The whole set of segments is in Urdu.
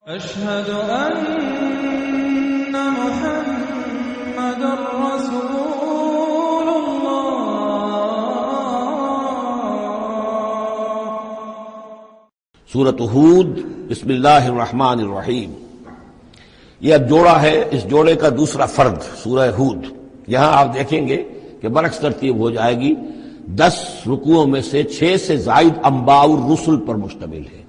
أشهد أن محمد رسول الله۔ سورۃ ہود، بسم اللہ الرحمن الرحیم۔ یہ اب جوڑا ہے، اس جوڑے کا دوسرا فرد سورہ ہود۔ یہاں آپ دیکھیں گے کہ برعکس ترتیب ہو جائے گی، 10 رکوعوں میں سے 6 سے زائد انباء الرسل پر مشتمل ہے،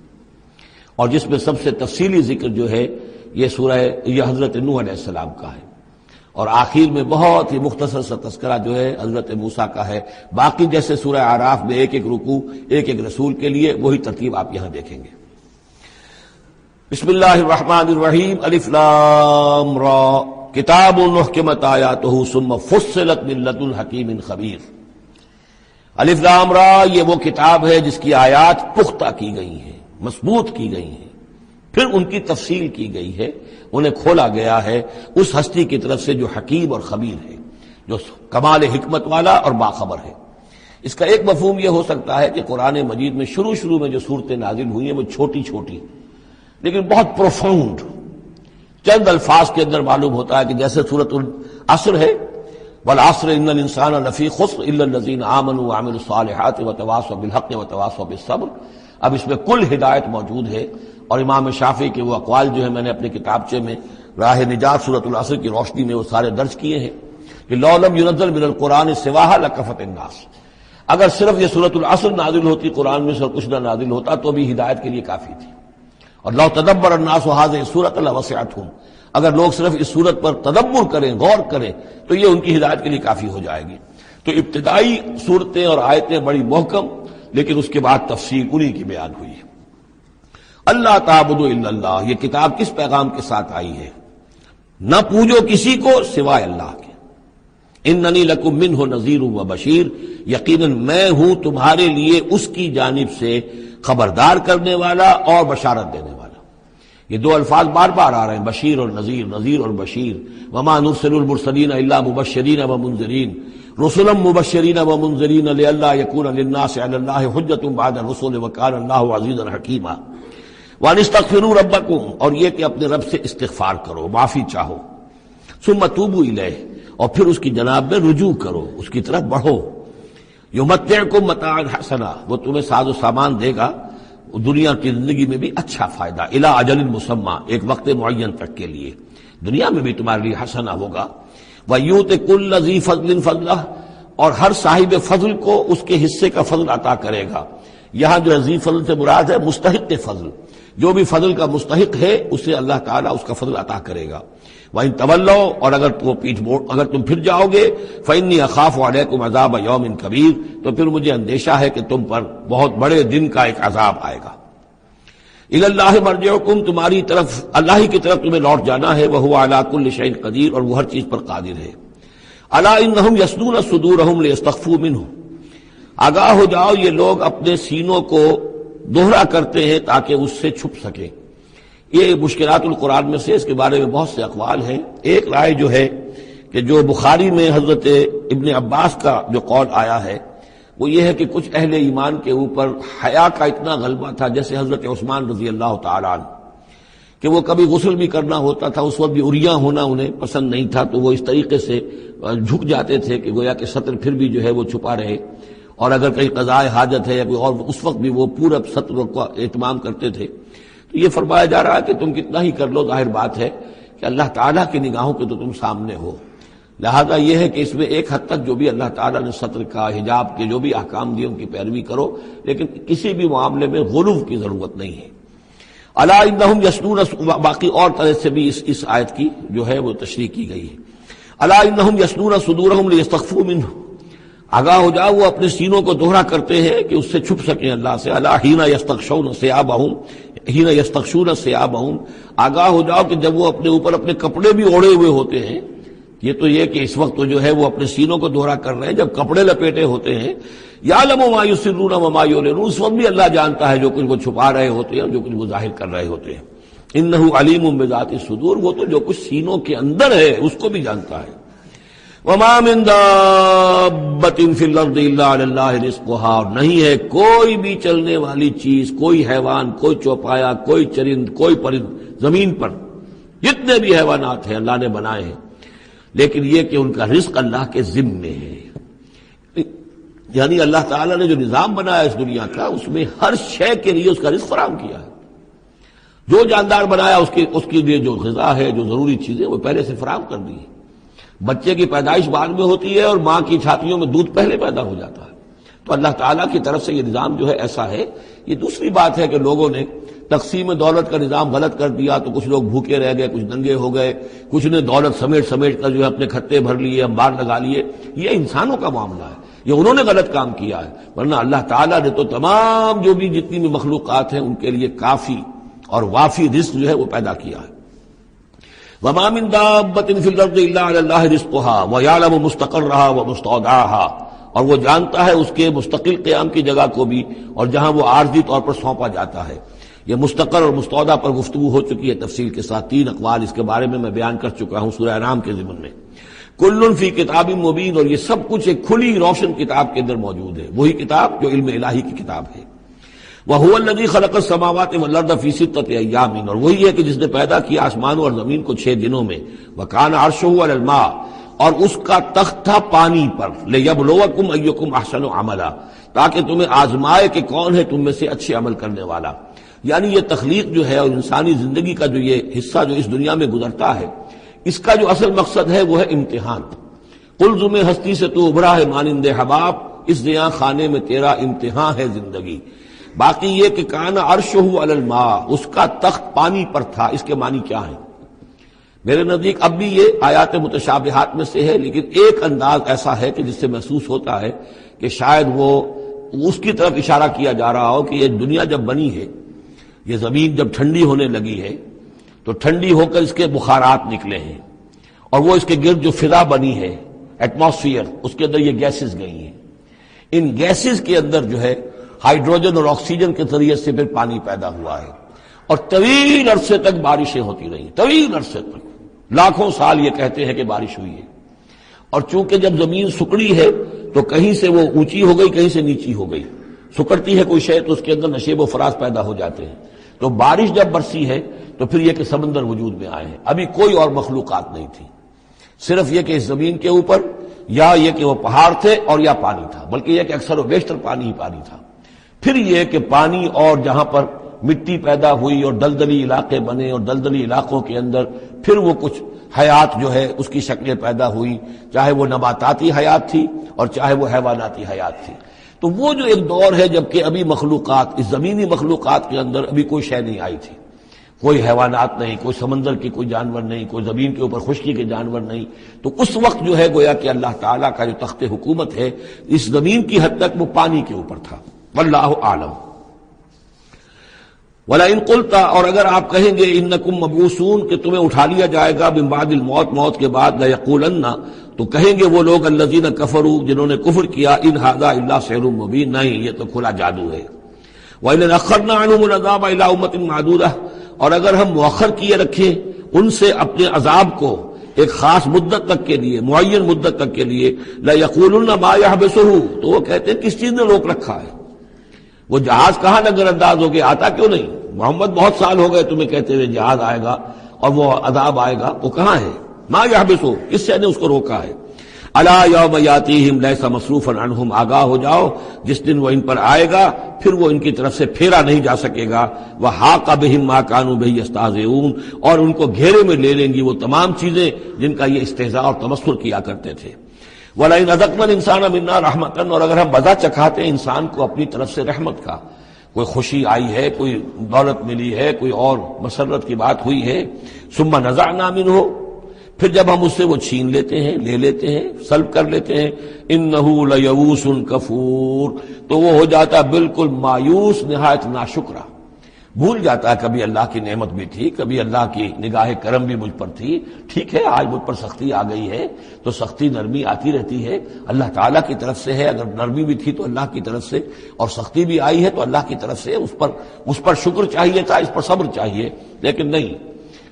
اور جس میں سب سے تفصیلی ذکر جو ہے یہ حضرت نوح علیہ السلام کا ہے، اور آخر میں بہت ہی مختصر سا تذکرہ جو ہے حضرت موسیٰ کا ہے۔ باقی جیسے سورہ اعراف میں ایک ایک رکوع ایک ایک رسول کے لیے، وہی ترتیب آپ یہاں دیکھیں گے۔ بسم اللہ الرحمن الرحیم۔ الف لام را، کتاب احکمت آیاتہ ثم فصلت من لدن حکیم خبیر۔ الف لام را، یہ وہ کتاب ہے جس کی آیات پختہ کی گئی ہیں، مضبوط کی گئی ہیں، پھر ان کی تفصیل کی گئی ہے، انہیں کھولا گیا ہے اس ہستی کی طرف سے جو حکیم اور خبیر ہے، جو کمال حکمت والا اور باخبر ہے۔ اس کا ایک مفہوم یہ ہو سکتا ہے کہ قرآن مجید میں شروع میں جو صورتیں نازل ہوئی ہیں وہ چھوٹی چھوٹی لیکن بہت پروفاؤنڈ، چند الفاظ کے اندر معلوم ہوتا ہے کہ جیسے سورۃ العصر ہے، والعصر ان الانسان لفی خسر الا الذین آمنوا وعملوا الصالحات وتواصوا بالحق وتواصوا بالصبر۔ اب اس میں کل ہدایت موجود ہے، اور امام شافعی کے وہ اقوال جو ہے میں نے اپنے کتابچے میں راہ نجات سورۃ العصر کی روشنی میں وہ سارے درج کیے ہیں کہ لو لم ينزل من القرآن سواها لکفت الناس، اگر صرف یہ سورۃ العصر نازل ہوتی، قرآن میں سے کچھ نہ نازل ہوتا تو بھی ہدایت کے لیے کافی تھی۔ اور لو تدبر الناس هذه السورۃ لوسعتهم، اگر لوگ صرف اس سورت پر تدبر کریں، غور کریں، تو یہ ان کی ہدایت کے لیے کافی ہو جائے گی۔ تو ابتدائی صورتیں اور آیتیں بڑی محکم، لیکن اس کے بعد تفصیل انہی کی بیان ہوئی ہے۔ اللہ تعبدوا الا اللہ، یہ کتاب کس پیغام کے ساتھ آئی ہے؟ نہ پوجو کسی کو سوائے اللہ کے۔ اننی لکم منہ نذیر و بشیر، یقیناً میں ہوں تمہارے لیے اس کی جانب سے خبردار کرنے والا اور بشارت دینے والا۔ یہ دو الفاظ بار بار آ رہے ہیں، بشیر اور نذیر، نذیر اور بشیر۔ وما نرسل المرسلین الا مبشرین ومنذرین، رسلا مبشرین ومنذرین لئلا یکون للناس علی اللہ حجۃ بعد الرسل وکان اللہ عزیزا حکیما۔ وان استغفروا ربکم، اور یہ کہ اپنے رب سے استغفار کرو، معافی چاہو۔ ثم توبوا الیہ، اور پھر اس کی جناب میں رجوع کرو، اس کی طرف بڑھو۔ یمتعکم متاعا حسنا، وہ تمہیں ساز و سامان دے گا دنیا کی زندگی میں بھی اچھا فائدہ، الی اجل مسمی، ایک وقت معین تک کے لیے، دنیا میں بھی تمہارے لیے حسنہ ہوگا۔ وَيُؤْتِ كُلَّ ذِي فَضْلٍ فَضْلَهُ، اور ہر صاحب فضل کو اس کے حصے کا فضل عطا کرے گا۔ یہاں جو ذی فضل سے مراد ہے مستحق فضل، جو بھی فضل کا مستحق ہے اسے اللہ تعالیٰ اس کا فضل عطا کرے گا۔ وَإِن تَوَلَّوْا، اور اگر تم پھر جاؤ گے، فَإِنِّي أَخَافُ عَلَيْكُمْ عَذَابَ يَوْمٍ كَبِيرٍ، تو پھر مجھے اندیشہ ہے کہ تم پر بہت بڑے دن کا ایک عذاب آئے گا۔ إِلَى اللَّهِ مَرْجِعُكُمْ، تمہاری طرف اللہ ہی کی طرف تمہیں لوٹ جانا ہے، وَهُوَ عَلَى كُلِّ شَيْءٍ قَدِيرٌ، اور وہ ہر چیز پر قادر ہے۔ أَلَا إِنَّهُمْ يَثْنُونَ صُدُورَهُمْ لِيَسْتَخْفُوا مِنْهُ، آگاہ ہو جاؤ، یہ لوگ اپنے سینوں کو دوہرا کرتے ہیں تاکہ اس سے چھپ سکیں۔ یہ مشکلات القرآن میں سے، اس کے بارے میں بہت سے اقوال ہیں۔ ایک رائے جو ہے کہ جو بخاری میں حضرت ابن عباس کا جو قول آیا ہے وہ یہ ہے کہ کچھ اہل ایمان کے اوپر حیا کا اتنا غلبہ تھا، جیسے حضرت عثمان رضی اللہ تعالیٰ عنہ، کہ وہ کبھی غسل بھی کرنا ہوتا تھا، اس وقت بھی عریاں ہونا انہیں پسند نہیں تھا، تو وہ اس طریقے سے جھک جاتے تھے کہ گویا کہ سطر پھر بھی جو ہے وہ چھپا رہے، اور اگر کہیں قضاء حاجت ہے یا کوئی اور، اس وقت بھی وہ پورا سطر کا اہتمام کرتے تھے۔ تو یہ فرمایا جا رہا ہے کہ تم کتنا ہی کر لو، ظاہر بات ہے کہ اللہ تعالیٰ کی نگاہوں کے تو تم سامنے ہو، لہذا یہ ہے کہ اس میں ایک حد تک جو بھی اللہ تعالیٰ نے سطر کا، حجاب کے جو بھی احکام دیے ان کی پیروی کرو، لیکن کسی بھی معاملے میں غلو کی ضرورت نہیں ہے۔ الا انہم یثنون، باقی اور طرح سے بھی اس آیت کی جو ہے وہ تشریح کی گئی ہے۔ الا انہم یثنون صدورہم لیستخفوا منہ، آگاہ ہو جاؤ، وہ اپنے سینوں کو دوہرا کرتے ہیں کہ اس سے چھپ سکیں اللہ سے۔ الا حین یستغشون ثیابہم، حین یستغشون ثیابہم، آگاہ ہو جاؤ کہ جب وہ اپنے اوپر اپنے کپڑے بھی اوڑھے ہوئے ہوتے ہیں، یہ تو یہ کہ اس وقت تو جو ہے وہ اپنے سینوں کو دوہرا کر رہے ہیں، جب کپڑے لپیٹے ہوتے ہیں، یعلم ما یسرون وما یعلنون، اس وقت بھی اللہ جانتا ہے جو کچھ وہ چھپا رہے ہوتے ہیں اور جو کچھ وہ ظاہر کر رہے ہوتے ہیں۔ انہ علیم بذات الصدور، وہ تو جو کچھ سینوں کے اندر ہے اس کو بھی جانتا ہے۔ وما من دابۃ فی الارض الا علی اللہ رزقها، اور نہیں ہے کوئی بھی چلنے والی چیز، کوئی حیوان، کوئی چوپایا، کوئی چرند، کوئی پرند، زمین پر جتنے بھی حیوانات ہیں اللہ نے بنائے ہیں، لیکن یہ کہ ان کا رزق اللہ کے ذمے ہے۔ یعنی اللہ تعالیٰ نے جو نظام بنایا اس دنیا کا، اس میں ہر شے کے لیے اس کا رزق فراہم کیا ہے۔ جو جاندار بنایا اس کے لیے جو غذا ہے، جو ضروری چیزیں، وہ پہلے سے فراہم کر دی ہے۔ بچے کی پیدائش بعد میں ہوتی ہے اور ماں کی چھاتیوں میں دودھ پہلے پیدا ہو جاتا ہے۔ تو اللہ تعالیٰ کی طرف سے یہ نظام جو ہے ایسا ہے۔ یہ دوسری بات ہے کہ لوگوں نے تقسیم دولت کا نظام غلط کر دیا، تو کچھ لوگ بھوکے رہ گئے، کچھ ننگے ہو گئے، کچھ نے دولت سمیٹ کر جو ہے اپنے کھتے بھر لیے، انبار لگا لیے۔ یہ انسانوں کا معاملہ ہے، یہ انہوں نے غلط کام کیا ہے، ورنہ اللہ تعالیٰ نے تو تمام جو بھی جتنی بھی مخلوقات ہیں ان کے لیے کافی اور وافی رزق جو ہے وہ پیدا کیا ہے۔ وَمَا مِن دَابَّةٍ فِي الْأَرْضِ إِلَّا عَلَى اللَّهِ رِزْقُهَا وَيَعْلَمُ مُسْتَقَرَّهَا وَمُسْتَوْدَعَهَا، اور وہ جانتا ہے اس کے مستقل قیام کی جگہ کو بھی اور جہاں وہ عارضی طور پر سونپا جاتا ہے۔ یہ مستقر اور مستودع پر گفتگو ہو چکی ہے تفصیل کے ساتھ، 3 اقوال اس کے بارے میں بیان کر چکا ہوں سورہ انعام کے ضمن میں۔ کل فی کتاب مبین، اور یہ سب کچھ ایک کھلی روشن کتاب کے اندر موجود ہے، وہی کتاب جو علم الہی کی کتاب ہے۔ وَهُوَ الَّذِي خَلَقَ السَّمَاوَاتِ وَالْأَرْضَ فِي سِتَّةِ أَيَّامٍ، اور وہی ہے کہ جس نے پیدا کیا آسمانوں اور زمین کو 6 دنوں میں۔ وَكَانَ عَرْشُهُ عَلَى الْمَاءِ، اور اس کا تخت تھا پانی پر۔ لِيَبْلُوَكُمْ أَيُّكُمْ أَحْسَنُ عَمَلًا، تاکہ تمہیں آزمائے کہ کون ہے تم میں سے اچھے عمل کرنے والا۔ یعنی یہ تخلیق جو ہے اور انسانی زندگی کا جو یہ حصہ جو اس دنیا میں گزرتا ہے، اس کا جو اصل مقصد ہے وہ ہے امتحان۔ قلزم ہستی سے تو ابھرا ہے مانند حباب، اس زیاں خانے میں تیرا امتحان ہے زندگی۔ باقی یہ کہ کان عرشہ علی الماء، اس کا تخت پانی پر تھا، اس کے معنی کیا ہیں؟ میرے نزدیک اب بھی یہ آیات متشابہات میں سے ہے، لیکن ایک انداز ایسا ہے کہ جس سے محسوس ہوتا ہے کہ شاید وہ اس کی طرف اشارہ کیا جا رہا ہو کہ یہ دنیا جب بنی ہے، یہ زمین جب ٹھنڈی ہونے لگی ہے تو ٹھنڈی ہو کر اس کے بخارات نکلے ہیں، اور وہ اس کے گرد جو فضا بنی ہے، ایٹماسفیئر، اس کے اندر یہ گیسز گئی ہیں۔ ان گیسز کے اندر جو ہے ہائیڈروجن اور آکسیجن کے ذریعے سے پھر پانی پیدا ہوا ہے، اور طویل عرصے تک بارشیں ہوتی رہیں، طویل عرصے تک، لاکھوں سال یہ کہتے ہیں کہ بارش ہوئی ہے۔ اور چونکہ جب زمین سکڑی ہے تو کہیں سے وہ اونچی ہو گئی، کہیں سے نیچی ہو گئی، سکڑتی ہے کوئی شے تو اس کے اندر نشیب و فراز پیدا ہو جاتے ہیں۔ تو بارش جب برسی ہے تو پھر یہ کہ سمندر وجود میں آئے ہیں۔ ابھی کوئی اور مخلوقات نہیں تھی، صرف یہ کہ اس زمین کے اوپر یا یہ کہ وہ پہاڑ تھے اور یا پانی تھا، بلکہ یہ کہ اکثر و بیشتر پانی ہی پانی تھا۔ پھر یہ کہ پانی اور جہاں پر مٹی پیدا ہوئی اور دلدلی علاقے بنے، اور دلدلی علاقوں کے اندر پھر وہ کچھ حیات جو ہے اس کی شکلیں پیدا ہوئی، چاہے وہ نباتاتی حیات تھی اور چاہے وہ حیواناتی حیات تھی۔ تو وہ جو ایک دور ہے جب کہ ابھی مخلوقات، اس زمینی مخلوقات کے اندر ابھی کوئی شے نہیں آئی تھی، کوئی حیوانات نہیں، کوئی سمندر کی کوئی جانور نہیں، کوئی زمین کے اوپر خشکی کے جانور نہیں۔ تو اس وقت جو ہے گویا کہ اللہ تعالیٰ کا جو تخت حکومت ہے اس زمین کی حد تک وہ پانی کے اوپر تھا۔ واللہ اعلم۔ وَلَئِن قُلْتَ، اور اگر آپ کہیں گے انکم مبعوثون کہ تمہیں اٹھا لیا جائے گا من بعد الموت، موت کے بعد، لَيَقُولَنَّ، تو کہیں گے وہ لوگ الذین کفروا، جنہوں نے کفر کیا، ان ھذا الا سحر مبین، نہیں یہ تو کھلا جادو ہے۔ وَإِنْ أَخَّرْنَا عَنْهُمُ الْعَذَابَ إِلَىٰ أُمَّةٍ مَّعْدُودَةٍ، اور اگر ہم مؤخر کیے رکھیں ان سے اپنے عذاب کو ایک خاص مدت تک کے لیے، معین مدت تک کے لیے، لَيَقُولُنَّ مَا يَحْبِسُهُ، تو وہ کہتے ہیں کس چیز نے روک رکھا ہے؟ وہ جہاز کہاں نظر انداز ہو گیا، آتا کیوں نہیں؟ محمد بہت سال ہو گئے تمہیں کہتے ہوئے جہاز آئے گا اور وہ عذاب آئے گا، وہ کہاں ہے؟ ما یحبسو، کس سے نے اس کو روکا ہے؟ الا یوم یاتیہم لیس مصروفا عنہم، آگاہ ہو جاؤ جس دن وہ ان پر آئے گا پھر وہ ان کی طرف سے پھیرا نہیں جا سکے گا۔ وحاق بہم ما کانوا بہ یستہزئون، اور ان کو گھیرے میں لے لیں گی وہ تمام چیزیں جن کا یہ استہزاء اور تمسخر کیا کرتے تھے۔ وَلَئِنْ أَذَقْنَا الْإِنسَانَ مِنَّا رَحْمَةً، اور اگر ہم مزہ چکھاتے ہیں انسان کو اپنی طرف سے رحمت کا، کوئی خوشی آئی ہے، کوئی دولت ملی ہے، کوئی اور مسرت کی بات ہوئی ہے، ثُمَّ نَزَعْنَا مِنْهُ، پھر جب ہم اس سے وہ چھین لیتے ہیں، لے لیتے ہیں، سلب کر لیتے ہیں، إِنَّهُ لَيَئُوسٌ كَفُورٌ، تو وہ ہو جاتا بالکل مایوس، نہایت ناشکرا، بھول جاتا ہے کبھی اللہ کی نعمت بھی تھی، کبھی اللہ کی نگاہ کرم بھی مجھ پر تھی، ٹھیک ہے آج مجھ پر سختی آ گئی ہے تو سختی نرمی آتی رہتی ہے، اللہ تعالیٰ کی طرف سے ہے، اگر نرمی بھی تھی تو اللہ کی طرف سے، اور سختی بھی آئی ہے تو اللہ کی طرف سے، اس پر شکر چاہیے تھا، اس پر صبر چاہیے، لیکن نہیں،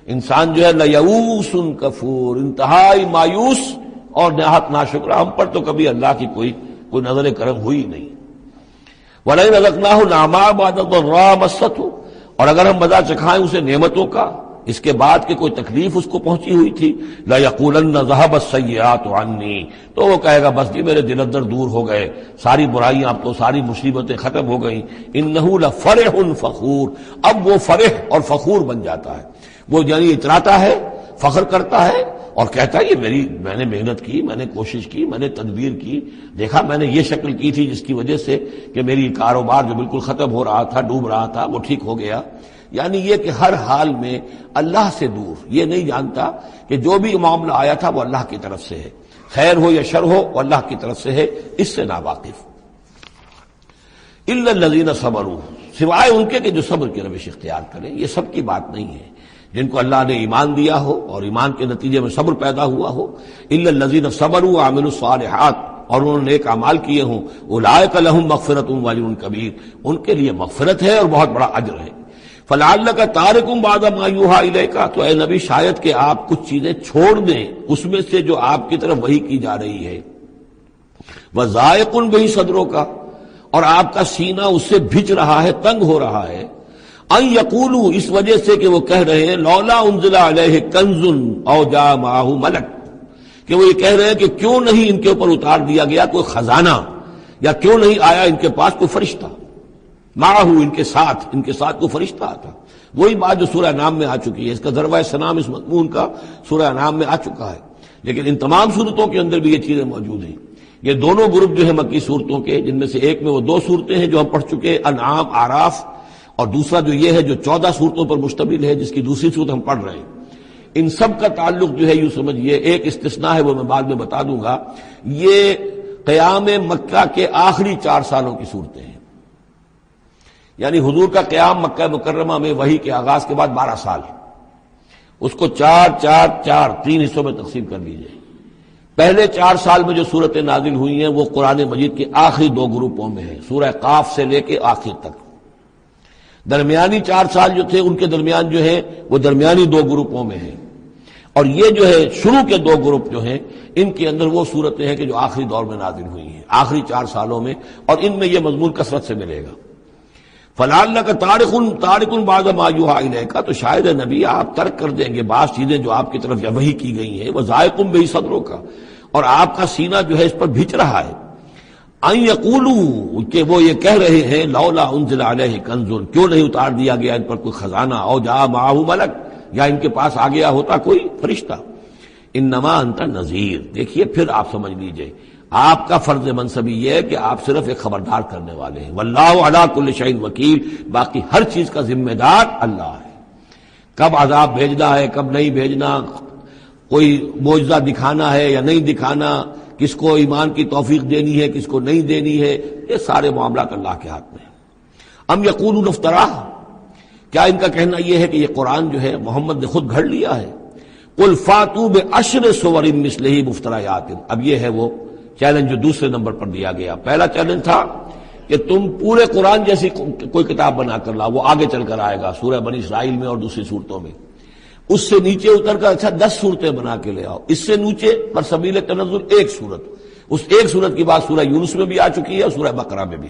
انسان جو ہے لیئوس کفور، انتہائی مایوس اور نہایت ناشکرا، ہم پر تو کبھی اللہ کی کوئی نظر کرم ہوئی نہیں۔ وَلَئِنْ أَذَقْنَاهُ نَعْمَاءَ بَعْدَ ضَرَّاءَ مَسَّتْهُ، اور اگر ہم مزہ چکھائیں اسے نعمتوں کا اس کے بعد کہ کوئی تکلیف اس کو پہنچی ہوئی تھی، لَيَقُولَنَّ ذَهَبَ السَّيِّئَاتُ عَنِّي، تو وہ کہے گا بس جی میرے دل اندر دور ہو گئے، ساری برائیاں اب تو ساری مصیبتیں ختم ہو گئیں، إِنَّهُ لَفَرِحٌ فَخُورٌ، اب وہ فرح اور فخور بن جاتا ہے، وہ یعنی اتراتا ہے، فخر کرتا ہے اور کہتا ہے یہ میں نے محنت کی، میں نے کوشش کی، میں نے تدبیر کی، دیکھا میں نے یہ شکل کی تھی جس کی وجہ سے کہ میری کاروبار جو بالکل ختم ہو رہا تھا، ڈوب رہا تھا، وہ ٹھیک ہو گیا۔ یعنی یہ کہ ہر حال میں اللہ سے دور، یہ نہیں جانتا کہ جو بھی معاملہ آیا تھا وہ اللہ کی طرف سے ہے، خیر ہو یا شر ہو وہ اللہ کی طرف سے ہے، اس سے ناواقف۔ إِلَّا الَّذِينَ صَبَرُوا، سوائے ان کے کہ جو صبر کی روش اختیار کریں، یہ سب کی بات نہیں ہے، جن کو اللہ نے ایمان دیا ہو اور ایمان کے نتیجے میں صبر پیدا ہوا ہو، إِلَّا الَّذِينَ صَبَرُوا وَعَمِلُوا الصَّالِحَاتِ، اور انہوں نے نیک اعمال کیے ہوں، أُولَٰئِكَ لَهُم مَغْفِرَةٌ وَأَجْرٌ كَبِيرٌ، ان کے لیے مغفرت ہے اور بہت بڑا اجر ہے۔ فَلَعَلَّكَ تَارِكٌ بَعْضَ مَا يُوحَىٰ إِلَيْكَ، تو اے نبی شاید کہ آپ کچھ چیزیں چھوڑ دیں اس میں سے جو آپ کی طرف وحی کی جا رہی ہے، وَضَائِقٌ بِهِ صَدْرُكَ، اور آپ کا سینہ اس سے بھچ رہا ہے، تنگ ہو رہا ہے، ان یقولوا، اس وجہ سے کہ وہ کہہ رہے ہیں لولا انزل علیہ کنز او جاء معہ ملک، کہ وہ یہ کہہ رہے ہیں کہ کیوں نہیں ان کے اوپر اتار دیا گیا کوئی خزانہ، یا کیوں نہیں آیا ان کے پاس کوئی فرشتہ، معہ ان کے ساتھ کوئی فرشتہ آتا۔ وہی بات جو سورہ نام میں آ چکی ہے، اس کا ذروہ سلام اس مضمون کا سورہ نام میں آ چکا ہے، لیکن ان تمام صورتوں کے اندر بھی یہ چیزیں موجود ہیں۔ یہ دونوں گروپ جو ہے مکی صورتوں کے، جن میں سے ایک میں وہ 2 صورتیں ہیں جو ہم پڑھ چکے، انعام، اعراف، اور دوسرا جو یہ ہے جو 14 صورتوں پر مشتمل ہے، جس کی دوسری صورت ہم پڑھ رہے ہیں، ان سب کا تعلق جو ہے یوں سمجھیے، ایک استثناء ہے وہ میں بعد میں بتا دوں گا، یہ قیام مکہ کے آخری 4 سالوں کی صورتیں ہیں، یعنی حضور کا قیام مکہ مکرمہ میں وحی کے آغاز کے بعد 12 سال، اس کو 4 حصوں میں تقسیم کر لیجئے۔ پہلے 4 سال میں جو صورتیں نازل ہوئی ہیں وہ قرآن مجید کے آخری 2 گروپوں میں ہیں، سورہ قاف سے لے کے آخر تک۔ درمیانی 4 سال جو تھے ان کے درمیان جو ہے وہ درمیانی 2 گروپوں میں ہیں، اور یہ جو ہے شروع کے 2 گروپ جو ہیں ان کے اندر وہ صورتیں ہیں کہ جو آخری دور میں نازل ہوئی ہیں، آخری 4 سالوں میں، اور ان میں یہ مضمون کثرت سے ملے گا۔ فَلَعَلَّكَ تَارِكٌ بَعْضَ مَا يُوحَىٰ إِلَيْكَ، تو شاید نبی آپ ترک کر دیں گے بعض چیزیں جو آپ کی طرف وحی کی گئی ہیں، وَضَائِقٌ بِهِ صَدْرُكَ، اور آپ کا سینہ جو ہے اس پر بھچ رہا ہے، ان یقولوا، کہ وہ یہ کہہ رہے ہیں لولا انزل علیہ کنز، کیوں نہیں اتار دیا گیا ان پر کوئی خزانہ، او جاء معہ ملک، یا ان کے پاس آ گیا ہوتا کوئی فرشتہ۔ انما انت نذیر، دیکھیے پھر آپ سمجھ لیجئے آپ کا فرض منصبی یہ ہے کہ آپ صرف ایک خبردار کرنے والے ہیں، واللہ علی کل شیء وکیل، باقی ہر چیز کا ذمہ دار اللہ ہے، کب عذاب بھیجنا ہے کب نہیں بھیجنا، کوئی معجزہ دکھانا ہے یا نہیں دکھانا، کس کو ایمان کی توفیق دینی ہے کس کو نہیں دینی ہے، یہ سارے معاملات اللہ کے ہاتھ میں ہیں۔ ام یقولون افتراہ، کیا ان کا کہنا یہ ہے کہ یہ قرآن جو ہے محمد نے خود گھڑ لیا ہے؟ قل فاتوا بعشر سور مثلہ مفتریات، اب یہ ہے وہ چیلنج جو دوسرے نمبر پر دیا گیا۔ پہلا چیلنج تھا کہ تم پورے قرآن جیسی کوئی کتاب بنا کر لاؤ، وہ آگے چل کر آئے گا سورہ بنی اسرائیل میں اور دوسری صورتوں میں۔ اس سے نیچے اتر کر اچھا 10 صورتیں بنا کے لے آؤ، اس سے نیچے پر سبیل تنزل 1 صورت، اس 1 صورت کی بات سورہ یونس میں بھی آ چکی ہے اور سورہ بقرہ میں بھی،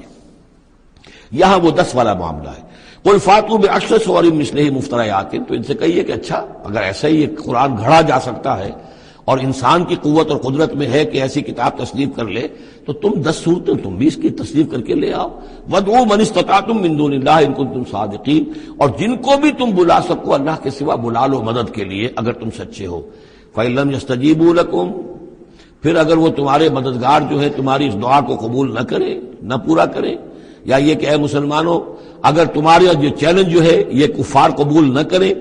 یہاں وہ 10 والا معاملہ ہے۔ قل فاتوا بعشر سور مثلہ مفتریات، تو ان سے کہیے کہ اچھا اگر ایسا ہی یہ قرآن گھڑا جا سکتا ہے اور انسان کی قوت اور قدرت میں ہے کہ ایسی کتاب تصنیف کر لے، تو تم 10 صورتیں تم بھی اس کی تصنیف کر کے لے آؤ۔ وَادْعُوا مَنِ اسْتَطَعْتُم مِّن دُونِ اللَّهِ إِن كُنتُمْ صَادِقِينَ، اور جن کو بھی تم بلا سکو اللہ کے سوا بلا لو مدد کے لیے اگر تم سچے ہو۔ فَإِن لَّمْ يَسْتَجِيبُوا لَكُمْ، پھر اگر وہ تمہارے مددگار جو ہے تمہاری اس دعا کو قبول نہ کرے، نہ پورا کرے، یا یہ کہ اے مسلمانوں اگر تمہارے یہ چیلنج جو ہے یہ کفار قبول نہ کرے،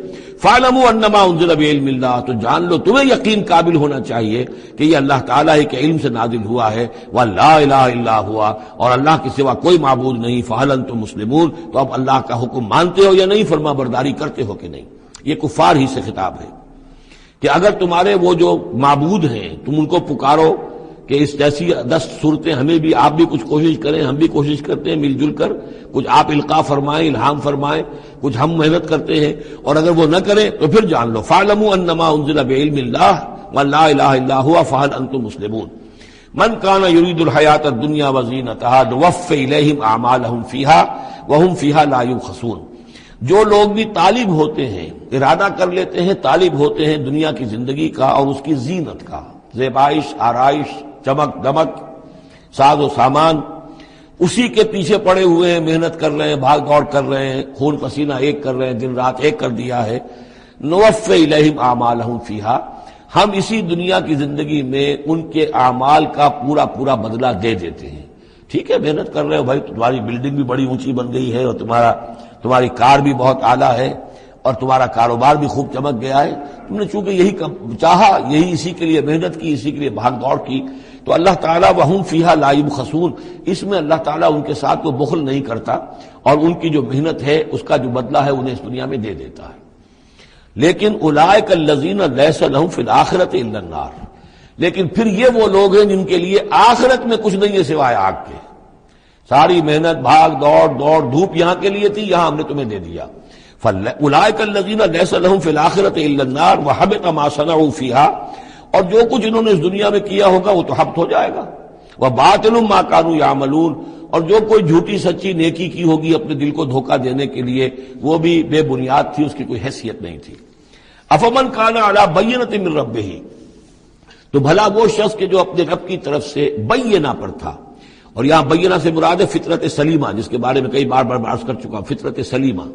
فَاعْلَمُوا أَنَّمَا أُنزِلَ بِعِلْمِ اللَّهِ، تو جان لو تمہیں یقین قابل ہونا چاہیے کہ یہ اللہ تعالیٰ ہی کے علم سے نازل ہوا ہے، وَلَا إِلَٰهَ إِلَّا هُوَ، اور اللہ کے سوا کوئی معبود نہیں، فَهَلْ أَنتُم مُسْلِمُونَ، تو اب اللہ کا حکم مانتے ہو یا نہیں، فرما برداری کرتے ہو کہ نہیں۔ یہ کفار ہی سے خطاب ہے کہ اگر تمہارے وہ جو معبود ہیں تم ان کو پکارو کہ اس جیسی 10 صورتیں ہمیں بھی، آپ بھی کچھ کوشش کریں، ہم بھی کوشش کرتے ہیں مل جل کر، کچھ آپ القاء فرمائیں، الہام فرمائیں، کچھ ہم محنت کرتے ہیں، اور اگر وہ نہ کریں تو پھر جان لو فَاعْلَمُوا أَنَّمَا أُنزِلَ بِعِلْمِ اللَّهِ وَلَا إِلَٰهَ إِلَّا هُوَ فَهَلْ أَنتُم مُسْلِمُونَ مَنْ كَانَ يُرِيدُ الْحَيَاةَ الدُّنْيَا وَزِينَتَهَا نُوَفِّ إِلَيْهِمْ أَعْمَالَهُمْ فِيهَا وَهُمْ فِيهَا لَا يُبْخَسُونَ، جو لوگ بھی طالب ہوتے ہیں، ارادہ کر لیتے ہیں، طالب ہوتے ہیں دنیا کی زندگی کا اور اس کی زینت کا، زیبائش، آرائش، چمک دمک، ساز و سامان، اسی کے پیچھے پڑے ہوئے ہیں، محنت کر رہے ہیں، بھاگ دوڑ کر رہے ہیں، خون پسینہ ایک کر رہے ہیں، دن رات ایک کر دیا ہے، نوفی الیہم اعمالہم فیہا، ہم اسی دنیا کی زندگی میں ان کے اعمال کا پورا پورا بدلہ دے دیتے ہیں۔ ٹھیک ہے، محنت کر رہے ہو بھائی، تمہاری بلڈنگ بھی بڑی اونچی بن گئی ہے اور تمہاری کار بھی بہت اعلیٰ ہے اور تمہارا کاروبار بھی خوب چمک گیا ہے، تم نے چونکہ یہی چاہا، یہی اسی کے لیے محنت کی، اسی کے لیے بھاگ دوڑ کی، تو اللہ تعالیٰ وہم فیہا لا یبخسون، اس میں اللہ تعالیٰ ان کے ساتھ کوئی بخل نہیں کرتا اور ان کی جو محنت ہے اس کا جو بدلہ ہے انہیں اس دنیا میں دے دیتا ہے۔ لیکن اولئک الذین لیس لہم فی الآخرۃ الا النار، لیکن پھر یہ وہ لوگ ہیں جن کے لیے آخرت میں کچھ نہیں ہے سوائے آگ کے، ساری محنت بھاگ دوڑ دھوپ یہاں کے لیے تھی، یہاں ہم نے تمہیں دے دیا۔ اولئک الذین لیس لہم فی الآخرۃ الا النار وحبط ما صنعوا فیہا، اور جو کچھ انہوں نے اس دنیا میں کیا ہوگا وہ تو حبط ہو جائے گا، وباطل ما کانوا یعملون، اور جو کوئی جھوٹی سچی نیکی کی ہوگی اپنے دل کو دھوکہ دینے کے لیے وہ بھی بے بنیاد تھی، اس کی کوئی حیثیت نہیں تھی۔ افمن کان علی بینۃ من ربہ، تو بھلا وہ شخص کہ جو اپنے رب کی طرف سے بینہ پر تھا، اور یہاں بینہ سے مراد ہے فطرت سلیمہ، جس کے بارے میں کئی بار عرض کر چکا ہوں، فطرت سلیمہ،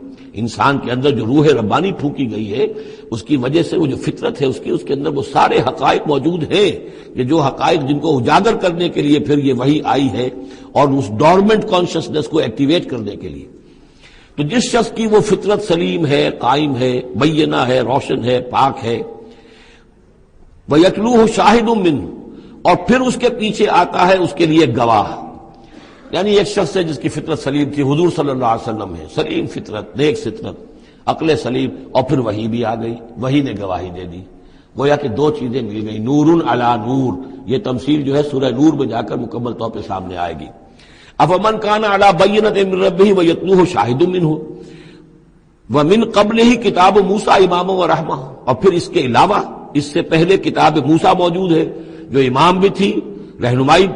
انسان کے اندر جو روح ربانی پھونکی گئی ہے اس کی وجہ سے وہ جو فطرت ہے اس کے اندر وہ سارے حقائق موجود ہیں، یہ جو حقائق جن کو اجاگر کرنے کے لیے پھر یہ وحی آئی ہے اور اس ڈورمنٹ کانشسنس کو ایکٹیویٹ کرنے کے لیے۔ تو جس شخص کی وہ فطرت سلیم ہے، قائم ہے، بینہ ہے، روشن ہے، پاک ہے، وَيَتْلُوهُ شَاهِدٌ مِّنْهُ، اور پھر اس کے پیچھے آتا ہے اس کے لیے گواہ، یعنی ایک شخص ہے جس کی فطرت سلیم تھی، حضور صلی اللہ علیہ وسلم ہے، سلیم فطرت، نیک فطرت، عقل سلیم، اور پھر وحی بھی آ گئی، وحی نے گواہی دے دی، گویا کہ دو چیزیں مل گئی، نور علی نور، یہ تمثیل جو ہے سورہ نور میں جا کر مکمل طور پہ سامنے آئے گی۔ افمن کان علی بینۃ من ربہ ویتلوہ شاہد منہ ومن قبلہ کتاب موسیٰ اماما ورحمہ، اور پھر اس کے علاوہ اس سے پہلے کتاب موسیٰ موجود ہے جو امام بھی تھی، رہنمائی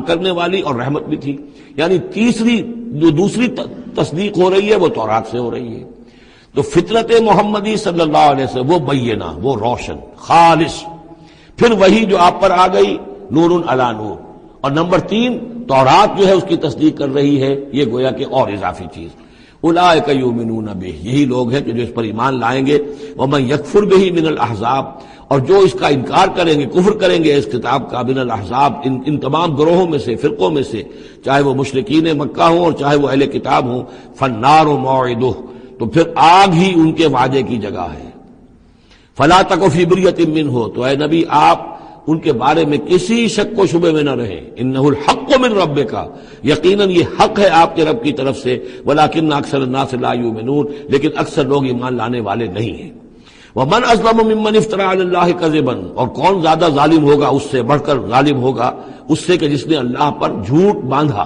کرنے والی، اور رحمت بھی تھی، یعنی دوسری تصدیق ہو رہی ہے وہ تورات سے ہو رہی ہے۔ تو فطرت محمدی صلی اللہ علیہ وسلم وہ بینہ، وہ روشن خالص، پھر وہی جو آپ پر آ گئی نور علی نور، اور نمبر 3 تورات جو ہے اس کی تصدیق کر رہی ہے، یہ گویا کہ اور اضافی چیز۔ اولئک یؤمنون بہ، یہی لوگ ہیں کہ جو اس پر ایمان لائیں گے، ومن یکفر بہ من الاحزاب، اور جو اس کا انکار کریں گے، کفر کریں گے اس کتاب کا، من الاحزاب، ان تمام گروہوں میں سے، فرقوں میں سے، چاہے وہ مشرکین مکہ ہوں اور چاہے وہ اہل کتاب ہوں، فالنار موعدہ، تو پھر آگ ہی ان کے وعدے کی جگہ ہے۔ فلا تک فی مریۃ منہ، تو اے نبی آپ ان کے بارے میں کسی شک و شبے میں نہ رہیں، انہ الحق من ربک، یقیناً یہ حق ہے آپ کے رب کی طرف سے، ولکن اکثر الناس لا یؤمنون، لیکن اکثر لوگ ایمان لانے والے نہیں ہیں۔ ومن اظلم ممن افترى علی اللہ کذبا، اور کون زیادہ ظالم ہوگا، اس سے بڑھ کر ظالم ہوگا اس سے کہ جس نے اللہ پر جھوٹ باندھا،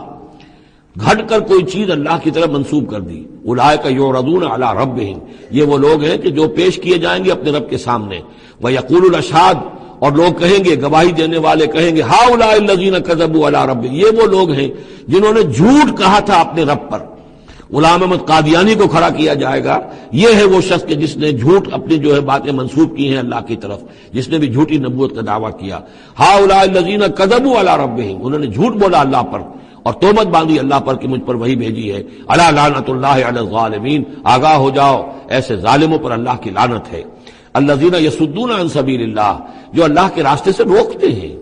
گھٹ کر کوئی چیز اللہ کی طرف منسوب کر دی۔ اولئک یعرضون علی ربہم، یہ وہ لوگ ہیں کہ جو پیش کیے جائیں گے اپنے رب کے سامنے، ویقول الاشہاد، اور لوگ کہیں گے، گواہی دینے والے کہیں گے، ہؤلاء الذین کذبوا علی ربہم، یہ وہ لوگ ہیں جنہوں نے جھوٹ کہا تھا اپنے رب پر۔ غلام احمد قادیانی کو کھڑا کیا جائے گا، یہ ہے وہ شخص کہ جس نے جھوٹ اپنی جو ہے باتیں منسوب کی ہیں اللہ کی طرف، جس نے بھی جھوٹی نبوت کا دعویٰ کیا۔ ہؤلاء الذین کذبوا علی ربہم، انہوں نے جھوٹ بولا اللہ پر اور تہمت باندھی اللہ پر کہ مجھ پر وہی بھیجی ہے۔ الا لعنۃ اللہ علی الظالمین، آگاہ ہو جاؤ ایسے ظالموں پر اللہ کی لعنت ہے۔ الذین یصدون عن سبیل اللہ، جو اللہ کے راستے سے روکتے ہیں،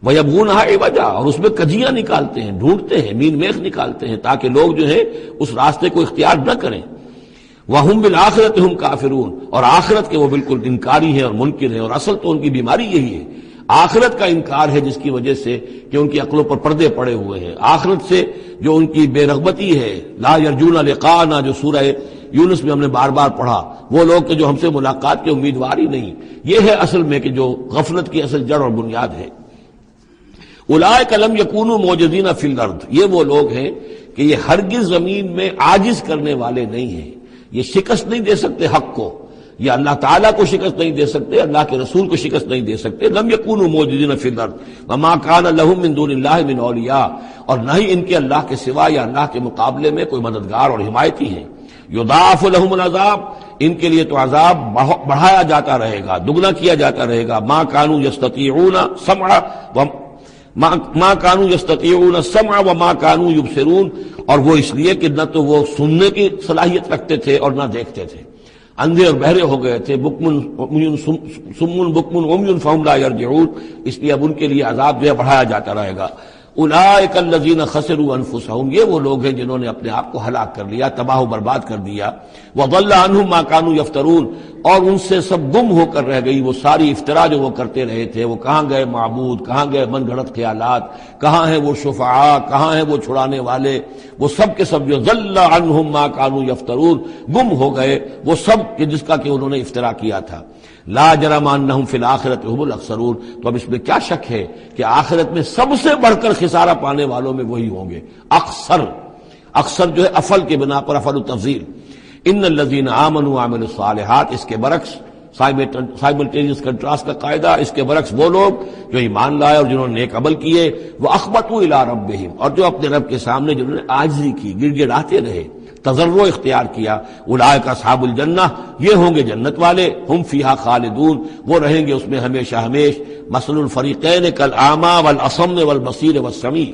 وَيَبْغُونَهَا عِوَجًا، اور اس میں کجیاں نکالتے ہیں، ڈھونڈتے ہیں، مین میخ نکالتے ہیں تاکہ لوگ جو ہے اس راستے کو اختیار نہ کریں۔ وَهُمْ بِالْآخِرَةِ هُمْ كَافِرُونَ، اور آخرت کے وہ بالکل انکاری ہیں اور منکر ہیں، اور اصل تو ان کی بیماری یہی ہے، آخرت کا انکار ہے، جس کی وجہ سے کہ ان کی عقلوں پر پردے پڑے ہوئے ہیں، آخرت سے جو ان کی بے رغبتی ہے، لا یرجون لقاءنا، جو سورہ یونس میں ہم نے بار بار پڑھا، وہ لوگ کہ جو ہم سے ملاقات کے امیدوار ہی نہیں، یہ ہے اصل میں کہ جو غفلت کی اصل جڑ اور بنیاد ہے۔ اولئک لم یکونوا معجزین فی الارض، یہ وہ لوگ ہیں کہ یہ ہرگز زمین میں عاجز کرنے والے نہیں ہیں، یہ شکست نہیں دے سکتے حق کو، یہ اللہ تعالیٰ کو شکست نہیں دے سکتے، اللہ کے رسول کو شکست نہیں دے سکتے۔ لم یکونوا معجزین فی الارض وما کان لهم من دون اللہ من اولیاء، اور نہ ہی ان کے اللہ کے سوا یا اللہ کے مقابلے میں کوئی مددگار اور حمایتی ہیں۔ یضاعف لهم العذاب، ان کے لیے تو عذاب بڑھایا جاتا رہے گا، دگنا کیا جاتا رہے گا. ما كانوا يستطيعون السمع ما كانوا يستطيعون السمع وما كانوا يبصرون، اور وہ اس لیے کہ نہ تو وہ سننے کی صلاحیت رکھتے تھے اور نہ دیکھتے تھے، اندھے اور بہرے ہو گئے تھے. سم بکم عمی فهم لا يرجعون، اس لیے اب ان کے لیے عذاب جو ہے بڑھایا جاتا رہے گا. اولئک الذین خسروا انفسهم، یہ وہ لوگ ہیں جنہوں نے اپنے آپ کو ہلاک کر لیا، تباہ و برباد کر دیا. وضل عنهم ما كانوا يفترون، اور ان سے سب گم ہو کر رہ گئی وہ ساری افترا جو وہ کرتے رہے تھے. وہ کہاں گئے معبود، کہاں گئے من گھڑت خیالات، کہاں ہیں وہ شفعاء، کہاں ہیں وہ چھڑانے والے، وہ سب کے سب جو ضل عنهم ما كانوا يفترون، گم ہو گئے وہ سب کہ جس کا کہ انہوں نے افترا کیا تھا. لا جرم انہم فی الآخرۃ هم الاخسرون، تو اب اس میں کیا شک ہے کہ آخرت میں سب سے بڑھ کر خسارہ پانے والوں میں وہی ہوں گے. اکثر جو ہے افل کے بنا پر افل التفضیل. ان الذین آمنوا وعملوا الصالحات، اس کے برعکس سائملٹینیس کنٹراسٹ کا قاعدہ، اس کے برعکس وہ لوگ جو ایمان لائے اور جنہوں نے نیک عمل کیے. وَأَخْبَتُوا إِلَىٰ رَبِّهِمْ، اور جو اپنے رب کے سامنے جنہوں نے عاجزی کی، گڑ گڑاتے رہے، تضرع اختیار کیا. اولئک اصحاب الجنہ، یہ ہوں گے جنت والے. ہم فیہا خالدون، وہ رہیں گے اس میں ہمیشہ ہمیش. مثل الفریقین کالاعمی والاصم والبصیر والسمیع،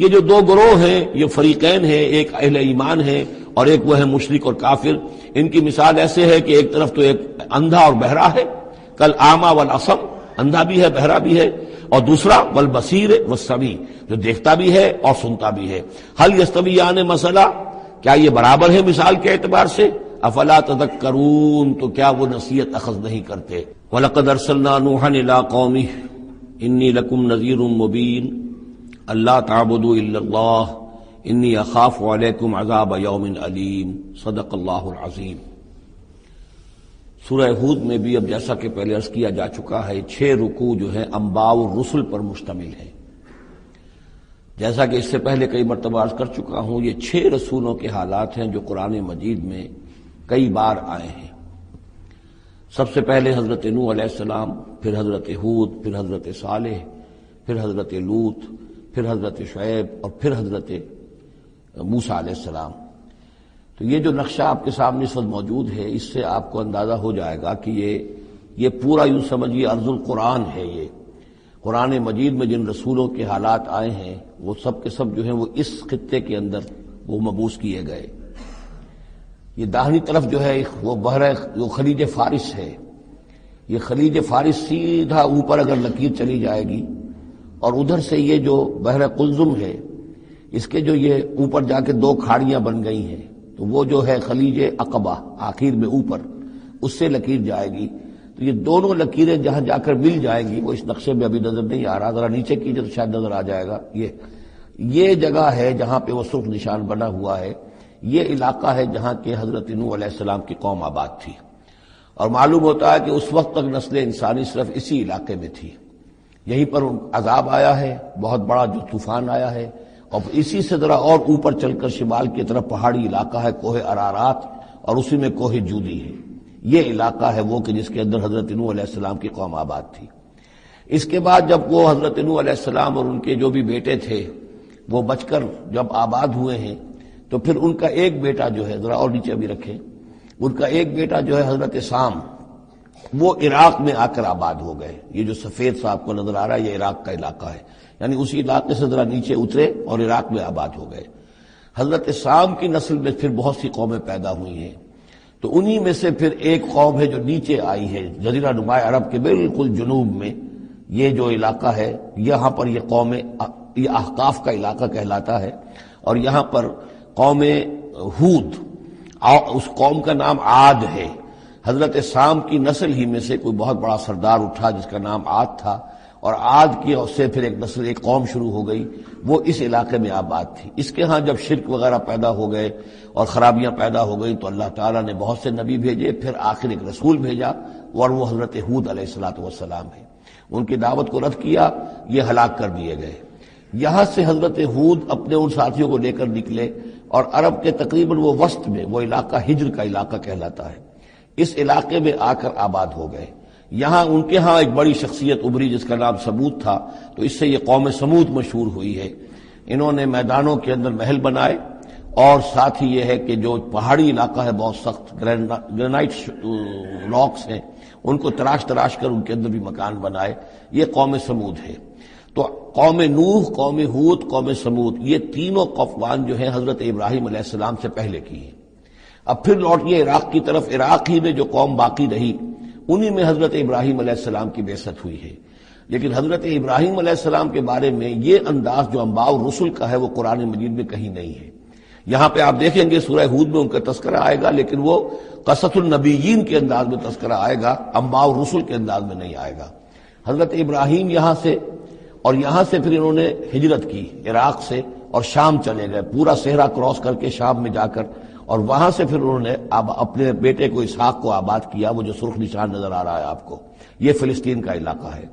یہ جو دو گروہ ہیں یہ فریقین ہیں، ایک اہل ایمان ہے اور ایک وہ ہے مشرک اور کافر. ان کی مثال ایسے ہے کہ ایک طرف تو ایک اندھا اور بہرا ہے، کالاعمی والاصم، اندھا بھی ہے بہرا بھی ہے، اور دوسرا والبصیر والسمیع، جو دیکھتا بھی ہے اور سنتا بھی ہے. هل یستویان مثلا، کیا یہ برابر ہے مثال کے اعتبار سے؟ افلا تذکرون، تو کیا وہ نصیحت اخذ نہیں کرتے؟ وَلَقَدْ أَرْسَلْنَا نُوحًا إِلَىٰ قَوْمِهِ إِنِّي لَكُمْ نَذِيرٌ مُّبِينٌ أَلَّا تَعْبُدُوا إِلَّا اللَّهَ إِنِّي أَخَافُ عَلَيْكُمْ عَذَابَ يَوْمٍ أَلِيمٍ. صدق اللہ العظیم. سورہ ہود میں بھی اب جیسا کہ پہلے عرض کیا جا چکا ہے 6 رکوع جو ہے انباء الرسل پر مشتمل ہے. جیسا کہ اس سے پہلے کئی مرتبہ عرض کر چکا ہوں، یہ 6 رسولوں کے حالات ہیں جو قرآن مجید میں کئی بار آئے ہیں. سب سے پہلے حضرت نوح علیہ السلام، پھر حضرت ہود، پھر حضرت صالح، پھر حضرت لوط، پھر حضرت شعیب اور پھر حضرت موسیٰ علیہ السلام. تو یہ جو نقشہ آپ کے سامنے اس وقت موجود ہے، اس سے آپ کو اندازہ ہو جائے گا کہ یہ پورا یوں سمجھیے ارض القرآن ہے. یہ قرآن مجید میں جن رسولوں کے حالات آئے ہیں وہ سب کے سب جو ہیں وہ اس خطے کے اندر وہ مبعوث کیے گئے. یہ داہنی طرف جو ہے وہ بحر جو خلیج فارس ہے، یہ خلیج فارس سیدھا اوپر اگر لکیر چلی جائے گی، اور ادھر سے یہ جو بحر قلزم ہے اس کے جو یہ اوپر جا کے 2 کھاڑیاں بن گئی ہیں، تو وہ جو ہے خلیج عقبہ آخر میں اوپر اس سے لکیر جائے گی. تو یہ دونوں لکیریں جہاں جا کر مل جائیں گی، وہ اس نقشے میں ابھی نظر نہیں آ رہا، ذرا نیچے کیجئے تو شاید نظر آ جائے گا. یہ جگہ ہے جہاں پہ وہ سرخ نشان بنا ہوا ہے. یہ علاقہ ہے جہاں کے حضرت نوح علیہ السلام کی قوم آباد تھی، اور معلوم ہوتا ہے کہ اس وقت تک نسل انسانی صرف اسی علاقے میں تھی. یہیں پر عذاب آیا ہے، بہت بڑا جو طوفان آیا ہے، اور اسی سے ذرا اور اوپر چل کر شمال کی طرف پہاڑی علاقہ ہے کوہ ارارات، اور اسی میں کوہ جودی ہے. یہ علاقہ ہے وہ کہ جس کے اندر حضرت نوح علیہ السلام کی قوم آباد تھی. اس کے بعد جب وہ حضرت نوح علیہ السلام اور ان کے جو بھی بیٹے تھے وہ بچ کر جب آباد ہوئے ہیں، تو پھر ان کا ایک بیٹا جو ہے، ذرا اور نیچے بھی رکھیں، ان کا ایک بیٹا جو ہے حضرت سام، وہ عراق میں آ کر آباد ہو گئے. یہ جو سفید سا آپ کو نظر آ رہا ہے یہ عراق کا علاقہ ہے، یعنی اسی علاقے سے ذرا نیچے اترے اور عراق میں آباد ہو گئے. حضرت سام کی نسل میں پھر بہت سی قومیں پیدا ہوئی ہیں. تو انہی میں سے پھر ایک قوم ہے جو نیچے آئی ہے جزیرہ نما عرب کے بالکل جنوب میں. یہ جو علاقہ ہے یہاں پر یہ قوم، یہ احقاف کا علاقہ کہلاتا ہے، اور یہاں پر قوم ہود، اس قوم کا نام عاد ہے. حضرت سام کی نسل ہی میں سے کوئی بہت بڑا سردار اٹھا جس کا نام عاد تھا، اور عاد کی سے پھر ایک نسل، ایک قوم شروع ہو گئی، وہ اس علاقے میں آباد تھی. اس کے ہاں جب شرک وغیرہ پیدا ہو گئے اور خرابیاں پیدا ہو گئی تو اللہ تعالیٰ نے بہت سے نبی بھیجے، پھر آخر ایک رسول بھیجا اور وہ حضرت ہود علیہ السلام ہے. ان کی دعوت کو رد کیا، یہ ہلاک کر دیے گئے. یہاں سے حضرت ہود اپنے ان ساتھیوں کو لے کر نکلے اور عرب کے تقریباً وہ وسط میں، وہ علاقہ ہجر کا علاقہ کہلاتا ہے، اس علاقے میں آ کر آباد ہو گئے. یہاں ان کے ہاں ایک بڑی شخصیت ابھری جس کا نام سمود تھا، تو اس سے یہ قوم سمود مشہور ہوئی ہے. انہوں نے میدانوں کے اندر محل بنائے اور ساتھ ہی یہ ہے کہ جو پہاڑی علاقہ ہے بہت سخت گرینائٹ راکس ہیں ان کو تراش کر ان کے اندر بھی مکان بنائے، یہ قوم سمود ہے۔ تو قوم نوح، قوم ہود، قوم سمود، یہ تینوں اقوام جو ہیں حضرت ابراہیم علیہ السلام سے پہلے کی ہیں۔ اب پھر لوٹیے عراق کی طرف، عراق ہی میں جو قوم باقی رہی انہی میں حضرت ابراہیم علیہ السلام کی بعثت ہوئی ہے۔ لیکن حضرت ابراہیم علیہ السلام کے بارے میں یہ انداز جو انباء الرسل کا ہے وہ قرآن مجید میں کہیں نہیں ہے۔ یہاں پہ آپ دیکھیں گے سورہ ہود میں ان کا تذکرہ آئے گا، لیکن وہ قصص النبیین کے انداز میں تذکرہ آئے گا، انباء الرسل کے انداز میں نہیں آئے گا۔ حضرت ابراہیم یہاں سے اور یہاں سے پھر انہوں نے ہجرت کی عراق سے اور شام چلے گئے، پورا صحرا کراس کر کے شام میں جا کر، اور وہاں سے پھر انہوں نے اپنے بیٹے کو اسحاق کو آباد کیا، وہ جو سرخ نشان نظر آ رہا ہے آپ کو، یہ فلسطین کا علاقہ ہے۔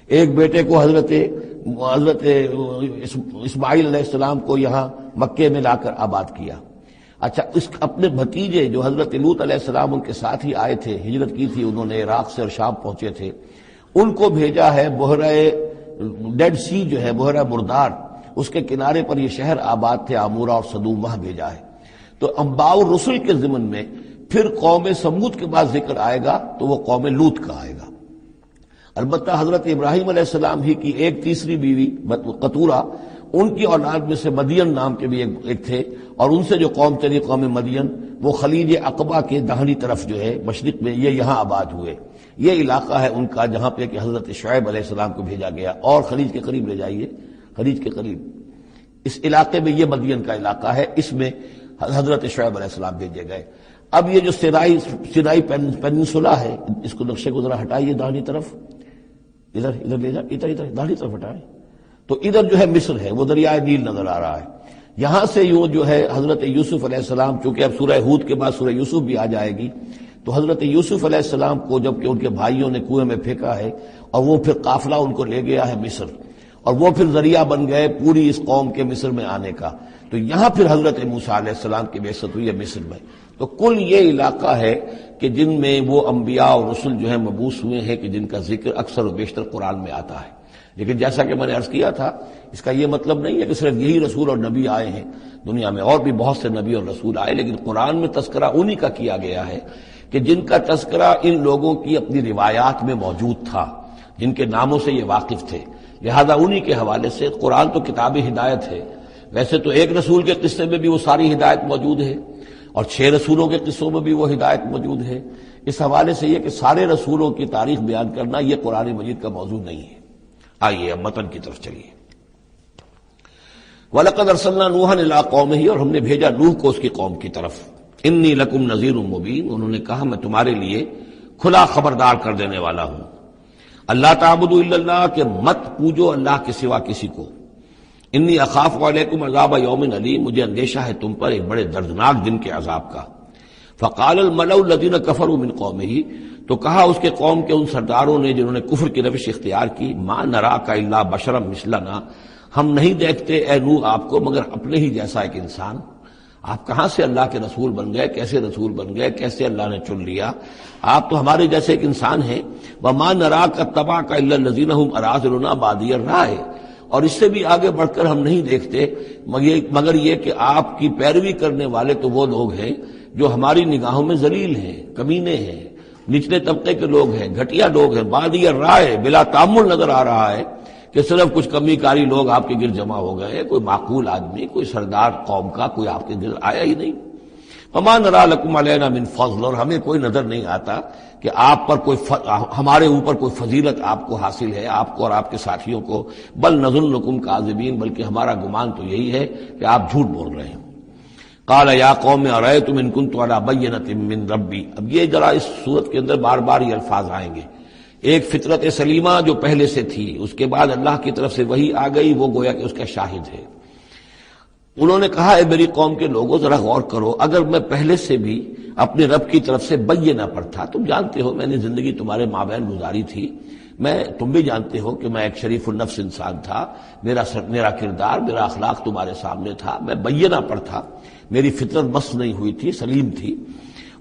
ایک بیٹے کو حضرت اسماعیل علیہ السلام کو یہاں مکے میں لا کر آباد کیا۔ اچھا، اس اپنے بھتیجے جو حضرت لوط علیہ السلام ان کے ساتھ ہی آئے تھے، ہجرت کی تھی انہوں نے، عراق سے اور شام پہنچے تھے، ان کو بھیجا ہے بحیرہ ڈیڈ سی جو ہے، بحیرہ مردار، اس کے کنارے پر یہ شہر آباد تھے، عمورہ اور صدوم، وہاں بھیجا ہے۔ تو انباء الرسل کے ضمن میں پھر قوم سمود کے بعد ذکر آئے گا تو وہ قوم لوط کا آئے گا۔ البتہ حضرت ابراہیم علیہ السلام ہی کی ایک تیسری بیوی قطورہ، ان کی اولاد میں سے مدین نام کے بھی ایک تھے، اور ان سے جو قوم چلی قوم مدین، وہ خلیج عقبہ کے داہنی طرف جو ہے مشرق میں، یہ یہاں آباد ہوئے۔ یہ علاقہ ہے ان کا جہاں پہ کہ حضرت شعیب علیہ السلام کو بھیجا گیا، اور خلیج کے قریب لے جائیے، خلیج کے قریب اس علاقے میں یہ مدین کا علاقہ ہے، اس میں حضرت شعیب علیہ السلام بھیجے گئے۔ اب یہ جو سینائی پیننسولا ہے، اس کو نقشے کو ذرا ہٹائیے داہنی طرف، ادھر لے جائیں، ادھر داہنی طرف ہٹائیں، تو ادھر جو ہے مصر ہے، وہ دریائے نیل نظر آ رہا ہے۔ یہاں سے یوں جو ہے حضرت یوسف علیہ السلام، چونکہ اب سورہ ہود کے بعد سورہ یوسف بھی آ جائے گی، تو حضرت یوسف علیہ السلام کو جب کہ ان کے بھائیوں نے کنویں میں پھینکا ہے، اور وہ پھر قافلہ ان کو لے گیا ہے مصر، اور وہ پھر ذریعہ بن گئے پوری اس قوم کے مصر میں آنے کا، تو یہاں پھر حضرت موسیٰ علیہ السلام کی بعثت ہوئی ہے مصر میں۔ تو کل یہ علاقہ ہے کہ جن میں وہ انبیاء اور رسل جو ہیں مبعوث ہوئے ہیں کہ جن کا ذکر اکثر و بیشتر قرآن میں آتا ہے۔ لیکن جیسا کہ میں نے عرض کیا تھا، اس کا یہ مطلب نہیں ہے کہ صرف یہی رسول اور نبی آئے ہیں، دنیا میں اور بھی بہت سے نبی اور رسول آئے، لیکن قرآن میں تذکرہ انہی کا کیا گیا ہے کہ جن کا تذکرہ ان لوگوں کی اپنی روایات میں موجود تھا، جن کے ناموں سے یہ واقف تھے، لہذا انہی کے حوالے سے قرآن تو کتاب ہدایت ہے۔ ویسے تو ایک رسول کے قصے میں بھی وہ ساری ہدایت موجود ہے، اور 6 رسولوں کے قصوں میں بھی وہ ہدایت موجود ہے۔ اس حوالے سے یہ کہ سارے رسولوں کی تاریخ بیان کرنا یہ قرآن مجید کا موضوع نہیں ہے۔ آئیے اب متن کی طرف چلیے۔ وَلَقَدْ أَرْسَلْنَا نُوحًا إِلَىٰ قَوْمِهِ، اور ہم نے بھیجا نوح کو اس کی قوم کی طرف۔ إِنِّي لَكُمْ نَذِيرٌ مُّبِينٌ، انہوں نے کہا میں تمہارے لیے کھلا خبردار کر دینے والا ہوں۔ اللہ تعبدوا الا اللہ، کہ مت پوجو اللہ کے سوا کسی کو۔ انی اخاف علیکم عذاب یوم علیم، مجھے اندیشہ ہے تم پر ایک بڑے دردناک دن کے عذاب کا۔ فقال الملأ الذین کفروا من قومہ، تو کہا اس کے قوم کے ان سرداروں نے جنہوں نے کفر کی روش اختیار کی، ما نراک الا بشرا مثلنا، ہم نہیں دیکھتے اے نوح آپ کو مگر اپنے ہی جیسا ایک انسان۔ آپ کہاں سے اللہ کے رسول بن گئے، کیسے رسول بن گئے، کیسے اللہ نے چن لیا؟ آپ تو ہمارے جیسے ایک انسان ہیں۔ وما نراک اتبعک الا الذین هم اراذلنا بادی الرائے، اور اس سے بھی آگے بڑھ کر ہم نہیں دیکھتے مگر یہ کہ آپ کی پیروی کرنے والے تو وہ لوگ ہیں جو ہماری نگاہوں میں ذلیل ہیں، کمینے ہیں، نچلے طبقے کے لوگ ہیں، گھٹیا لوگ ہیں، بادی الرائے، بلا تامل نظر آ رہا ہے کہ صرف کچھ کمی کاری لوگ آپ کے گرد جمع ہو گئے ہیں، کوئی معقول آدمی، کوئی سردار قوم کا کوئی آپ کے گرد آیا ہی نہیں۔ فما نرا لکم علینا من فضل، اور ہمیں کوئی نظر نہیں آتا کہ آپ پر کوئی ہمارے اوپر کوئی فضیلت آپ کو حاصل ہے، آپ کو اور آپ کے ساتھیوں کو، بل نظنکم کاذبین، بلکہ ہمارا گمان تو یہی ہے کہ آپ جھوٹ بول رہے ہیں۔ قال یا قوم ارأیتم ان کنت علی بینۃ من ربی، اب یہ ذرا اس صورت کے اندر بار بار یہ الفاظ آئیں گے۔ ایک فطرت سلیمہ جو پہلے سے تھی، اس کے بعد اللہ کی طرف سے وحی آ گئی، وہ گویا کہ اس کا شاہد ہے۔ انہوں نے کہا اے میری قوم کے لوگوں ذرا غور کرو، اگر میں پہلے سے بھی اپنے رب کی طرف سے بینہ پر تھا، تم جانتے ہو میں نے زندگی تمہارے مابین گزاری تھی، تم بھی جانتے ہو کہ میں ایک شریف النفس انسان تھا، میرا کردار، میرا اخلاق تمہارے سامنے تھا، میں بینہ پر تھا، میری فطرت مس نہیں ہوئی تھی، سلیم تھی۔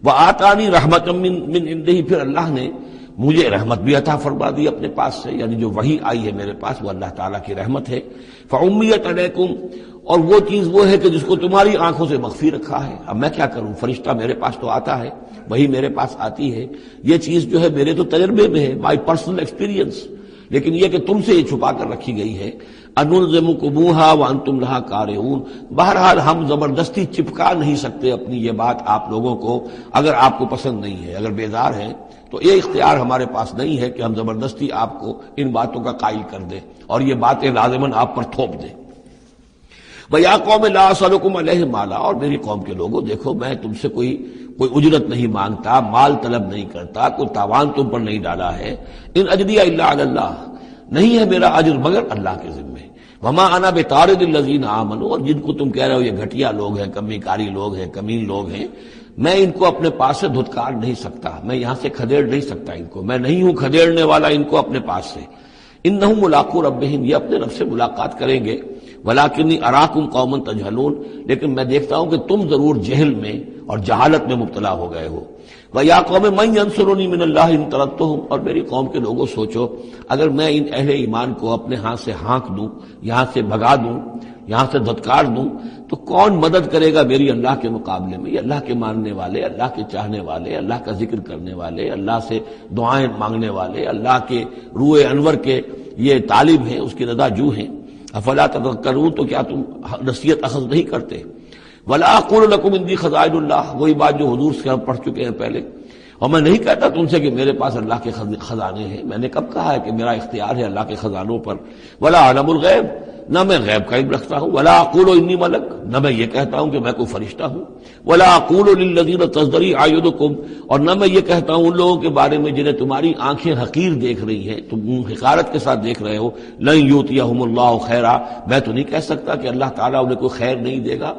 وآتانی رحمۃ من عندہ، پھر اللہ نے مجھے رحمت بھی عطا فرما دی اپنے پاس سے، یعنی جو وحی آئی ہے میرے پاس وہ اللہ تعالیٰ کی رحمت ہے۔ فعمیت علیکم، اور وہ چیز وہ ہے کہ جس کو تمہاری آنکھوں سے مخفی رکھا ہے۔ اب میں کیا کروں، فرشتہ میرے پاس تو آتا ہے، وہی میرے پاس آتی ہے، یہ چیز جو ہے میرے تو تجربے میں ہے، مائی پرسنل ایکسپیرینس، لیکن یہ کہ تم سے یہ چھپا کر رکھی گئی ہے۔ انلزمکموہا وانتم لہا کارہون، بہرحال ہم زبردستی چپکا نہیں سکتے اپنی یہ بات آپ لوگوں کو، اگر آپ کو پسند نہیں ہے، اگر بیزار ہیں تو یہ اختیار ہمارے پاس نہیں ہے کہ ہم زبردستی آپ کو ان باتوں کا قائل کر دیں اور یہ باتیں لازماً آپ پر تھوپ دیں۔ وَيَا قَوْمِ لَا أَسْأَلُكُمْ عَلَيْهِ مَالًا، اور میری قوم کے لوگوں دیکھو میں تم سے کوئی اجرت نہیں مانگتا، مال طلب نہیں کرتا، کوئی تاوان تم پر نہیں ڈالا ہے۔ ان اجریہ الا علی اللہ، نہیں ہے میرا اجر مگر اللہ کے ذمے۔ وما انا بطارد الذین آمنوا، اور جن کو تم کہہ رہے ہو یہ گھٹیا لوگ ہیں، کمی کاری لوگ ہیں، کمین لوگ ہیں، میں ان کو اپنے پاس سے دھتکار نہیں سکتا، میں یہاں سے کھدیڑ نہیں سکتا ان کو، میں نہیں ہوں کھدیڑنے والا ان کو اپنے پاس سے۔ انہم ملاقو ربہم، یہ اپنے رب سے ملاقات کریں گے۔ ولکنی اراکم قوما تجہلون، لیکن میں دیکھتا ہوں کہ تم ضرور جہل میں اور جہالت میں مبتلا ہو گئے ہو۔ وَيَا قَوْمِ مَن يَنصُرُنِي مِنَ اللَّهِ إِن طَرَدتُّهُمْ، اور میری قوم کے لوگوں سوچو اگر میں ان اہل ایمان کو اپنے ہاتھ سے ہانک دوں، یہاں سے بھگا دوں، یہاں سے دھتکار دوں، تو کون مدد کرے گا میری اللہ کے مقابلے میں؟ یہ اللہ کے ماننے والے، اللہ کے چاہنے والے، اللہ کا ذکر کرنے والے، اللہ سے دعائیں مانگنے والے، اللہ کے روح انور کے یہ طالب ہیں، اس کی رضا جو ہیں۔ افلا تذکرون، تو کیا تم نصیحت اخذ نہیں کرتے؟ ولا اقول لکم عندی خزائن اللہ، وہی بات جو حضور سے ہم پڑھ چکے ہیں پہلے، اور میں نہیں کہتا تم سے کہ میرے پاس اللہ کے خزانے ہیں، میں نے کب کہا ہے کہ میرا اختیار ہے اللہ کے خزانوں پر؟ ولا اعلم الغیب، نہ میں غیب کا علم رکھتا ہوں۔ ولا اقول انی ملک، نہ میں یہ کہتا ہوں کہ میں کوئی فرشتہ ہوں۔ ولا اقول للذین تزدری اعینکم، اور نہ میں یہ کہتا ہوں ان لوگوں کے بارے میں جنہیں تمہاری آنکھیں حقیر دیکھ رہی ہیں، تم حقارت کے ساتھ دیکھ رہے ہو، لن یؤتیہم اللہ خیرا، میں تو نہیں کہہ سکتا کہ اللہ تعالیٰ انہیں کوئی خیر نہیں دے گا۔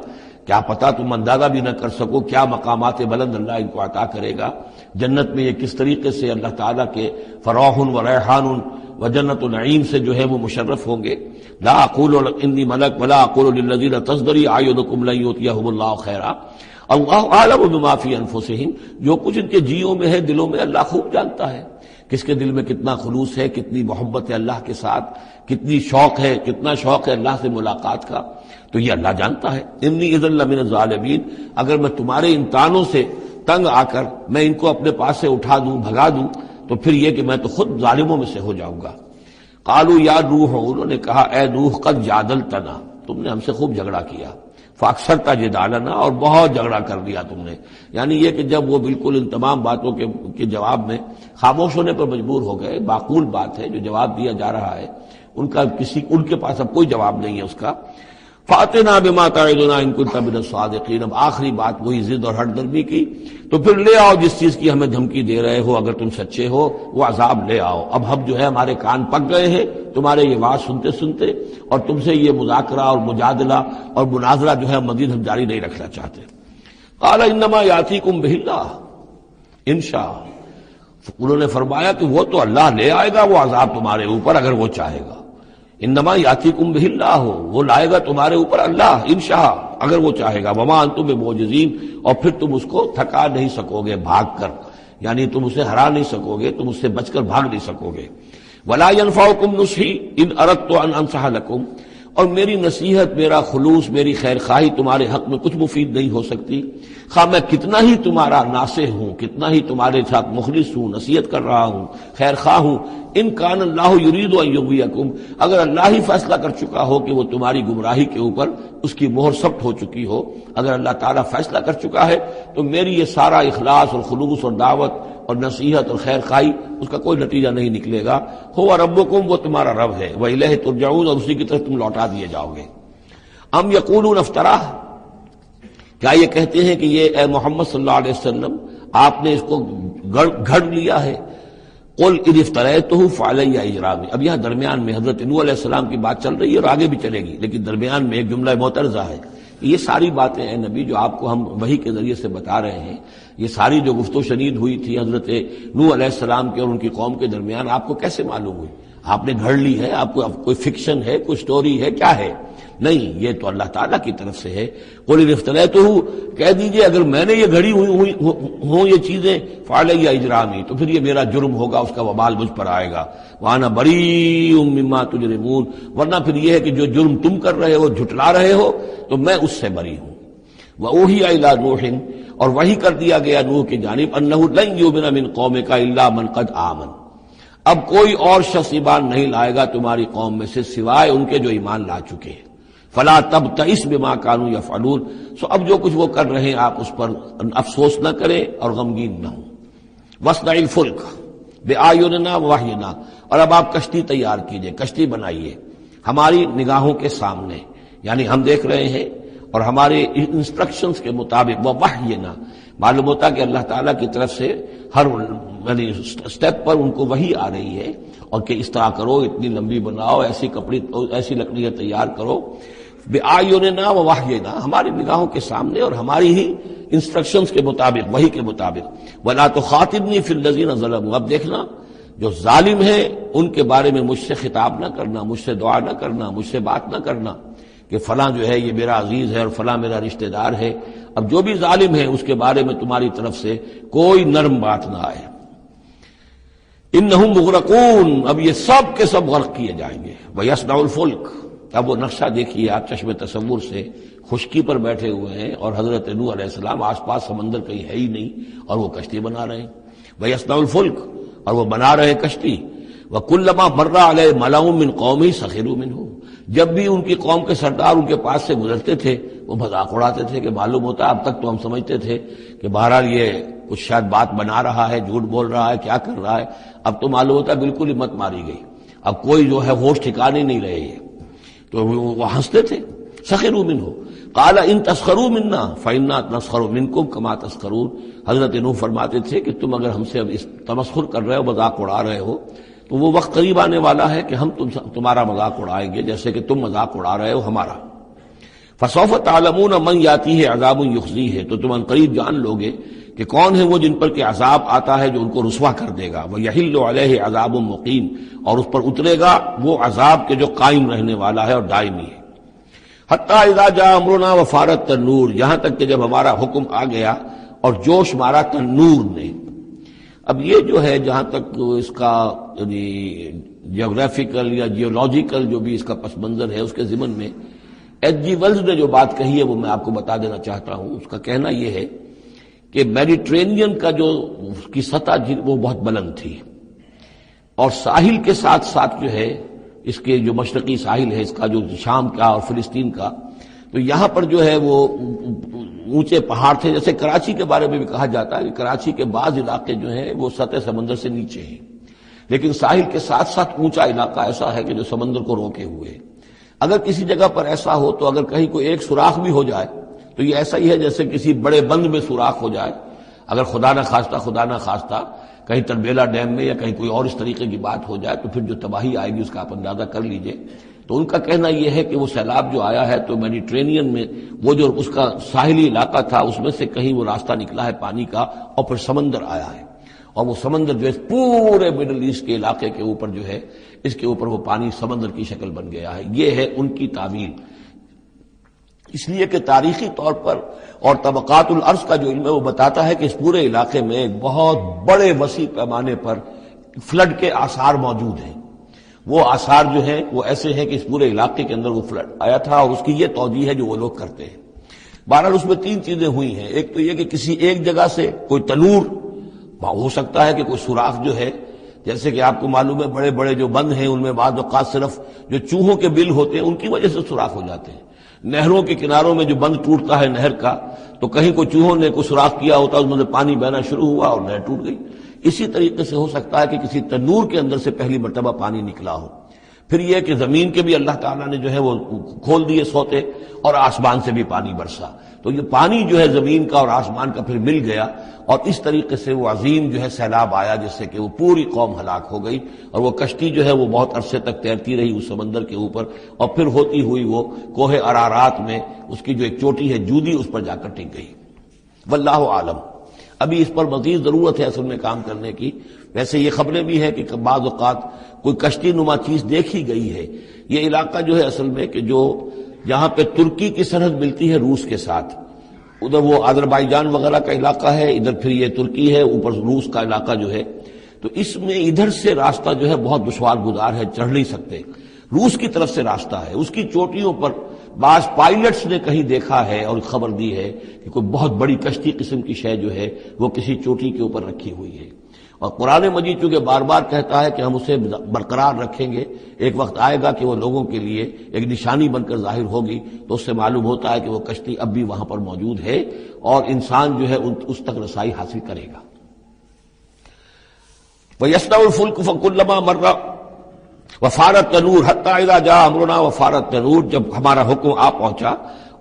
کیا پتا تم اندازہ بھی نہ کر سکو کیا مقامات بلند اللہ ان کو عطا کرے گا جنت میں، یہ کس طریقے سے اللہ تعالیٰ کے فراح و ریحان و جنت و نعیم سے جو ہے وہ مشرف ہوں گے۔ لا اقول انی ملک ولا اقول للذین تزدری اعینکم لن یؤتیہم اللہ خیرا، اللہ اعلم بما فی انفسہم، جو کچھ ان کے جیوں میں ہے، دلوں میں، اللہ خوب جانتا ہے کس کے دل میں کتنا خلوص ہے، کتنی محبت ہے اللہ کے ساتھ، کتنی شوق ہے، کتنا شوق ہے اللہ سے ملاقات کا، تو یہ اللہ جانتا ہے۔ انی اذا لمن الظالمین، اگر میں تمہارے امتحانوں سے تنگ آ کر میں ان کو اپنے پاس سے اٹھا دوں، بھگا دوں، تو پھر یہ کہ میں تو خود ظالموں میں سے ہو جاؤں گا۔ قالوا یا نوح، انہوں نے کہا اے نوح قد جادلتنا، تم نے ہم سے خوب جھگڑا کیا، فاکثرت جدالنا، اور بہت جھگڑا کر دیا تم نے، یعنی یہ کہ جب وہ بالکل ان تمام باتوں کے جواب میں خاموش ہونے پر مجبور ہو گئے، معقول بات ہے جو جواب دیا جا رہا ہے، ان کے پاس اب کوئی جواب نہیں ہے اس کا۔ فاتنا بما تعدنا ان كنت من الصادقین، اب آخری بات وہی ضد اور ہٹ درمی کی، تو پھر لے آؤ جس چیز کی ہمیں دھمکی دے رہے ہو، اگر تم سچے ہو وہ عذاب لے آؤ۔ اب ہم جو ہے ہمارے کان پک گئے ہیں تمہارے یہ بات سنتے سنتے، اور تم سے یہ مذاکرہ اور مجادلہ اور مناظرہ جو ہے مزید ہم جاری نہیں رکھنا چاہتے۔ قال انما یاتیکم بہ اللہ ان شاء، انہوں نے فرمایا کہ وہ تو اللہ لے آئے گا وہ عذاب تمہارے اوپر اگر وہ چاہے گا۔ انما یاتیکم بہ اللہ، وہ لائے گا تمہارے اوپر اللہ انشاء، اگر وہ چاہے گا۔ وما انتم بمعجزین، اور پھر تم اس کو تھکا نہیں سکو گے بھاگ کر، یعنی تم اسے ہرا نہیں سکو گے، تم اس سے بچ کر بھاگ نہیں سکو گے۔ ولا ينفعکم نصحی ان اردت ان انصح لکم، اور میری نصیحت، میرا خلوص، میری خیر خواہی تمہارے حق میں کچھ مفید نہیں ہو سکتی، خواہ میں کتنا ہی تمہارا ناصح ہوں، کتنا ہی تمہارے ساتھ مخلص ہوں، نصیحت کر رہا ہوں، خیر خواہ ہوں۔ ان کان اللہ یرید ان یغویکم، اگر اللہ ہی فیصلہ کر چکا ہو کہ وہ تمہاری گمراہی کے اوپر اس کی مہر ثبت ہو چکی ہو، اگر اللہ تعالیٰ فیصلہ کر چکا ہے تو میری یہ سارا اخلاص اور خلوص اور دعوت اور نصیحت اور خیر خواہی اس کا کوئی نتیجہ نہیں نکلے گا۔ هو ربکم، وہ تمہارا رب ہے، وإلیہ ترجعون، اور اسی کی طرف تم لوٹا دیے جاؤ گے۔ ام یقولون افتراہ، کیا یہ کہتے ہیں کہ یہ اے محمد صلی اللہ علیہ وسلم آپ نے اس کو گھڑ لیا ہے؟ قل ان افتریتہ فعلی اجرامی، اب یہاں درمیان میں حضرت نوح علیہ السلام کی بات چل رہی ہے اور آگے بھی چلے گی، لیکن درمیان میں ایک جملہ معترضہ ہے۔ یہ ساری باتیں اے نبی جو آپ کو ہم وحی کے ذریعے سے بتا رہے ہیں، یہ ساری جو گفت و شنید ہوئی تھی حضرت نوح علیہ السلام کے اور ان کی قوم کے درمیان، آپ کو کیسے معلوم ہوئی؟ آپ نے گھڑ لی ہے، آپ کو کوئی فکشن ہے، کوئی سٹوری ہے، کیا ہے؟ نہیں، یہ تو اللہ تعالیٰ کی طرف سے ہے۔ قل ان افتریتہ، کہہ دیجئے اگر میں نے یہ گھڑی ہوں یہ چیزیں، فعلی اجرامی، تو پھر یہ میرا جرم ہوگا، اس کا وبال مجھ پر آئے گا۔ وانا بریء مما تجرمون، ورنہ پھر یہ ہے کہ جو جرم تم کر رہے ہو، جھٹلا رہے ہو، تو میں اس سے بری ہوں۔ وَأُوحِيَ إِلَىٰ نُوحٍ، اور وحی کر دیا گیا نوح کی جانب، أَنَّهُ لَن يُؤْمِنَ مِن قَوْمِكَ إِلَّا مَن قَدْ آمَنَ، اب کوئی اور شخص ایمان نہیں لائے گا تمہاری قوم میں سے سوائے ان کے جو ایمان لا چکے ہیں۔ فَلَا تَبْتَئِسْ بِمَا كَانُوا يَفْعَلُونَ، سو اب جو کچھ وہ کر رہے ہیں آپ اس پر افسوس نہ کریں اور غمگین نہ ہوں۔ وَاصْنَعِ الْفُلْكَ بِأَعْيُنِنَا وَوَحْيِنَا، اور اب آپ کشتی تیار کیجئے، کشتی بنائیے ہماری نگاہوں کے سامنے، یعنی ہم دیکھ رہے ہیں اور ہمارے انسٹرکشنز کے مطابق، وَوَحْيِنَا، معلوم ہوتا کہ اللہ تعالیٰ کی طرف سے ہر یعنی سٹیپ پر ان کو وحی آ رہی ہے، اور کہ اس طرح کرو، اتنی لمبی بناؤ، ایسی لکڑیاں تیار کرو، بِآیُنِنَا وَوَحْیِنَا، ہماری نگاہوں کے سامنے اور ہماری ہی انسٹرکشنز کے مطابق، وحی کے مطابق۔ وَلَا تُخَاطِبْنِی فِی الَّذِینَ ظَلَمُوا، اب دیکھنا جو ظالم ہیں ان کے بارے میں مجھ سے خطاب نہ کرنا، مجھ سے دعا نہ کرنا، مجھ سے بات نہ کرنا کہ فلاں جو ہے یہ میرا عزیز ہے اور فلاں میرا رشتہ دار ہے۔ اب جو بھی ظالم ہے اس کے بارے میں تمہاری طرف سے کوئی نرم بات نہ آئے۔ انہم مغرقون، اب یہ سب کے سب غرق کیے جائیں گے۔ وَيَصْنَعُ الْفُلْكَ، اب وہ نقشہ دیکھیے آپ چشم تصور سے، خشکی پر بیٹھے ہوئے ہیں اور حضرت نوح علیہ السلام آس پاس سمندر کہیں ہے ہی نہیں اور وہ کشتی بنا رہے ہیں۔ وَيَصْنَعُ الْفُلْكَ، اور وہ بنا رہے کشتی۔ وَكُلَّمَا مَرَّ عَلَيْهِ مَلَأٌ مِّن قَوْمِهِ سَخِرُوا مِنْهُ، جب بھی ان کی قوم کے سردار ان کے پاس سے گزرتے تھے وہ مذاق اڑاتے تھے کہ معلوم ہوتا اب تک تو ہم سمجھتے تھے کہ بہرحال یہ کچھ شاید بات بنا رہا ہے، جھوٹ بول رہا ہے، کیا کر رہا ہے، اب تو معلوم ہوتا ہے بالکل ہی مت ماری گئی، اب کوئی جو ہے ہوش ٹھکانے نہیں رہے ہیں۔ تو وہ ہنستے تھے، سخروا منہ، قال ان تسخروا منا فإنا نسخر منکم کما تسخرون، حضرت نوح فرماتے تھے کہ تم اگر ہم سے اب اس تمسخر کر رہے ہو، مذاق اڑا رہے ہو، تو وہ وقت قریب آنے والا ہے کہ ہم تمہارا مذاق اڑائیں گے جیسے کہ تم مذاق اڑا رہے ہو ہمارا۔ فسوف تعلمون من یاتیہ عذاب یخزیہ، تو تم ان قریب جان لوگے کہ کون ہے وہ جن پر کہ عذاب آتا ہے جو ان کو رسوا کر دے گا۔ ویحل علیہ عذاب مقیم، اور اس پر اترے گا وہ عذاب کے جو قائم رہنے والا ہے اور دائمی ہے۔ حتی اذا جاء امرنا وفارت التنور، یہاں تک کہ جب ہمارا حکم آ گیا اور جوش مارا تنور نے۔ اب یہ جو ہے جہاں تک اس کا یعنی جیوگرافیکل یا جیولوجیکل جو بھی اس کا پس منظر ہے، اس کے ضمن میں ایچ جی ویلز نے جو بات کہی ہے وہ میں آپ کو بتا دینا چاہتا ہوں۔ اس کا کہنا یہ ہے کہ میڈیٹرینین کا جو اس کی سطح وہ بہت بلند تھی، اور ساحل کے ساتھ ساتھ جو ہے اس کے جو مشرقی ساحل ہے اس کا جو شام کا اور فلسطین کا، تو یہاں پر جو ہے وہ اونچے پہاڑ تھے۔ جیسے کراچی کے بارے میں بھی کہا جاتا ہے کہ کراچی کے بعض علاقے جو ہیں وہ سطح سمندر سے نیچے ہیں، لیکن ساحل کے ساتھ ساتھ اونچا علاقہ ایسا ہے کہ جو سمندر کو روکے ہوئے ہے۔ اگر کسی جگہ پر ایسا ہو تو اگر کہیں کوئی ایک سوراخ بھی ہو جائے تو یہ ایسا ہی ہے جیسے کسی بڑے بند میں سوراخ ہو جائے۔ اگر خدا نہ خواستہ کہیں تربیلا ڈیم میں یا کہیں کوئی اور اس طریقے کی بات ہو جائے تو پھر جو تباہی آئے گی اس کا آپ اندازہ کر لیجئے۔ تو ان کا کہنا یہ ہے کہ وہ سیلاب جو آیا ہے تو میڈیٹرینین میں وہ جو اس کا ساحلی علاقہ تھا اس میں سے کہیں وہ راستہ نکلا ہے پانی کا، اور پھر سمندر آیا ہے، اور وہ سمندر جو ہے پورے مڈل ایسٹ کے علاقے کے اوپر جو ہے اس کے اوپر وہ پانی سمندر کی شکل بن گیا ہے۔ یہ ہے ان کی تعویل، اس لیے کہ تاریخی طور پر اور طبقات الارض کا جو علم ہے وہ بتاتا ہے کہ اس پورے علاقے میں ایک بہت بڑے وسیع پیمانے پر فلڈ کے آثار موجود ہیں۔ وہ آثار جو ہیں وہ ایسے ہیں کہ اس پورے علاقے کے اندر وہ فلڈ آیا تھا، اور اس کی یہ توجیہ ہے جو وہ لوگ کرتے ہیں۔ بہرحال اس میں تین چیزیں ہوئی ہیں، ایک تو یہ کہ کسی ایک جگہ سے کوئی تنور ہو سکتا ہے کہ کوئی سوراخ جو ہے، جیسے کہ آپ کو معلوم ہے بڑے بڑے جو بند ہیں ان میں بعض اوقات صرف جو چوہوں کے بل ہوتے ہیں ان کی وجہ سے سوراخ ہو جاتے ہیں۔ نہروں کے کناروں میں جو بند ٹوٹتا ہے نہر کا، تو کہیں کوئی چوہوں نے کوئی سوراخ کیا ہوتا ہے، اس میں سے پانی بہنا شروع ہوا اور نہر ٹوٹ گئی۔ اسی طریقے سے ہو سکتا ہے کہ کسی تنور کے اندر سے پہلی مرتبہ پانی نکلا ہو۔ پھر یہ کہ زمین کے بھی اللہ تعالیٰ نے جو ہے وہ کھول دیے سوتے، اور آسمان سے بھی پانی برسا، تو یہ پانی جو ہے زمین کا اور آسمان کا پھر مل گیا، اور اس طریقے سے وہ عظیم جو ہے سیلاب آیا جس سے کہ وہ پوری قوم ہلاک ہو گئی، اور وہ کشتی جو ہے وہ بہت عرصے تک تیرتی رہی اس سمندر کے اوپر، اور پھر ہوتی ہوئی وہ کوہ ارارات میں اس کی جو ایک چوٹی ہے جودی، اس پر جا کر ٹک گئی۔ واللہ عالم، ابھی اس پر مزید ضرورت ہے اصل میں کام کرنے کی. ویسے یہ خبریں بھی ہیں کہ بعض اوقات کوئی کشتی نما چیز دیکھی گئی ہے. یہ علاقہ جو ہے اصل میں کہ جو جہاں پہ ترکی کی سرحد ملتی ہے روس کے ساتھ، ادھر وہ آذربائیجان وغیرہ کا علاقہ ہے، ادھر پھر یہ ترکی ہے، اوپر روس کا علاقہ جو ہے، تو اس میں ادھر سے راستہ جو ہے بہت دشوار گزار ہے، چڑھ نہیں سکتے. روس کی طرف سے راستہ ہے، اس کی چوٹیوں پر بعض پائلٹس نے کہیں دیکھا ہے اور خبر دی ہے کہ کوئی بہت بڑی کشتی قسم کی شے جو ہے وہ کسی چوٹی کے اوپر رکھی ہوئی ہے. اور قرآن مجید چونکہ بار بار کہتا ہے کہ ہم اسے برقرار رکھیں گے، ایک وقت آئے گا کہ وہ لوگوں کے لیے ایک نشانی بن کر ظاہر ہوگی، تو اس سے معلوم ہوتا ہے کہ وہ کشتی اب بھی وہاں پر موجود ہے اور انسان جو ہے اس تک رسائی حاصل کرے گا. وَيَصْنَعُ الْفُلْكَ فَكُلَّمَا مَرَّ وَفَارَ التَّنُّورُ حَتَّىٰ إِذَا جَاءَ أَمْرُنَا وَفَارَ التَّنُّورُ، جب ہمارا حکم آ پہنچا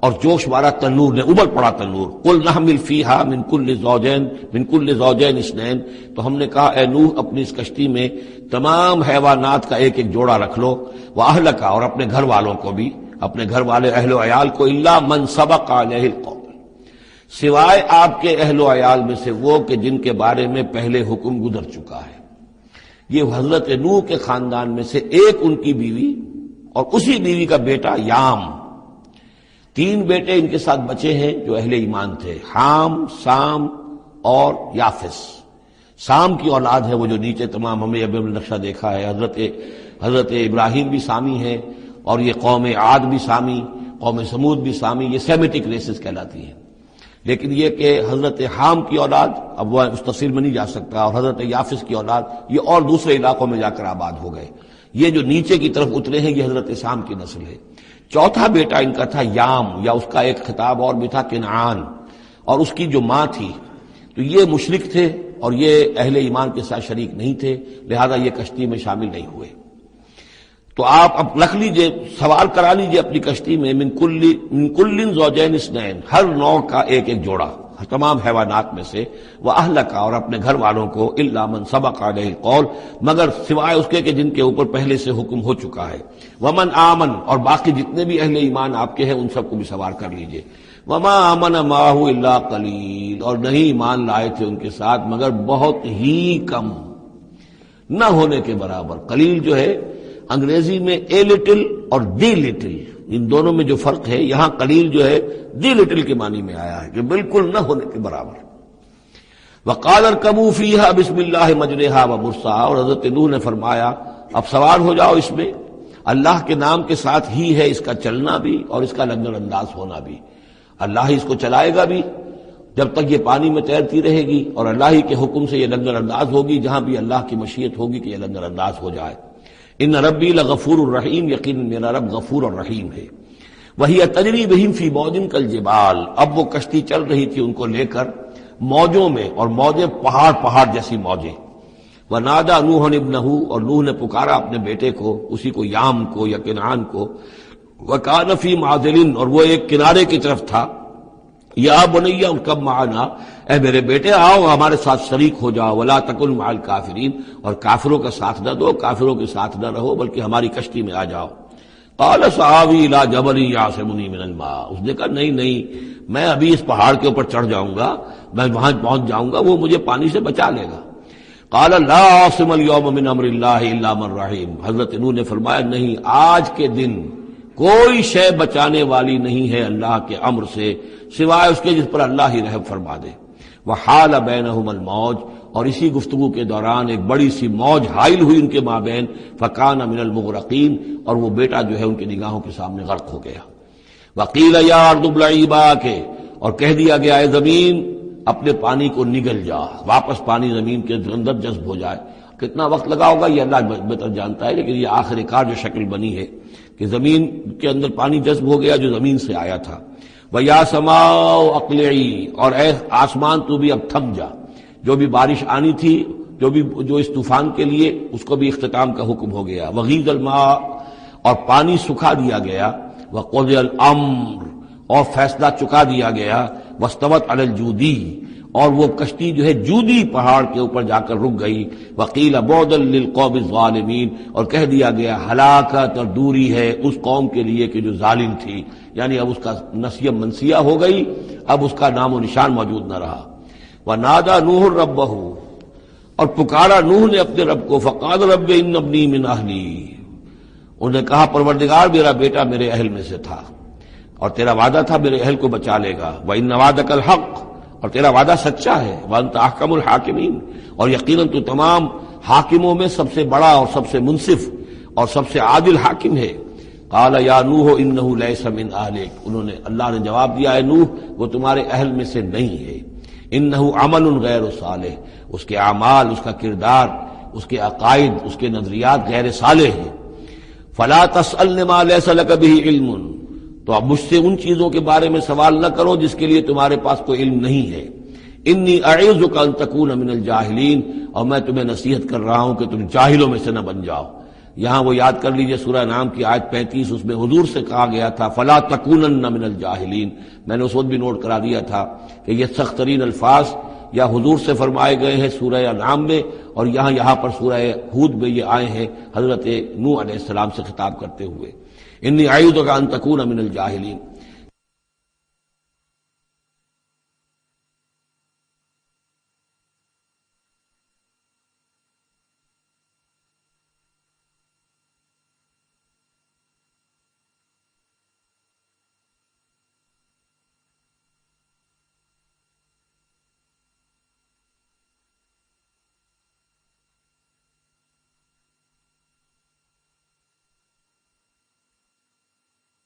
اور جوش مارا تنور نے، ابل پڑا تنور. قُلْ نَحْمِلُ فِيهَا مِن كُلِّ زَوْجَيْنِ اثْنَيْنِ، تو ہم نے کہا اے نوح اپنی اس کشتی میں تمام حیوانات کا ایک ایک جوڑا رکھ لو، وَأَهْلَكَ، اور اپنے گھر والوں کو بھی، اپنے گھر والے اہل و عیال کو، إِلَّا مَنْ سَبَقَ عَلَيْهِ الْقَوْلُ، سوائے آپ کے اہل و عیال میں سے وہ کہ جن کے بارے میں پہلے حکم گزر چکا ہے. یہ حضرت نوح کے خاندان میں سے ایک ان کی بیوی اور اسی بیوی کا بیٹا یام، 3 بیٹے ان کے ساتھ بچے ہیں جو اہل ایمان تھے، حام، سام اور یافس. سام کی اولاد ہے وہ جو نیچے تمام ہمیں ابھی نقشہ دیکھا ہے، حضرت ابراہیم بھی سامی ہے، اور یہ قوم عاد بھی سامی، قوم سمود بھی سامی، یہ سیمیٹک ریسز کہلاتی ہیں. لیکن یہ کہ حضرت حام کی اولاد، اب وہ اس تفصیل میں نہیں جا سکتا، اور حضرت یافس کی اولاد یہ اور دوسرے علاقوں میں جا کر آباد ہو گئے. یہ جو نیچے کی طرف اترے ہیں یہ حضرت سام کی نسل ہے. چوتھا بیٹا ان کا تھا یام، یا اس کا ایک خطاب اور بھی تھا کنعان، اور اس کی جو ماں تھی تو یہ مشرک تھے اور یہ اہل ایمان کے ساتھ شریک نہیں تھے، لہذا یہ کشتی میں شامل نہیں ہوئے. تو آپ اب رکھ لیجئے، سوال کرا لیجئے اپنی کشتی میں من کل زوجین اثنین، ہر نوع کا ایک ایک جوڑا تمام حیوانات میں سے، وَأَهْلَكَ، اور اپنے گھر والوں کو، إِلَّا مَنْ سَبَقَ عَلَيْهِ الْقَوْلُ، مگر سوائے اس کے کہ جن کے اوپر پہلے سے حکم ہو چکا ہے. وَمَنْ آمَنَ، اور باقی جتنے بھی اہل ایمان آپ کے ہیں ان سب کو بھی سوار کر لیجئے. وَمَا آمَنَ مَعَهُ إِلَّا قَلِيلٌ، اور نہیں ایمان لائے تھے ان کے ساتھ مگر بہت ہی کم، نہ ہونے کے برابر. قلیل جو ہے انگریزی میں اے لٹل اور دی لٹل، ان دونوں میں جو فرق ہے، یہاں قلیل جو ہے دی لٹل کے معنی میں آیا ہے کہ بالکل نہ ہونے کے برابر. وَقَالَ ارْكَبُوا فِيهَا بِسْمِ اللَّهِ مَجْرَاهَا وَمُرْسَاهَا، اور حضرت نوح نے فرمایا اب سوار ہو جاؤ اس میں، اللہ کے نام کے ساتھ ہی ہے اس کا چلنا بھی اور اس کا لنگر انداز ہونا بھی. اللہ ہی اس کو چلائے گا بھی جب تک یہ پانی میں تیرتی رہے گی، اور اللہ ہی کے حکم سے یہ لنگر انداز ہوگی جہاں بھی اللہ کی مشیت ہوگی کہ یہ لنگر انداز ہو جائے. ان ربی لغفور الرحیم، یقین میرا رب غفور الرحیم ہے. وہی تجری بہم فی موج کالجبال، اب وہ کشتی چل رہی تھی ان کو لے کر موجوں میں، اور موجیں پہاڑ جیسی موجیں. ونادى نوح ابنہ، اور نوح نے پکارا اپنے بیٹے کو، اسی کو یام کو یا کنعان کو. وکان فی معزل، اور وہ ایک کنارے کی طرف تھا. یا بنی ارکب معنا، اے میرے بیٹے آؤ ہمارے ساتھ شریک ہو جاؤ. ولا تکن مع الکافرین، اور کافروں کا ساتھ نہ دو، کافروں کے ساتھ نہ رہو بلکہ ہماری کشتی میں آ جاؤ. قال سآوی الی جبل یعصمنی من الماء، اس نے کہا نہیں میں ابھی اس پہاڑ کے اوپر چڑھ جاؤں گا، میں وہاں پہنچ جاؤں گا، وہ مجھے پانی سے بچا لے گا. قال لا عاصم اليوم من امر اللہ الا من رحم، حضرت نوح نے فرمایا نہیں، آج کے دن کوئی شے بچانے والی نہیں ہے اللہ کے امر سے سوائے اس کے جس پر اللہ ہی رحم فرما دے. وحال بینہم الموج، اور اسی گفتگو کے دوران ایک بڑی سی موج حائل ہوئی ان کے مابین. فکان من المغرقین، اور وہ بیٹا جو ہے ان کی نگاہوں کے سامنے غرق ہو گیا. وقیل یا ارض ابلعی ماءک، اور کہہ دیا گیا اے زمین اپنے پانی کو نگل جا، واپس پانی زمین کے اندر جذب ہو جائے. کتنا وقت لگا ہوگا یہ اللہ بہتر جانتا ہے، لیکن یہ آخر کار جو شکل بنی ہے کہ زمین کے اندر پانی جذب ہو گیا جو زمین سے آیا تھا. وَيَا سَمَاءُ أَقْلِعِي، اور اے آسمان تو بھی اب تھم جا. جو بھی بارش آنی تھی، جو اس طوفان کے لیے، اس کو بھی اختتام کا حکم ہو گیا. وَغِيضَ الْمَاءُ، اور پانی سکھا دیا گیا. وَقُضِيَ الْأَمْرُ، اور فیصلہ چکا دیا گیا. وَاسْتَوَتْ عَلَى الْجُودِيِّ، اور وہ کشتی جو ہے جودی پہاڑ کے اوپر جا کر رک گئی. وَقِيلَ بُعْدًا لِلْقَوْمِ الظَّالِمِينَ، اور کہہ دیا گیا ہلاکت اور دوری ہے اس قوم کے لیے کہ جو ظالم تھی، یعنی اب اس کا نسیہ منسیہ ہو گئی، اب اس کا نام و نشان موجود نہ رہا. وَنَادَى نُوحٌ رَبَّهُ، اور پکارا نوح نے اپنے رب کو، فقال رب ان ابنی من اہلی، انہوں نے کہا پروردگار میرا بیٹا میرے اہل میں سے تھا اور تیرا وعدہ تھا میرے اہل کو بچا لے گا، وَإِنَّ وَعْدَكَ الْحَقُّ، اور تیرا وعدہ سچا ہے، وَأَنْتَ أَحْكَمُ الْحَاكِمِينَ، اور یقیناً تو تمام حاکموں میں سب سے بڑا اور سب سے منصف اور سب سے عادل حاکم ہے۔ قال یا نوح انہ لیس من اہلک، انہوں نے اللہ نے جواب دیا ہے نوح وہ تمہارے اہل میں سے نہیں ہے، انہ عمل غیر صالح، اس کے اعمال، اس کا کردار، اس کے عقائد، اس کے نظریات غیر صالح ہیں۔ فلا تسألن ما لیس لک بہ علم، تو اب مجھ سے ان چیزوں کے بارے میں سوال نہ کرو جس کے لیے تمہارے پاس کوئی علم نہیں ہے۔ انی اعوذک ان تکون من الجاہلین، اور میں تمہیں نصیحت کر رہا ہوں کہ تم جاہلوں میں سے نہ بن جاؤ۔ یہاں وہ یاد کر لیجئے سورہ انعام کی آیت 35، اس میں حضور سے کہا گیا تھا فلا تکونن من الجاہلین، میں نے اس وقت بھی نوٹ کرا دیا تھا کہ یہ سخت ترین الفاظ یا حضور سے فرمائے گئے ہیں سورہ انعام میں، اور یہاں پر سورہ ہود میں یہ آئے ہیں حضرت نوح علیہ السلام سے خطاب کرتے ہوئے، انی اعوذک ان تکون من الجاہلین۔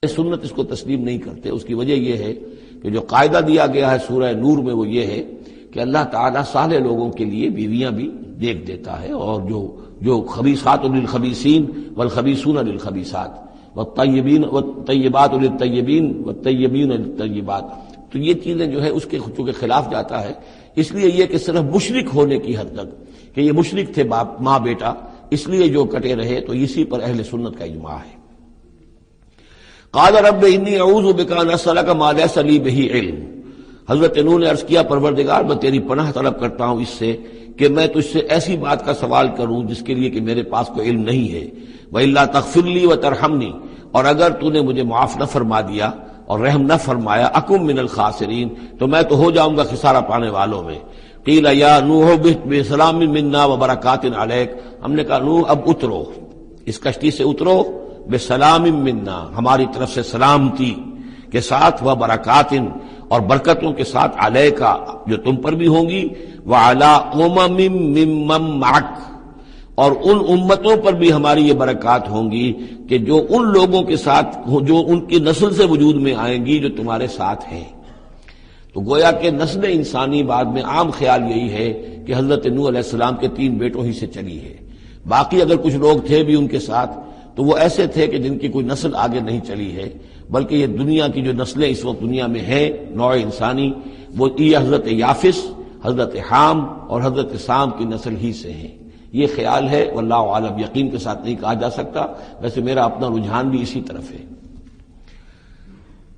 سنت اس کو تسلیم نہیں کرتے، اس کی وجہ یہ ہے کہ جو قاعدہ دیا گیا ہے سورہ نور میں وہ یہ ہے کہ اللہ تعالیٰ صالح لوگوں کے لیے بیویاں بھی دیکھ دیتا ہے، اور جو خبیثات للخبیثین والخبیثون للخبیثات والطیبات للطیبین والطیبین للطیبات، تو یہ چیزیں جو ہے اس کے چونکہ خلاف جاتا ہے، اس لیے یہ کہ صرف مشرک ہونے کی حد تک کہ یہ مشرک تھے باپ ماں بیٹا، اس لیے جو کٹے رہے، تو اسی پر اہل سنت کا اجماع ہے۔ قال رب انی اعوذ بک ان اسألک ما لیس لی بہ علم، حضرت نوح نے عرض کیا پروردگار میں تیری پناہ طلب کرتا ہوں اس سے کہ میں تجھ سے ایسی بات کا سوال کروں جس کے لیے کہ میرے پاس کوئی علم نہیں ہے، وَإِلَّا تَغْفِرْ لِي وَتَرْحَمْنِي، اور اگر تو نے مجھے معاف نہ فرما دیا اور رحم نہ فرمایا، اکم من الخاسرین، تو میں تو ہو جاؤں گا خسارہ پانے والوں میں۔ قیل یا نوح اہبط بسلام منا وبرکات علیک، ہم نے کہا نوح اب اترو، اس کشتی سے اترو، بسلام منا، ہماری طرف سے سلامتی کے ساتھ، و برکات، اور برکتوں کے ساتھ، علیکا، جو تم پر بھی ہوں گی، وعلی امم ممن معک، اور ان امتوں پر بھی ہماری یہ برکات ہوں گی کہ جو ان لوگوں کے ساتھ جو ان کی نسل سے وجود میں آئیں گی جو تمہارے ساتھ ہیں۔ تو گویا کہ نسل انسانی بعد میں عام خیال یہی ہے کہ حضرت نوح علیہ السلام کے 3 بیٹوں ہی سے چلی ہے، باقی اگر کچھ لوگ تھے بھی ان کے ساتھ تو وہ ایسے تھے کہ جن کی کوئی نسل آگے نہیں چلی ہے، بلکہ یہ دنیا کی جو نسلیں اس وقت دنیا میں ہیں نوع انسانی، وہ یہ حضرت یافس، حضرت حام اور حضرت سام کی نسل ہی سے ہیں۔ یہ خیال ہے، واللہ عالم، یقین کے ساتھ نہیں کہا جا سکتا، ویسے میرا اپنا رجحان بھی اسی طرف ہے۔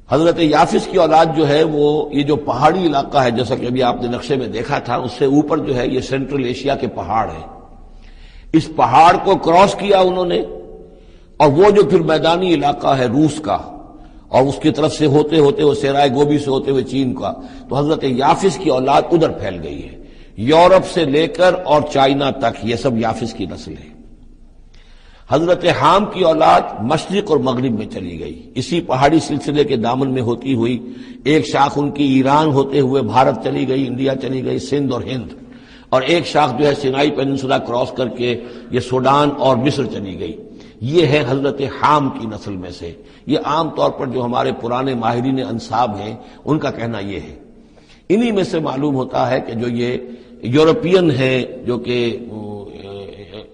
حضرت یافس کی اولاد جو ہے وہ یہ جو پہاڑی علاقہ ہے، جیسا کہ ابھی آپ نے نقشے میں دیکھا تھا، اس سے اوپر جو ہے یہ سینٹرل ایشیا کے پہاڑ ہیں، اس پہاڑ کو کراس کیا انہوں نے، اور وہ جو پھر میدانی علاقہ ہے روس کا، اور اس کی طرف سے ہوتے ہوتے وہ سیرائے گوبی سے ہوتے ہوئے چین کا، تو حضرت یافس کی اولاد ادھر پھیل گئی ہے، یورپ سے لے کر اور چائنا تک، یہ سب یافس کی نسل ہے۔ حضرت حام کی اولاد مشرق اور مغرب میں چلی گئی، اسی پہاڑی سلسلے کے دامن میں ہوتی ہوئی، ایک شاخ ان کی ایران ہوتے ہوئے بھارت چلی گئی، انڈیا چلی گئی، سندھ اور ہند، اور ایک شاخ جو ہے سینائی پیننسولا کراس کر کے یہ سوڈان اور مصر چلی گئی۔ یہ ہے حضرت حام کی نسل میں سے۔ یہ عام طور پر جو ہمارے پرانے ماہرین انساب ہیں ان کا کہنا یہ ہے۔ انہی میں سے معلوم ہوتا ہے کہ جو یہ یورپین ہیں، جو کہ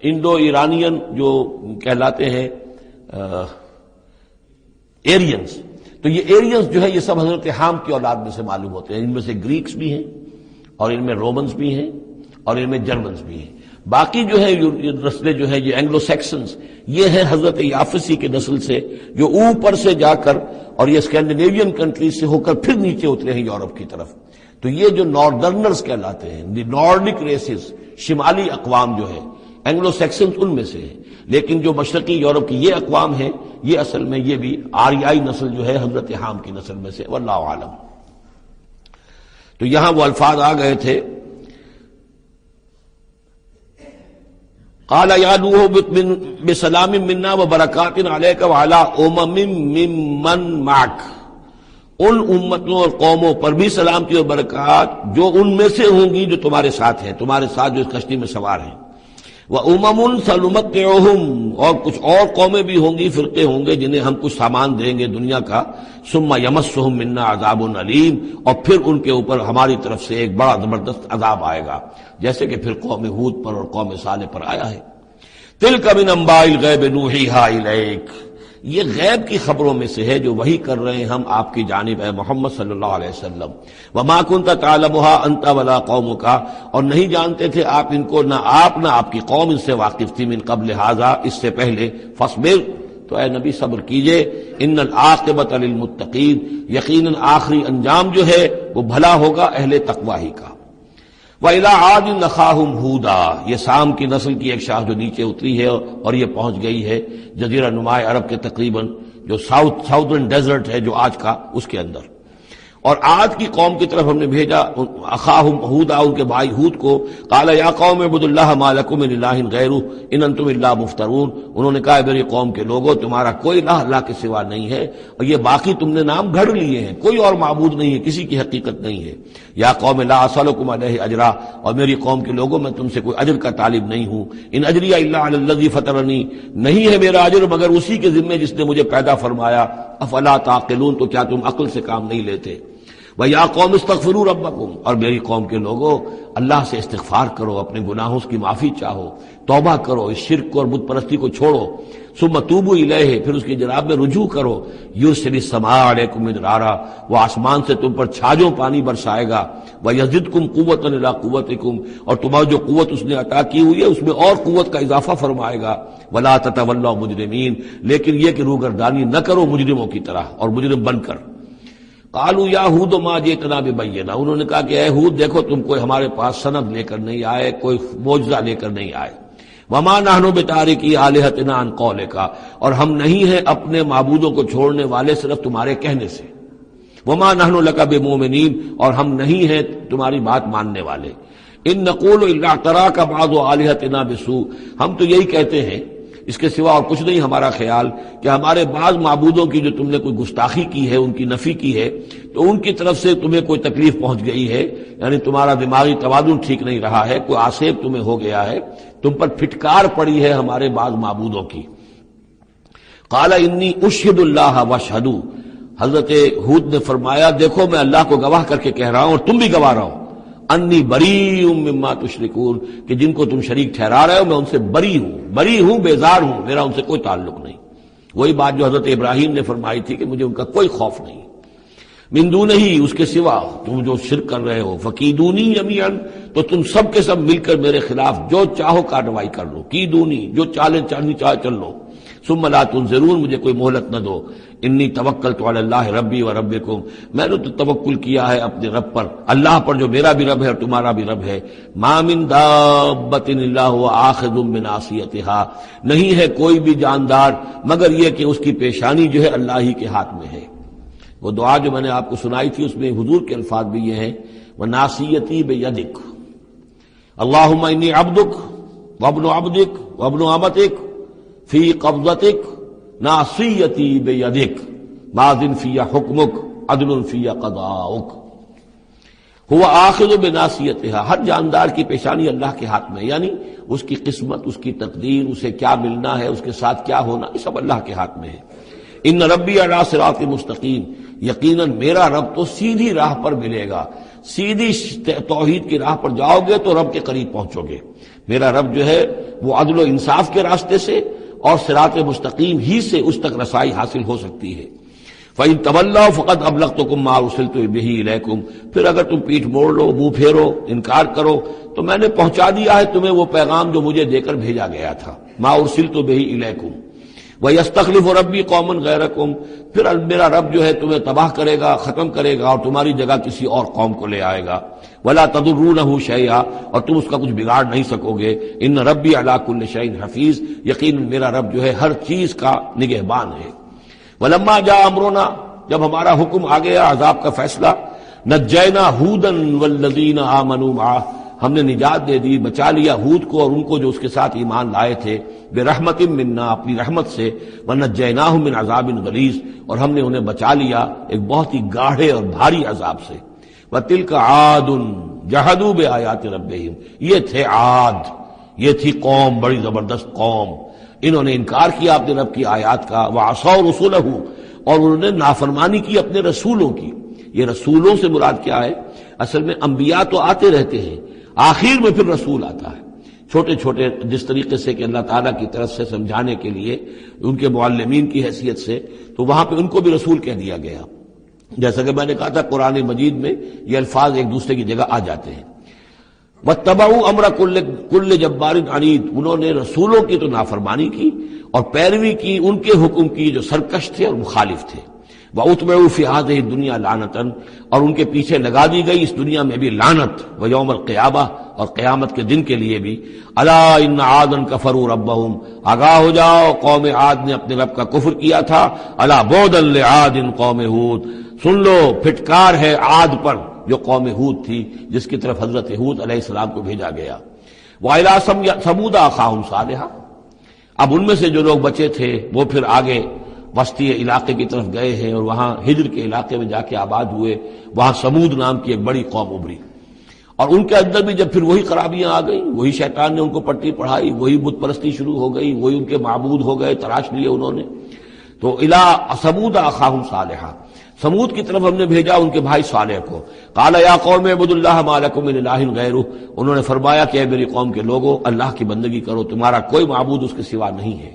انڈو ایرانین جو کہلاتے ہیں ایرینز، تو یہ ایرینز جو ہے یہ سب حضرت حام کی اولاد میں سے معلوم ہوتے ہیں۔ ان میں سے گریکس بھی ہیں، اور ان میں رومنز بھی ہیں، اور ان میں جرمنز بھی ہیں۔ باقی جو ہے نسلیں جو ہیں یہ اینگلو سیکسنز، یہ ہیں حضرت یافسی کے نسل سے، جو اوپر سے جا کر اور یہ اسکینڈینیوین کنٹریز سے ہو کر پھر نیچے اترے ہیں یورپ کی طرف۔ تو یہ جو ناردرنرز کہلاتے ہیں، دی نارڈک ریسز، شمالی اقوام جو ہے اینگلو سیکسنز ان میں سے ہیں، لیکن جو مشرقی یورپ کی یہ اقوام ہیں یہ اصل میں یہ بھی آریائی نسل جو ہے حضرت حام کی نسل میں سے، واللہ عالم۔ تو یہاں وہ الفاظ آ گئے تھے قال یا نوح بسلام منا وبرکات علیک وعلی امم ممن معک، ان امتوں اور قوموں پر بھی سلامتی اور برکات جو ان میں سے ہوں گی جو تمہارے ساتھ ہیں، تمہارے ساتھ جو اس کشتی میں سوار ہیں، وَأُمَمٌ سَنُمَتِّعُهُمْ، اور کچھ اور قومیں بھی ہوں گی، فرقے ہوں گے جنہیں ہم کچھ سامان دیں گے دنیا کا، ثُمَّ يَمَسُّهُم مِّنَّا عَذَابٌ أَلِيمٌ، اور پھر ان کے اوپر ہماری طرف سے ایک بڑا زبردست عذاب آئے گا، جیسے کہ پھر قوم ہود پر اور قوم صالح پر آیا ہے۔ تِلْكَ مِنْ أَنبَاءِ الْغَيْبِ نُوحِيهَا إِلَيْكَ، یہ غیب کی خبروں میں سے ہے جو وحی کر رہے ہیں ہم آپ کی جانب ہے محمد صلی اللہ علیہ وسلم۔ وَمَا كُنْتَ تَعْلَمُهَا أَنْتَ وَلَا قَوْمُكَ، اور نہیں جانتے تھے آپ ان کو، نہ آپ نہ آپ کی قوم ان سے واقف تھی، من قبل هذا، اس سے پہلے، فاصبر، تو اے نبی صبر کیجئے، ان العاقبۃ للمتقین، یقیناً آخری انجام جو ہے وہ بھلا ہوگا اہل تقوی ہی کا۔ وَإِلَىٰ عَادٍ أَخَاهُمْ هُودًا، یہ سام کی نسل کی ایک شاخ جو نیچے اتری ہے اور یہ پہنچ گئی ہے جزیرہ نماء عرب کے تقریباً جو ساؤتھرن ڈیزرٹ ہے جو آج کا، اس کے اندر، اور عاد کی قوم کی طرف ہم نے بھیجا اخاہم ہودا، ان کے بھائی ہود کو، قال یا قوم اعبدوا اللہ ما لکم من الہ غیرہ ان انتم الا مفترون، انہوں نے کہا میری قوم کے لوگوں تمہارا کوئی الہ اللہ کے سوا نہیں ہے، اور یہ باقی تم نے نام گھڑ لیے ہیں، کوئی اور معبود نہیں ہے، کسی کی حقیقت نہیں ہے۔ یا قوم لا اسألکم علیہ اجرا، اور میری قوم کے لوگوں میں تم سے کوئی اجر کا طالب نہیں ہوں، ان اجری الا علی الذی فطرنی، نہیں ہے میرا اجر مگر اسی کے ذمے جس نے مجھے پیدا فرمایا، افلا تعقلون، تو کیا تم عقل سے کام نہیں لیتے؟ وَيَا قَوْمِ اسْتَغْفِرُوا رَبَّكُمْ، اور میری قوم کے لوگوں اللہ سے استغفار کرو، اپنے گناہوں کی معافی چاہو، توبہ کرو، اس شرک کو اور بت پرستی کو چھوڑو، ثُمَّ تُوبُوا إِلَيْهِ، پھر اس کی جناب میں رجوع کرو، يُرْسِلِ السَّمَاءَ عَلَيْكُمْ مِدْرَارًا، وہ آسمان سے تم پر چھاجوں پانی برسائے گا، وَيَزِدْكُمْ قُوَّةً إِلَىٰ قُوَّتِكُمْ، اور تمہاری جو قوت اس نے عطا کی ہوئی ہے اس میں اور قوت کا اضافہ فرمائے گا، وَلَا تَتَوَلَّوْا مُجْرِمِينَ، لیکن یہ کہ روگردانی نہ کرو مجرموں کی طرح اور مجرم بن کر۔ قالوا یا ہود ما جئتنا ببینہ، انہوں نے کہا کہ اے ہود دیکھو تم کوئی ہمارے پاس سند لے کر نہیں آئے، کوئی معجزہ لے کر نہیں آئے، وما نحن بتارکی آلہتنا عن قولک، اور ہم نہیں ہیں اپنے معبودوں کو چھوڑنے والے صرف تمہارے کہنے سے، وما نحن لک بمؤمنین، اور ہم نہیں ہیں تمہاری بات ماننے والے، ان نقول الا اعتراک بعض آلہتنا بسوء، ہم تو یہی کہتے ہیں، اس کے سوا اور کچھ نہیں ہمارا خیال، کہ ہمارے بعض معبودوں کی جو تم نے کوئی گستاخی کی ہے، ان کی نفی کی ہے، تو ان کی طرف سے تمہیں کوئی تکلیف پہنچ گئی ہے، یعنی تمہارا دماغی توازن ٹھیک نہیں رہا ہے، کوئی آسیب تمہیں ہو گیا ہے، تم پر پھٹکار پڑی ہے ہمارے بعض معبودوں کی۔ قال انی اشہد اللہ واشہدوا، حضرت ہود نے فرمایا دیکھو میں اللہ کو گواہ کر کے کہہ رہا ہوں اور تم بھی گواہ رہو، انی بریء مما تشرکون، کہ جن کو تم شریک ٹھہرا رہے ہو میں ان سے بری ہوں، بیزار ہوں، میرا ان سے کوئی تعلق نہیں۔ وہی بات جو حضرت ابراہیم نے فرمائی تھی کہ مجھے ان کا کوئی خوف نہیں، من دونہ ہی، اس کے سوا تم جو شرک کر رہے ہو، فکیدونی جمیعا، تو تم سب کے سب مل کر میرے خلاف جو چاہو کارروائی کر لو، کیدونی، جو چالیں چلنی چاہے چل لو، ثم لا تنظرون، مجھے کوئی مہلت نہ دو، انی توکلت علی اللہ ربی و ربکم، میں نے تو توکل کیا ہے اپنے رب پر، اللہ پر جو میرا بھی رب ہے اور تمہارا بھی رب ہے، ما من دابۃ الا هو آخذ بناصیتها، نہیں ہے کوئی بھی جاندار مگر یہ کہ اس کی پیشانی جو ہے اللہ ہی کے ہاتھ میں ہے۔ وہ دعا جو میں نے آپ کو سنائی تھی اس میں حضور کے الفاظ بھی یہ ہیں، وَنَاصِيَتِي بِيَدِكَ، اللہم انی عبدک وابن عبدک وابن امتک فی قبضتک ناصیتی بیدک ماض فی حکمک عدل فی قضاؤک۔ ہوا آخذ بناصیتها، ہر جاندار کی پیشانی اللہ کے ہاتھ میں، یعنی اس کی قسمت، اس کی تقدیر، اسے کیا ملنا ہے، اس کے ساتھ کیا ہونا، یہ سب اللہ کے ہاتھ میں ہے۔ ان ربی علی صراط مستقیم، یقیناً میرا رب تو سیدھی راہ پر ملے گا، سیدھی توحید کی راہ پر جاؤ گے تو رب کے قریب پہنچو گے۔ میرا رب جو ہے وہ عدل و انصاف کے راستے سے اور صراط مستقیم ہی سے اس تک رسائی حاصل ہو سکتی ہے۔ فَإِن تَوَلَّوْا فَقَدْ أَبْلَغْتُكُم مَّا أُرْسِلْتُ بِهِ إِلَيْكُمْ، پھر اگر تم پیٹھ موڑ لو، منہ پھیرو، انکار کرو، تو میں نے پہنچا دیا ہے تمہیں وہ پیغام جو مجھے دے کر بھیجا گیا تھا، مَا أُرْسِلْتُ بِهِ إِلَيْكُمْ۔ وَيَسْتَخْلِفُ رَبِّي قَوْمًا غَيْرَكُمْ، پھر میرا رب جو ہے تمہیں تباہ کرے گا، ختم کرے گا اور تمہاری جگہ کسی اور قوم کو لے آئے گا۔ وَلَا تَضُرُّونَهُ شَيْئًا، اور تم اس کا کچھ بگاڑ نہیں سکو گے۔ إِنَّ رَبِّي عَلَىٰ كُلِّ شَيْءٍ حَفِيظٌ، یقیناً میرا رب جو ہے ہر چیز کا نگہبان ہے۔ وَلَمَّا جَاءَ أَمْرُنَا، جب ہمارا حکم آ گیا، عذاب کا فیصلہ، نجینا ہودا والذین آمنوا معہ، ہم نے نجات دے دی، بچا لیا ہود کو اور ان کو جو اس کے ساتھ ایمان لائے تھے، برحمت منا، اپنی رحمت سے، ونجیناہم من عذاب غلیظ، اور ہم نے انہیں بچا لیا ایک بہت ہی گاڑھے اور بھاری عذاب سے۔ وَتِلْكَ عَادٌ جَحَدُوا بِآيَاتِ رَبِّهِمْ، یہ تھے عاد، یہ تھی قوم، بڑی زبردست قوم، انہوں نے انکار کیا اپنے رب کی آیات کا، وَعَصَوْا رُسُلَهُ، اور انہوں نے نافرمانی کی اپنے رسولوں کی۔ یہ رسولوں سے مراد کیا ہے؟ اصل میں انبیاء تو آتے رہتے ہیں، آخر میں پھر رسول آتا ہے، چھوٹے چھوٹے، جس طریقے سے کہ اللہ تعالیٰ کی طرف سے سمجھانے کے لیے ان کے معلمین کی حیثیت سے، تو وہاں پہ ان کو بھی رسول کہہ دیا گیا۔ جیسا کہ میں نے کہا تھا قرآن مجید میں یہ الفاظ ایک دوسرے کی جگہ آ جاتے ہیں۔ وَاتَّبَعُوا أَمْرَ كُلِّ جَبَّارٍ عَنِيدٍ، انہوں نے رسولوں کی تو نافرمانی کی اور پیروی کی ان کے حکم کی جو سرکش تھے اور مخالف تھے۔ وَأُتْبِعُوا فِي هَذِهِ الدُّنْيَا لَعْنَةً، اور ان کے پیچھے لگا دی گئی اس دنیا میں بھی لعنت، وَيَوْمَ الْقِيَامَةِ، اور قیامت کے دن کے لیے بھی۔ أَلَا إِنَّ عَادًا كَفَرُوا رَبَّهُمْ، آگاہ ہو جاؤ قوم عاد نے اپنے رب کا کفر کیا تھا۔ أَلَا بُعْدًا لِعَادٍ قوم ہود، سن لو پھٹکار ہے عاد پر جو قوم ہود تھی، جس کی طرف حضرت ہود علیہ السلام کو بھیجا گیا۔ وَإِلَىٰ ثَمُودَ أَخَاهُمْ صَالِحًا، اب ان میں سے جو لوگ بچے تھے وہ پھر آگے وسطی علاقے کی طرف گئے ہیں اور وہاں ہجر کے علاقے میں جا کے آباد ہوئے، وہاں سمود نام کی ایک بڑی قوم ابھری، اور ان کے اندر بھی جب پھر وہی خرابیاں آ گئیں، وہی شیطان نے ان کو پٹی پڑھائی، وہی بت پرستی شروع ہو گئی، وہی ان کے معبود ہو گئے، تراش لیے انہوں نے۔ تو الی ثمود اخاہم صالحا، سمود کی طرف ہم نے بھیجا ان کے بھائی صالح کو۔ قال یا قوم اعبدوا اللہ ما لکم من الہ غیرہ، انہوں نے فرمایا کہ اے میری قوم کے لوگوں، اللہ کی بندگی کرو، تمہارا کوئی معبود اس کے سوا نہیں ہے۔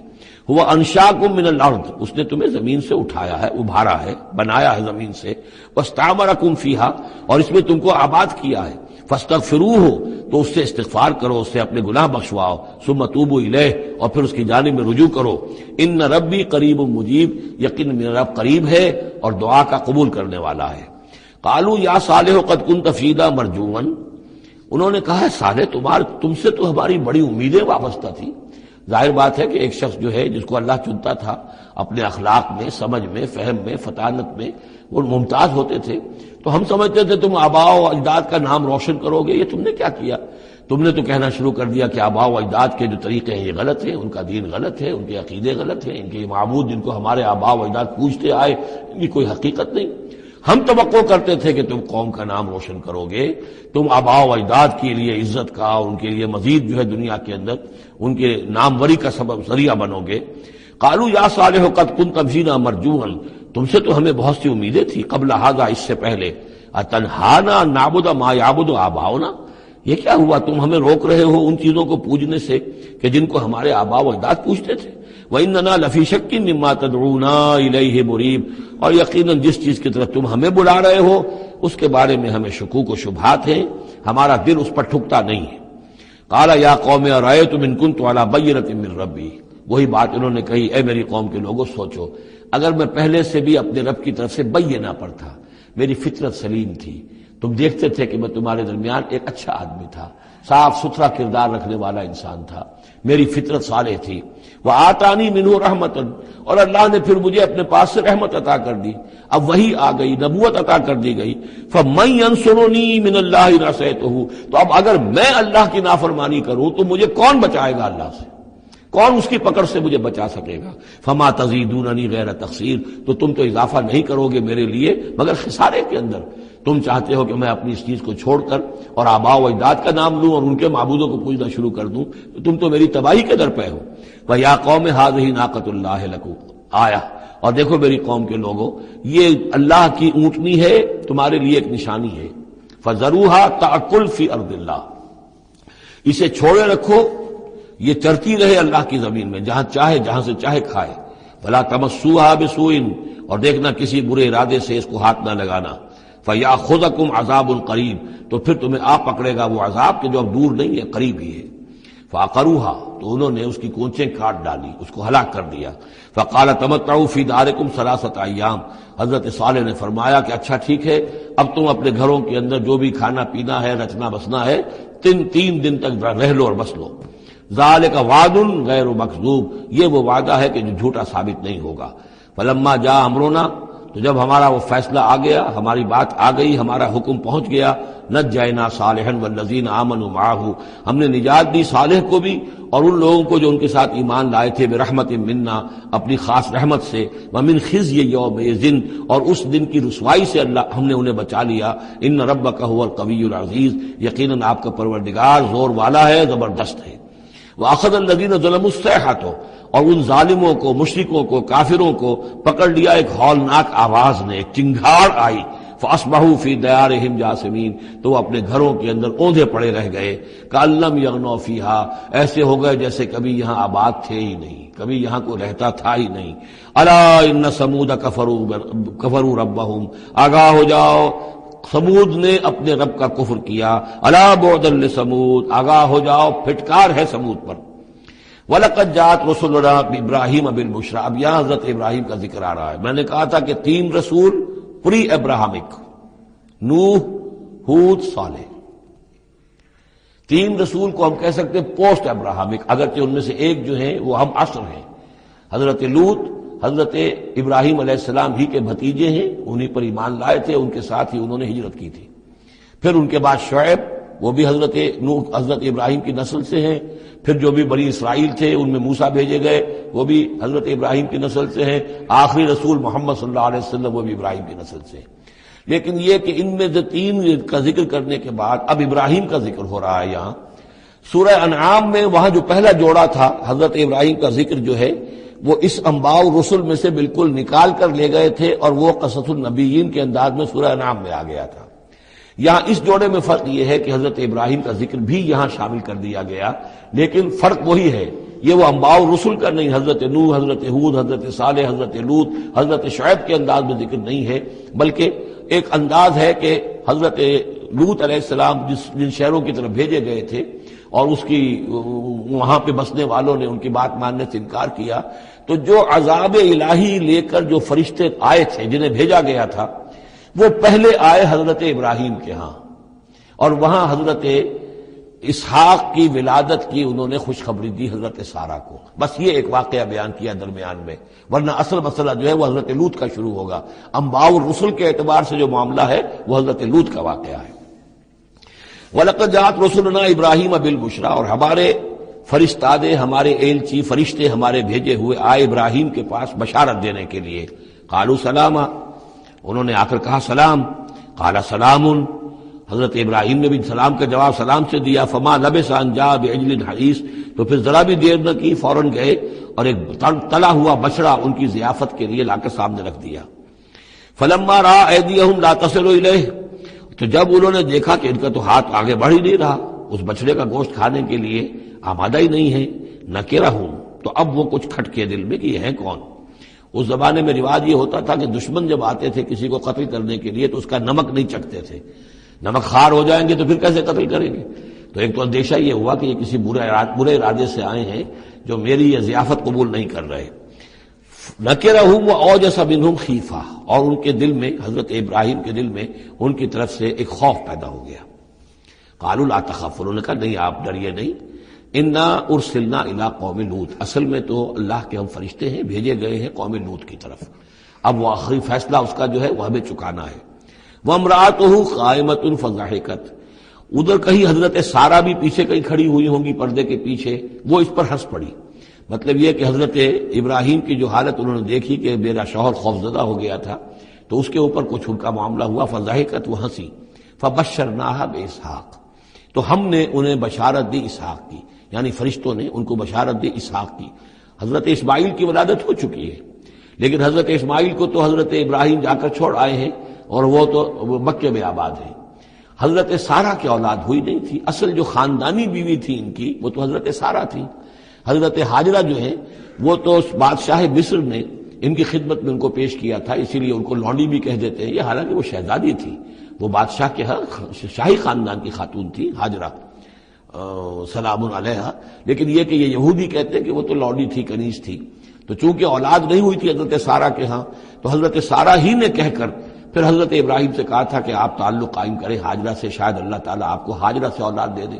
هو انشاکم من الارض، اس نے تمہیں زمین سے اٹھایا ہے، ابھارا ہے، بنایا ہے زمین سے، واستعمرکم فیہا، اور اس میں تم کو آباد کیا ہے، فاستغفروہ، تو اس سے استغفار کرو، اس سے اپنے گناہ بخشواؤ، ثم توبوا الیہ، اور پھر اس کی جانب میں رجوع کرو۔ ان ربی قریب مجیب، یقین میرا رب قریب ہے اور دعا کا قبول کرنے والا ہے۔ قالوا یا صالح قد كنت فینا مرجوا، انہوں نے کہا صالح تم سے تو ہماری بڑی امیدیں وابستہ تھی۔ ظاہر بات ہے کہ ایک شخص جو ہے جس کو اللہ چنتا تھا، اپنے اخلاق میں، سمجھ میں، فہم میں، فطانت میں وہ ممتاز ہوتے تھے، تو ہم سمجھتے تھے تم آباء و اجداد کا نام روشن کرو گے۔ یہ تم نے کیا کیا؟ تم نے تو کہنا شروع کر دیا کہ آباء و اجداد کے جو طریقے ہیں یہ غلط ہیں، ان کا دین غلط ہے، ان کے عقیدے غلط ہیں، ان کے یہ معبود جن کو ہمارے آباء و اجداد پوجتے آئے ان کی کوئی حقیقت نہیں۔ ہم توقع کرتے تھے کہ تم قوم کا نام روشن کرو گے، تم آباء و اجداد کے لیے عزت کا، ان کے لیے مزید جو ہے دنیا کے اندر ان کے ناموری کا سبب ذریعہ بنو گے۔ قالوا یا صالح قد كنت فینا مرجوا، تم سے تو ہمیں بہت سی امیدیں تھی، قبل ھذا، اس سے پہلے، اتنہانا نعبد ما یعبد آباؤنا، یہ کیا ہوا تم ہمیں روک رہے ہو ان چیزوں کو پوجنے سے کہ جن کو ہمارے آباء و اجداد پوجتے تھے۔ وَإِنَّنَا لَفِي شَكٍّ مِّمَّا تَدْعُونَا إِلَيْهِ مُرِيبٍ، اور یقیناً جس چیز کی طرف تم ہمیں بلا رہے ہو اس کے بارے میں ہمیں شکوک و شبہات ہیں، ہمارا دل اس پر ٹھکتا نہیں ہے۔ قال یا قوم ارأیتم ان کنت علی بینۃ من ربی، وہی بات انہوں نے کہی، اے میری قوم کے لوگوں سوچو، اگر میں پہلے سے بھی اپنے رب کی طرف سے بینہ پر تھا، میری فطرت سلیم تھی، تم دیکھتے تھے کہ میں تمہارے درمیان ایک اچھا آدمی تھا، صاف ستھرا کردار رکھنے والا انسان تھا، میری فطرت صالح تھی، وآتانی منہ رحمۃ، اور اللہ نے پھر مجھے اپنے پاس سے رحمت عطا کر دی، اب وہی آ گئی، نبوت عطا کر دی گئی، فمن ینصرنی من اللہ ان عصیتہ، تو اب اگر میں اللہ کی نافرمانی کروں تو مجھے کون بچائے گا اللہ سے، کون اس کی پکڑ سے مجھے بچا سکے گا؟ فما تزیدوننی غیر تقصیر، تو تم تو اضافہ نہیں کرو گے میرے لیے مگر خسارے کے اندر۔ تم چاہتے ہو کہ میں اپنی اس چیز کو چھوڑ کر اور آباء و اجداد کا نام لوں اور ان کے معبودوں کو پوجنا شروع کر دوں، تو تم تو میری تباہی کے در پہ ہو۔ وَيَا قَوْمِ هَٰذِهِ نَاقَةُ اللَّهِ لَكُمْ آیَةٌ، اور دیکھو میری قوم کے لوگوں، یہ اللہ کی اونٹنی ہے، تمہارے لیے ایک نشانی ہے۔ فَذَرُوهَا تَأْكُلْ فِي أَرْضِ اللَّهِ، اسے چھوڑے رکھو، یہ چرتی رہے اللہ کی زمین میں، جہاں چاہے، جہاں سے چاہے کھائے۔ وَلَا تَمَسُّوهَا بِسُوءٍ، اور دیکھنا کسی برے ارادے سے اس کو ہاتھ نہ لگانا۔ فَيَأْخُذَكُمْ عَذَابٌ قَرِيبٌ، تو پھر تمہیں آ پکڑے گا وہ عذاب کہ جو اب دور نہیں ہے، قریب ہی ہے۔ فَعَقَرُوهَا، تو انہوں نے اس کی کونچیں کاٹ ڈالی، اس کو ہلاک کر دیا۔ فَقَالَ تَمَتَّعُوا فِي دَارِكُمْ ثَلَاثَةَ أَيَّامٍ، حضرت صالح نے فرمایا کہ اچھا ٹھیک ہے، اب تم اپنے گھروں کے اندر جو بھی کھانا پینا ہے، رچنا بسنا ہے، تین دن تک رہ لو اور بس لو۔ ذَلِكَ وَعْدٌ غَيْرُ مَكْذُوبٍ، یہ وہ وعدہ ہے کہ جو جھوٹا ثابت نہیں ہوگا۔ فَلَمَّا جَاءَ أَمْرُنَا، تو جب ہمارا وہ فیصلہ آ گیا، ہماری بات آ گئی، ہمارا حکم پہنچ گیا، نجینا صالحا والذین آمنوا معہ، ہم نے نجات دی صالح کو بھی اور ان لوگوں کو جو ان کے ساتھ ایمان لائے تھے، برحمت منا، اپنی خاص رحمت سے، ومن خزی یومئذ، اور اس دن کی رسوائی سے اللہ ہم نے انہیں بچا لیا، ان ربک هو القوی العزیز، یقیناً آپ کا پروردگار زور والا ہے، زبردست ہے۔ وَأَخَذَ الَّذِينَ ظَلَمُوا الصَّيْحَةُ، اور ان ظالموں کو، مشرکوں کو، کافروں کو پکڑ لیا ایک ہولناک آواز نے، ایک چنگھاڑ آئی، فَأَصْبَحُوا فِي دِيَارِهِمْ جَاثِمِينَ، تو وہ اپنے گھروں کے اندر اوندھے پڑے رہ گئے، كَأَن لَّمْ يَغْنَوْا فِيهَا، ایسے ہو گئے جیسے کبھی یہاں آباد تھے ہی نہیں، کبھی یہاں کوئی رہتا تھا ہی نہیں۔ أَلَا إِنَّ ثَمُودَ كَفَرُوا رَبَّهُمْ، آگاہ ہو جاؤ، سمود نے اپنے رب کا کفر کیا، الا بعدا لثمود، آگاہ ہو جاؤ، پھٹکار ہے سمود پر۔ وَلَقَدْ جَاءَتْ رُسُلُنَا إِبْرَاهِيمَ بِالْبُشْرَىٰ، اب یہاں حضرت ابراہیم کا ذکر آ رہا ہے۔ میں نے کہا تھا کہ 3 رسول پری ابراہمک، نوح، ہود، صالح، 3 رسول کو ہم کہہ سکتے ہیں پوسٹ ابراہمک، اگرچہ ان میں سے ایک جو ہیں وہ ہم عصر ہیں۔ حضرت لوط حضرت ابراہیم علیہ السلام ہی کے بھتیجے ہیں، انہی پر ایمان لائے تھے، ان کے ساتھ ہی انہوں نے ہجرت کی تھی۔ پھر ان کے بعد شعیب، وہ بھی حضرت نوح حضرت ابراہیم کی نسل سے ہیں۔ پھر جو بھی بنی اسرائیل تھے ان میں موسیٰ بھیجے گئے، وہ بھی حضرت ابراہیم کی نسل سے ہیں۔ آخری رسول محمد صلی اللہ علیہ وسلم وہ بھی ابراہیم کی نسل سے ہیں۔ لیکن یہ کہ ان میں سے 3 کا ذکر کرنے کے بعد اب ابراہیم کا ذکر ہو رہا ہے یہاں۔ سورہ انعام میں وہاں جو پہلا جوڑا تھا حضرت ابراہیم کا ذکر جو ہے وہ اس انباء رسل میں سے بالکل نکال کر لے گئے تھے، اور وہ قصص النبیین کے انداز میں سورہ انعام میں آ گیا تھا۔ یہاں اس جوڑے میں فرق یہ ہے کہ حضرت ابراہیم کا ذکر بھی یہاں شامل کر دیا گیا، لیکن فرق وہی ہے، یہ وہ انباء رسل کا نہیں، حضرت نوح، حضرت ہود، حضرت صالح، حضرت لوط، حضرت شعیب کے انداز میں ذکر نہیں ہے، بلکہ ایک انداز ہے کہ حضرت لوط علیہ السلام جن شہروں کی طرف بھیجے گئے تھے اور اس کی وہاں پہ بسنے والوں نے ان کی بات ماننے سے انکار کیا، تو جو عذاب الہی لے کر جو فرشتے آئے تھے جنہیں بھیجا گیا تھا، وہ پہلے آئے حضرت ابراہیم کے ہاں، اور وہاں حضرت اسحاق کی ولادت کی انہوں نے خوشخبری دی حضرت سارہ کو۔ بس یہ ایک واقعہ بیان کیا درمیان میں، ورنہ اصل مسئلہ جو ہے وہ حضرت لوط کا شروع ہوگا۔ انباء الرسل کے اعتبار سے جو معاملہ ہے وہ حضرت لوط کا واقعہ ہے۔ وَلَقَدْ جَاءَتْ رُسُلُنَا إِبْرَاهِيمَ بِالْبُشْرَىٰ، اور ہمارے فرشتادے، ہمارے ایلچی، فرشتے ہمارے بھیجے ہوئے آئے ابراہیم کے پاس بشارت دینے کے لیے۔ قالوا سلاما، انہوں نے آ کر کہا سلام۔ قال سلام، حضرت ابراہیم نے بھی سلام کا جواب سلام سے دیا۔ فما لبث ان جاء بعجل حنیذ، تو پھر ذرا بھی دیر نہ کی، فوراً گئے اور ایک تلا ہوا بچڑا ان کی ضیافت کے لیے لا کر سامنے رکھ دیا۔ فلما رأى أيديهم لا تصل إليه، تو جب انہوں نے دیکھا کہ ان کا تو ہاتھ آگے بڑھ ہی نہیں رہا، اس بچڑے کا گوشت کھانے کے لیے آمادہ ہی نہیں ہے، نکرہم، تو اب وہ کچھ کھٹکے دل میں کہ یہ ہیں کون۔ اس زمانے میں رواج یہ ہوتا تھا کہ دشمن جب آتے تھے کسی کو قتل کرنے کے لیے تو اس کا نمک نہیں چکھتے تھے، نمک خار ہو جائیں گے تو پھر کیسے قتل کریں گے۔ تو ایک تو اندیشہ یہ ہوا کہ یہ کسی برے ارادے سے آئے ہیں جو میری یہ ضیافت قبول نہیں کر رہے۔ نکرہم واوجس منہم خیفہ، اور ان کے دل میں، حضرت ابراہیم کے دل میں ان کی طرف سے ایک خوف پیدا ہو گیا۔ قالوا لا تخف، انہوں نے کہا نہیں آپ ڈریے نہیں، انا ارسلنا الی قوم لوط، اصل میں تو اللہ کے ہم فرشتے ہیں، بھیجے گئے ہیں قوم لوط کی طرف، اب وہ آخری فیصلہ اس کا جو ہے وہ ہمیں چکانا ہے۔ وامرأتہ قائمۃ فضحکت، ادھر کہیں حضرت سارہ بھی پیچھے کہیں کھڑی ہوئی ہوں گی پردے کے پیچھے، وہ اس پر ہنس پڑی۔ مطلب یہ کہ حضرت ابراہیم کی جو حالت انہوں نے دیکھی کہ میرا شوہر خوفزدہ ہو گیا تھا، تو اس کے اوپر کچھ ان کا معاملہ ہوا، فضحکت، وہ ہنسی۔ فبشرناہا باسحاق، تو ہم نے انہیں بشارت دی اسحاق کی، یعنی فرشتوں نے ان کو بشارت دی اسحاق کی۔ حضرت اسماعیل کی ولادت ہو چکی ہے، لیکن حضرت اسماعیل کو تو حضرت ابراہیم جا کر چھوڑ آئے ہیں اور وہ تو مکے میں آباد ہیں۔ حضرت سارہ کی اولاد ہوئی نہیں تھی، اصل جو خاندانی بیوی تھی ان کی وہ تو حضرت سارہ تھی۔ حضرت ہاجرہ جو ہیں وہ تو بادشاہ مصر نے ان کی خدمت میں ان کو پیش کیا تھا، اسی لیے ان کو لونڈی بھی کہہ دیتے ہیں، یہ حالانکہ وہ شہزادی تھی، وہ بادشاہ کے شاہی خاندان کی خاتون تھی حاجرہ سلام علیہا، لیکن یہ کہ یہ یہودی کہتے ہیں کہ وہ تو لونڈی تھی، کنیز تھی۔ تو چونکہ اولاد نہیں ہوئی تھی حضرت سارہ کے ہاں، تو حضرت سارہ ہی نے کہہ کر پھر حضرت ابراہیم سے کہا تھا کہ آپ تعلق قائم کریں حاجرہ سے، شاید اللہ تعالیٰ آپ کو حاجرہ سے اولاد دے دے۔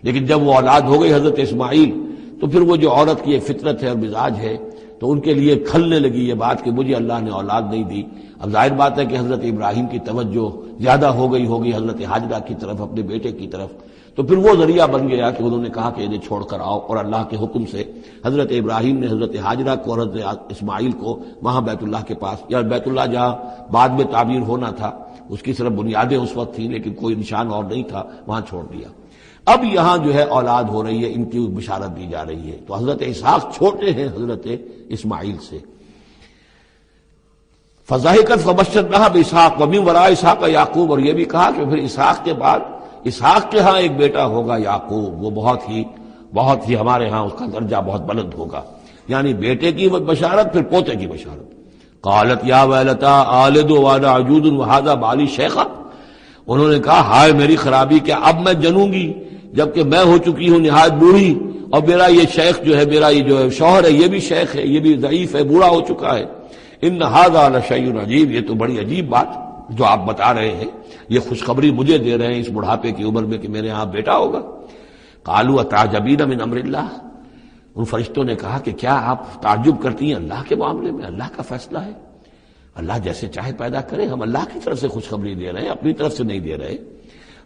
لیکن جب وہ اولاد ہو گئی حضرت اسماعیل، تو پھر وہ جو عورت کی ایک فطرت ہے اور مزاج ہے تو ان کے لیے کھلنے لگی یہ بات کہ مجھے اللہ نے اولاد نہیں دی۔ اب ظاہر بات ہے کہ حضرت ابراہیم کی توجہ زیادہ ہو گئی ہوگی حضرت ہاجرہ کی طرف، اپنے بیٹے کی طرف، تو پھر وہ ذریعہ بن گیا کہ انہوں نے کہا کہ انہیں چھوڑ کر آؤ، اور اللہ کے حکم سے حضرت ابراہیم نے حضرت ہاجرہ کو اور حضرت اسماعیل کو وہاں بیت اللہ کے پاس، یا بیت اللہ جہاں بعد میں تعمیر ہونا تھا اس کی صرف بنیادیں اس وقت تھیں لیکن کوئی نشان اور نہیں تھا، وہاں چھوڑ دیا۔ اب یہاں جو ہے اولاد ہو رہی ہے، ان کی بشارت دی جا رہی ہے۔ تو حضرت اسحاق چھوٹے ہیں حضرت اسماعیل سے۔ فضاحکت فبشرناها باسحاق ومن وراء اسحاق یعقوب، اور یہ بھی کہا کہ پھر اسحاق کے بعد اسحاق کے ہاں ایک بیٹا ہوگا یعقوب، وہ بہت ہی ہمارے ہاں اس کا درجہ بہت بلند ہوگا، یعنی بیٹے کی بشارت پھر پوتے کی بشارت۔ قالت یا ویلتا آلد وانا عجوز وہذا بالی شیخا، انہوں نے کہا ہائے میری خرابی، کیا اب میں جنوں گی جبکہ میں ہو چکی ہوں نہایت بوڑھی، اور میرا یہ شیخ جو ہے، میرا یہ جو ہے شوہر ہے یہ بھی شیخ ہے، یہ بھی ضعیف ہے، بوڑھا ہو چکا ہے۔ ان ھذا لشیء عجیب، یہ تو بڑی عجیب بات جو آپ بتا رہے ہیں، یہ خوشخبری مجھے دے رہے ہیں اس بڑھاپے کی عمر میں کہ میرے ہاں بیٹا ہوگا۔ قالوا اتعجبین من امر اللہ، ان فرشتوں نے کہا کہ کیا آپ تعجب کرتی ہیں اللہ کے معاملے میں؟ اللہ کا فیصلہ ہے، اللہ جیسے چاہے پیدا کرے، ہم اللہ کی طرف سے خوشخبری دے رہے ہیں، اپنی طرف سے نہیں دے رہے۔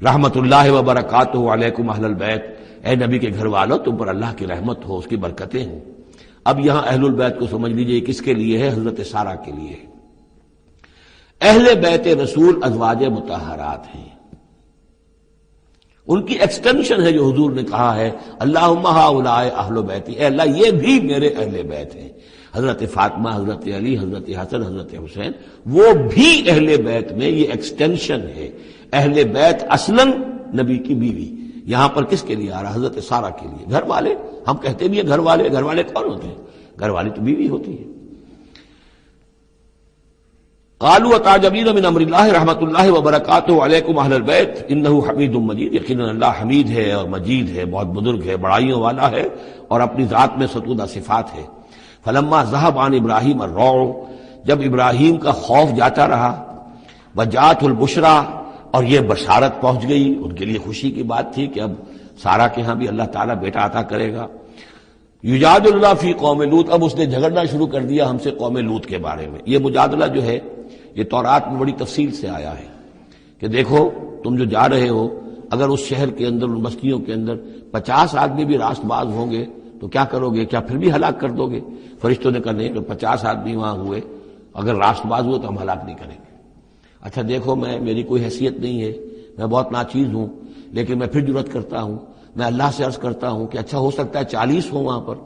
رحمت اللہ وبرکاتہ علیکم اہل البیت، اے نبی کے گھر والوں تم پر اللہ کی رحمت ہو، اس کی برکتیں ہوں۔ اب یہاں اہل البیت کو سمجھ لیجئے کس کے لیے ہے؟ حضرت سارہ کے لیے ہے۔ اہل بیت رسول ازواج مطہرات ہیں، ان کی ایکسٹینشن ہے جو حضور نے کہا ہے اللہم ہؤلاء اہل بیتی، اے اللہ یہ بھی میرے اہل بیت ہیں۔ حضرت فاطمہ، حضرت علی، حضرت حسن، حضرت حسین، وہ بھی اہل بیت میں یہ ایکسٹینشن ہے۔ اہل بیت اصلاً نبی کی بیوی، یہاں پر کس کے لیے آ رہا؟ حضرت سارہ کے لیے۔ گھر والے ہم کہتے بھی ہیں گھر والے کون ہوتے ہیں؟ گھر والی تو بیوی ہوتی ہے۔ قالوا اتعجبین من امر اللہ رحمت اللہ وبرکاتہ علیکم اہل البیت انہ حمید مجید، یقیناً اللہ حمید ہے اور مجید ہے، بہت بزرگ ہے، بڑائیوں والا ہے، اور اپنی ذات میں ستودہ صفات ہے۔ فلما ذهب عن ابراہیم الروع، جب ابراہیم کا خوف جاتا رہا، وجاءت البشرا، اور یہ بشارت پہنچ گئی، ان کے لیے خوشی کی بات تھی کہ اب سارہ کے ہاں بھی اللہ تعالیٰ بیٹا عطا کرے گا۔ یجادلنا فی قوم لوط، اب اس نے جھگڑنا شروع کر دیا ہم سے قوم لوط کے بارے میں۔ یہ مجادلہ جو ہے یہ تورات میں بڑی تفصیل سے آیا ہے کہ دیکھو تم جو جا رہے ہو، اگر اس شہر کے اندر، ان بستیوں کے اندر 50 آدمی بھی راست باز ہوں گے تو کیا کرو گے؟ کیا پھر بھی ہلاک کر دو گے؟ فرشتوں نے کہا نہیں، تو 50 آدمی وہاں ہوئے اگر راست باز ہوئے تو ہم ہلاک نہیں کریں گے۔ اچھا دیکھو میری کوئی حیثیت نہیں ہے، میں بہت ناچیز ہوں، لیکن میں پھر جرأت کرتا ہوں، میں اللہ سے عرض کرتا ہوں کہ اچھا ہو سکتا ہے 40 ہوں وہاں پر،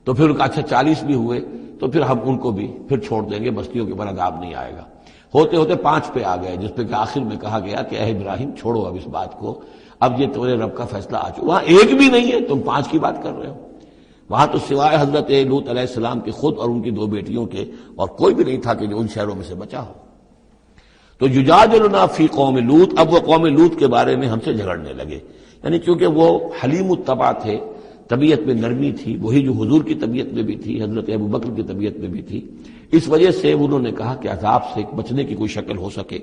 تو پھر اچھا 40 بھی ہوئے تو پھر ہم ان کو بھی پھر چھوڑ دیں گے، بستیوں کے اوپر عذاب نہیں آئے گا۔ ہوتے ہوتے 5 پہ آ گئے، جس پہ کہ آخر میں کہا گیا کہ اے ابراہیم چھوڑو اب اس بات کو، اب یہ تمہارے رب کا فیصلہ آ چکا۔ وہاں ایک بھی نہیں ہے، تم 5 کی بات کر رہے ہو۔ وہاں تو سوائے حضرت لوط علیہ السلام کے خود اور ان کی 2 بیٹیوں کے اور کوئی بھی نہیں تھا کہ جو ان شہروں میں سے بچا ہو۔ تو یجادلنا فی قوم لوط، اب وہ قوم لوط کے بارے میں ہم سے جھگڑنے لگے، یعنی چونکہ وہ حلیم الطبع تھے، طبیعت میں نرمی تھی، وہی جو حضور کی طبیعت میں بھی تھی، حضرت ابوبکر کی طبیعت میں بھی تھی، اس وجہ سے انہوں نے کہا کہ عذاب سے بچنے کی کوئی شکل ہو سکے۔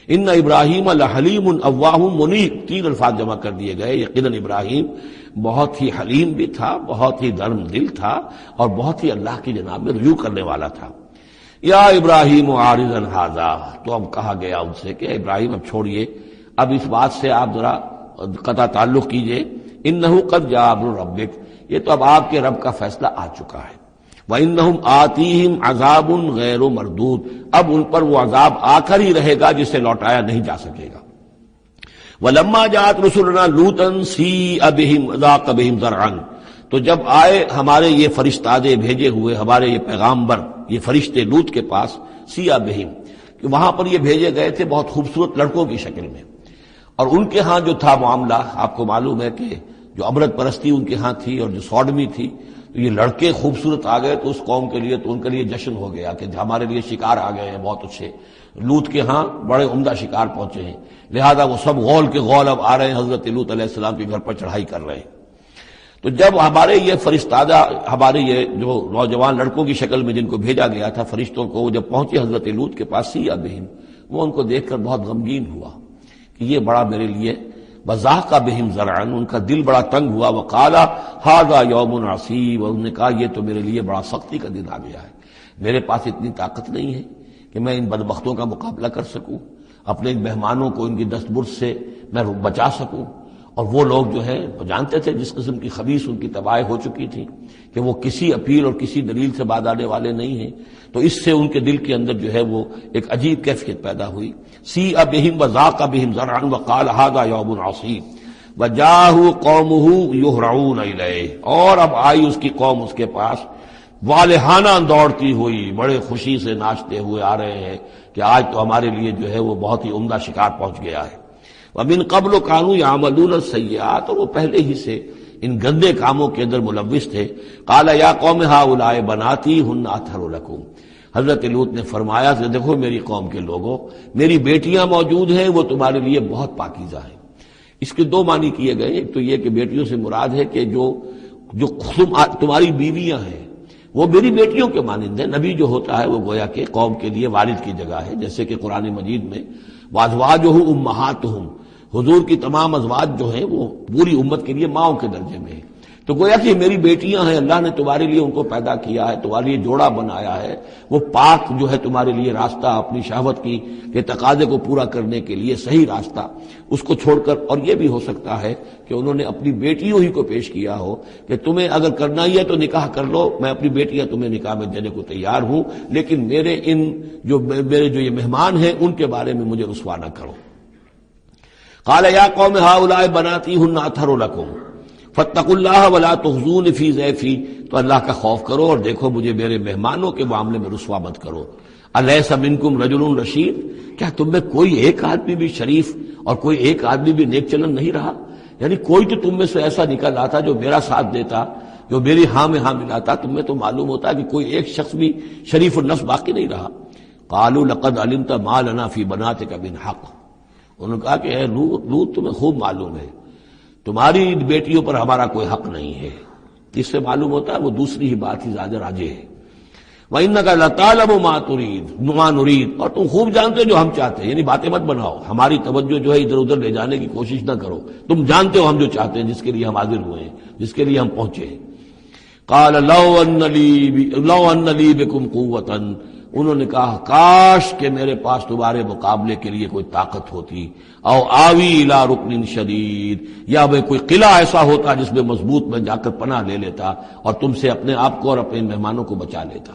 ان ابراہیم لحلیم اواہ منیب، 3 الفاظ جمع کر دیے گئے۔ یقیناً ابراہیم بہت ہی حلیم بھی تھا، بہت ہی نرم دل تھا، اور بہت ہی اللہ کی جناب میں رجوع کرنے والا تھا۔ یا ابراہیم عارض عن ھذا، تو اب کہا گیا ان سے کہ ابراہیم اب چھوڑیے، اب اس بات سے آپ ذرا قطع تعلق کیجئے۔ انہ قد جاء امر ربک، یہ تو اب آپ کے رب کا فیصلہ آ چکا ہے۔ وانہم آتیہم عذاب غیر مردود، اب ان پر وہ عذاب آ کر ہی رہے گا جسے لوٹایا نہیں جا سکے گا۔ ولما جاءت رسلنا لوطا سیء بہم ضاق بہم ذرعا، تو جب آئے ہمارے یہ فرشتادے بھیجے ہوئے، ہمارے یہ پیغامبر، یہ فرشتے لوط کے پاس، سیء بہم، کہ وہاں پر یہ بھیجے گئے تھے بہت خوبصورت لڑکوں کی شکل میں، اور ان کے ہاں جو تھا معاملہ آپ کو معلوم ہے کہ جو عبرت پرستی ان کے ہاں تھی اور جو سوڈمی تھی، تو یہ لڑکے خوبصورت آ گئے تو اس قوم کے لیے، تو ان کے لیے جشن ہو گیا کہ ہمارے لیے شکار آ گئے ہیں بہت اچھے، لوط کے ہاں بڑے عمدہ شکار پہنچے ہیں، لہذا وہ سب غول کے غول اب آ رہے ہیں حضرت لوط علیہ السلام کے گھر پر چڑھائی کر رہے ہیں۔ تو جب ہمارے یہ فرشتادہ، ہمارے یہ جو نوجوان لڑکوں کی شکل میں جن کو بھیجا گیا تھا فرشتوں کو، جب پہنچے حضرت لوط کے پاس سیء بہم، وہ ان کو دیکھ کر بہت غمگین ہوا کہ یہ بڑا میرے لیے وَضَاقَ بِهِمْ ذَرْعًا، ان کا دل بڑا تنگ ہوا، وَقَالَ هَذَا يَوْمٌ عَصِيبٌ، اور انہوں نے کہا یہ تو میرے لیے بڑا سختی کا دن آ گیا ہے، میرے پاس اتنی طاقت نہیں ہے کہ میں ان بدبختوں کا مقابلہ کر سکوں، اپنے مہمانوں کو ان کی دستبرد سے میں بچا سکوں۔ اور وہ لوگ جو ہے وہ جانتے تھے جس قسم کی خبیث ان کی تباہی ہو چکی تھی کہ وہ کسی اپیل اور کسی دلیل سے بعد آنے والے نہیں ہیں، تو اس سے ان کے دل کے اندر جو ہے وہ ایک عجیب کیفیت پیدا ہوئی۔ سیء بہم وضاق بہم ذرعا وقال هذا یوم عصیب وجاءه قومه یہرعون الیہ، اور اب آئی اس کی قوم اس کے پاس والہانہ دوڑتی ہوئی، بڑے خوشی سے ناچتے ہوئے آ رہے ہیں کہ آج تو ہمارے لیے جو ہے وہ بہت ہی عمدہ شکار پہنچ گیا ہے۔ وَمِن قَبْلُ كَانُوا يَعْمَلُونَ السَّيِّئَاتِ، اور وہ پہلے ہی سے ان گندے کاموں کے اندر ملوث تھے۔ قَالَ يَا قَوْمِ هَؤُلَاءِ بَنَاتِي هُنَّ أَطْهَرُ لَكُمْ، حضرت لوط نے فرمایا کہ دیکھو میری قوم کے لوگوں، میری بیٹیاں موجود ہیں، وہ تمہارے لیے بہت پاکیزہ ہیں۔ اس کے دو معنی کیے گئے، ایک تو یہ کہ بیٹیوں سے مراد ہے کہ جو تمہاری بیویاں ہیں وہ میری بیٹیوں کے مانند ہیں۔ نبی جو ہوتا ہے وہ گویا کہ قوم کے لیے والد کی جگہ ہے، جیسے کہ قرآن مجید میں وَأَزْوَاجُهُ أُمَّهَاتُهُمْ، حضور کی تمام ازواج جو ہیں وہ پوری امت کے لیے ماؤں کے درجے میں ہیں۔ تو گویا کہ میری بیٹیاں ہیں، اللہ نے تمہارے لیے ان کو پیدا کیا ہے، تمہارے لیے جوڑا بنایا ہے، وہ پاک جو ہے تمہارے لیے راستہ اپنی شہوت کی کے تقاضے کو پورا کرنے کے لیے صحیح راستہ اس کو چھوڑ کر، اور یہ بھی ہو سکتا ہے کہ انہوں نے اپنی بیٹیوں ہی کو پیش کیا ہو کہ تمہیں اگر کرنا ہی ہے تو نکاح کر لو، میں اپنی بیٹیاں تمہیں نکاح میں دینے کو تیار ہوں، لیکن میرے جو یہ مہمان ہیں ان کے بارے میں مجھے رسوا نہ کرو۔ قال یا قوم هؤلاء بناتی هن اطہر لکم فاتقوا اللہ ولا تخزون فی ضیفی، تو اللہ کا خوف کرو اور دیکھو مجھے میرے مہمانوں کے معاملے میں رسوا مت کرو۔ الیس منکم رجل رشید، کیا تم میں کوئی ایک آدمی بھی شریف اور کوئی ایک آدمی بھی نیک چلن نہیں رہا؟ یعنی کوئی تو تم میں سے ایسا نکل آتا جو میرا ساتھ دیتا، جو میری ہاں میں ہاں ملاتا، تم میں تو معلوم ہوتا ہے کہ کوئی ایک شخص بھی شریف النفس باقی نہیں رہا۔ قالوا لقد علمت ما لنا فی بناتک من حق، انہوں نے کہا کہ اے لوط تمہیں خوب معلوم ہے تمہاری بیٹیوں پر ہمارا کوئی حق نہیں ہے۔ اس سے معلوم ہوتا ہے وہ دوسری ہی بات ہی زیادہ راجح ہے۔ وَإِنَّكَ لَتَعْلَمُ مَا نُرِيدُ، اور تم خوب جانتے جو ہم چاہتے ہیں، یعنی باتیں مت بناؤ، ہماری توجہ جو ہے ادھر ادھر لے جانے کی کوشش نہ کرو، تم جانتے ہو ہم جو چاہتے ہیں، جس کے لیے ہم حاضر ہوئے ہیں، جس کے لیے ہم پہنچے ہیں۔ قَالَ لَوْ أَنَّ لِي بِكُمْ قُوَّةً، انہوں نے کہا کاش کہ میرے پاس تمہارے مقابلے کے لیے کوئی طاقت ہوتی، او آوی الی رکن شدید، یا میں کوئی قلعہ ایسا ہوتا جس میں مضبوط میں جا کر پناہ لے لیتا اور تم سے اپنے آپ کو اور اپنے مہمانوں کو بچا لیتا۔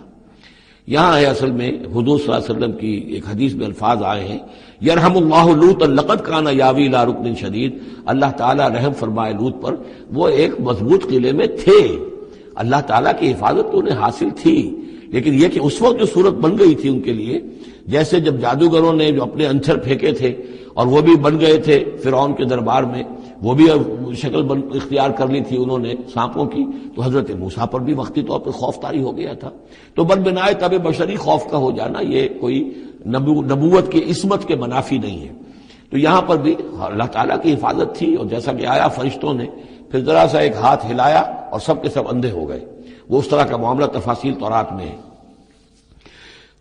یہاں ہے اصل میں حضور صلی اللہ علیہ وسلم کی ایک حدیث میں الفاظ آئے ہیں، یرحم اللہ لوطا لقد کان یاوی الی رکن شدید، اللہ تعالیٰ رحم فرمائے لوط پر، وہ ایک مضبوط قلعے میں تھے، اللہ تعالیٰ کی حفاظت تو انہیں حاصل تھی، لیکن یہ کہ اس وقت جو صورت بن گئی تھی ان کے لیے، جیسے جب جادوگروں نے جو اپنے انچر پھینکے تھے اور وہ بھی بن گئے تھے فرعون کے دربار میں، وہ بھی شکل اختیار کر لی تھی انہوں نے سانپوں کی، تو حضرت موسیٰ پر بھی وقتی طور پر خوف طاری ہو گیا تھا۔ تو بربنائے طب بشری خوف کا ہو جانا یہ کوئی نبوت کی عصمت کے منافی نہیں ہے۔ تو یہاں پر بھی اللہ تعالیٰ کی حفاظت تھی، اور جیسا کہ آیا فرشتوں نے پھر ذرا سا ایک ہاتھ ہلایا اور سب کے سب اندھے ہو گئے، وہ اس طرح کا معاملہ تفاصیل تورات میں ہے۔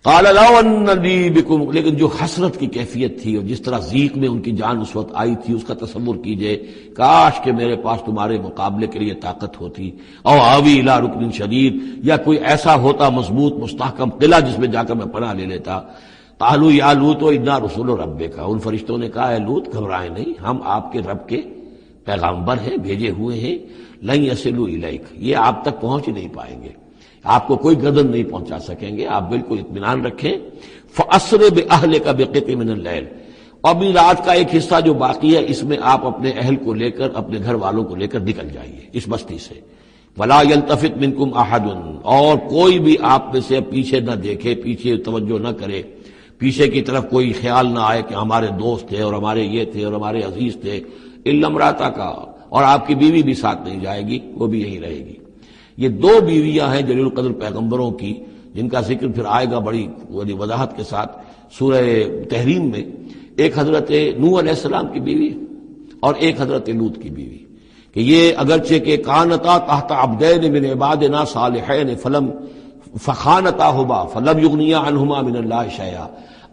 قال لو ان لی بکم، لیکن جو حسرت کی کیفیت تھی اور جس طرح ضیق میں ان کی جان اس وقت آئی تھی، اس کا تصور کیجئے، کاش کہ میرے پاس تمہارے مقابلے کے لیے طاقت ہوتی، او آوی الی رکن شدید، یا کوئی ایسا ہوتا مضبوط مستحکم قلعہ جس میں جا کر میں پناہ لے لیتا۔ قالوا یا لوط انا رسول ربک، ان فرشتوں نے کہا اے لوط گھبرائیں نہیں، ہم آپ کے رب کے پیغامبر ہیں، بھیجے ہوئے ہیں، لن یصلوا الیک، یہ آپ تک پہنچ نہیں پائیں گے، آپ کو کوئی گردن نہیں پہنچا سکیں گے، آپ بالکل اطمینان رکھیں۔ فَأَسْرِ بِأَهْلِكَ بِقِطْعٍ مِنَ اللَّيْلِ، اور بھی رات کا ایک حصہ جو باقی ہے اس میں آپ اپنے اہل کو لے کر، اپنے گھر والوں کو لے کر نکل جائیے اس بستی سے۔ وَلَا يَلْتَفِتْ مِنْكُمْ أَحَدٌ، اور کوئی بھی آپ میں سے پیچھے نہ دیکھے، پیچھے توجہ نہ کرے، پیچھے کی طرف کوئی خیال نہ آئے کہ ہمارے دوست تھے اور ہمارے یہ تھے اور ہمارے عزیز تھے، إِلَّا امْرَأَتَكَ، اور آپ کی بیوی بھی ساتھ نہیں جائے گی، وہ بھی یہیں رہے گی۔ یہ دو بیویاں ہیں جلیل القدر پیغمبروں کی، جن کا ذکر پھر آئے گا بڑی وضاحت کے ساتھ سورہ تحریم میں، ایک حضرت نوح علیہ السلام کی بیوی اور ایک حضرت لوط کی بیوی، کہ یہ اگرچہ کہ کانتا تحت عبدین من عبادنا صالحین فخانتاہما فلم یغنیا عنہما من اللہ شیئا،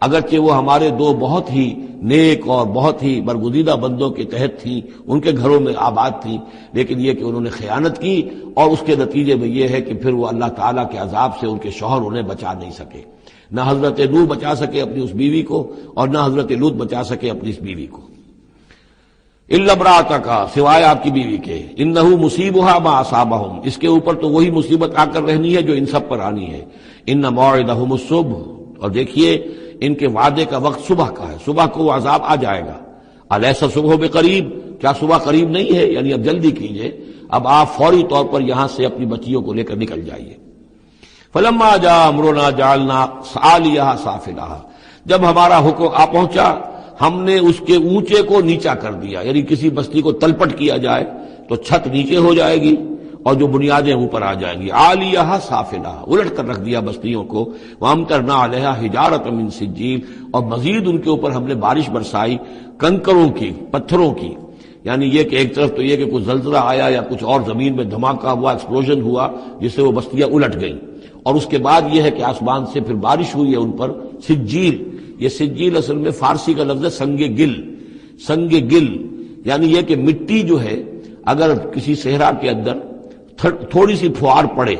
اگرچہ وہ ہمارے دو بہت ہی نیک اور بہت ہی برگزیدہ بندوں کے تحت تھیں، ان کے گھروں میں آباد تھیں، لیکن یہ کہ انہوں نے خیانت کی، اور اس کے نتیجے میں یہ ہے کہ پھر وہ اللہ تعالیٰ کے عذاب سے ان کے شوہر انہیں بچا نہیں سکے۔ نہ حضرت نوح بچا سکے اپنی اس بیوی کو، اور نہ حضرت لوط بچا سکے اپنی اس بیوی کو۔ الا امرأتک، سوائے آپ کی بیوی کے، انہ مصیبھا ما اصابہم، اس کے اوپر تو وہی مصیبت آ کر رہنی ہے جو ان سب پر آنی ہے۔ ان موعدہم الصبح، اور دیکھیے ان کے وعدے کا وقت صبح کا ہے، صبح کو وہ عذاب آ جائے گا۔ الیس الصبح بقریب، کیا صبح قریب نہیں ہے؟ یعنی اب جلدی کیجئے، اب آپ فوری طور پر یہاں سے اپنی بچیوں کو لے کر نکل جائیے۔ فلما جاء امرنا جعلنا عالیہا سافلہا، جب ہمارا حکم آ پہنچا ہم نے اس کے اونچے کو نیچا کر دیا، یعنی کسی بستی کو تلپٹ کیا جائے تو چھت نیچے ہو جائے گی اور جو بنیادیں اوپر آ جائیں گی۔ عالیہا سافلہا، الٹ کر رکھ دیا بستیوں کو۔ وامطرنا علیہا حجارۃ من سجیل، اور مزید ان کے اوپر ہم نے بارش برسائی کنکروں کی، پتھروں کی، یعنی یہ کہ ایک طرف تو یہ کہ کچھ زلزلہ آیا یا کچھ اور زمین میں دھماکہ ہوا، ایکسپلوژن ہوا جس سے وہ بستیاں الٹ گئیں، اور اس کے بعد یہ ہے کہ آسمان سے پھر بارش ہوئی ہے ان پر سجیل۔ یہ سجیل اصل میں فارسی کا لفظ ہے سنگ گل، سنگ گل یعنی یہ کہ مٹی جو ہے اگر کسی صحرا کے اندر تھوڑی سی پھوار پڑے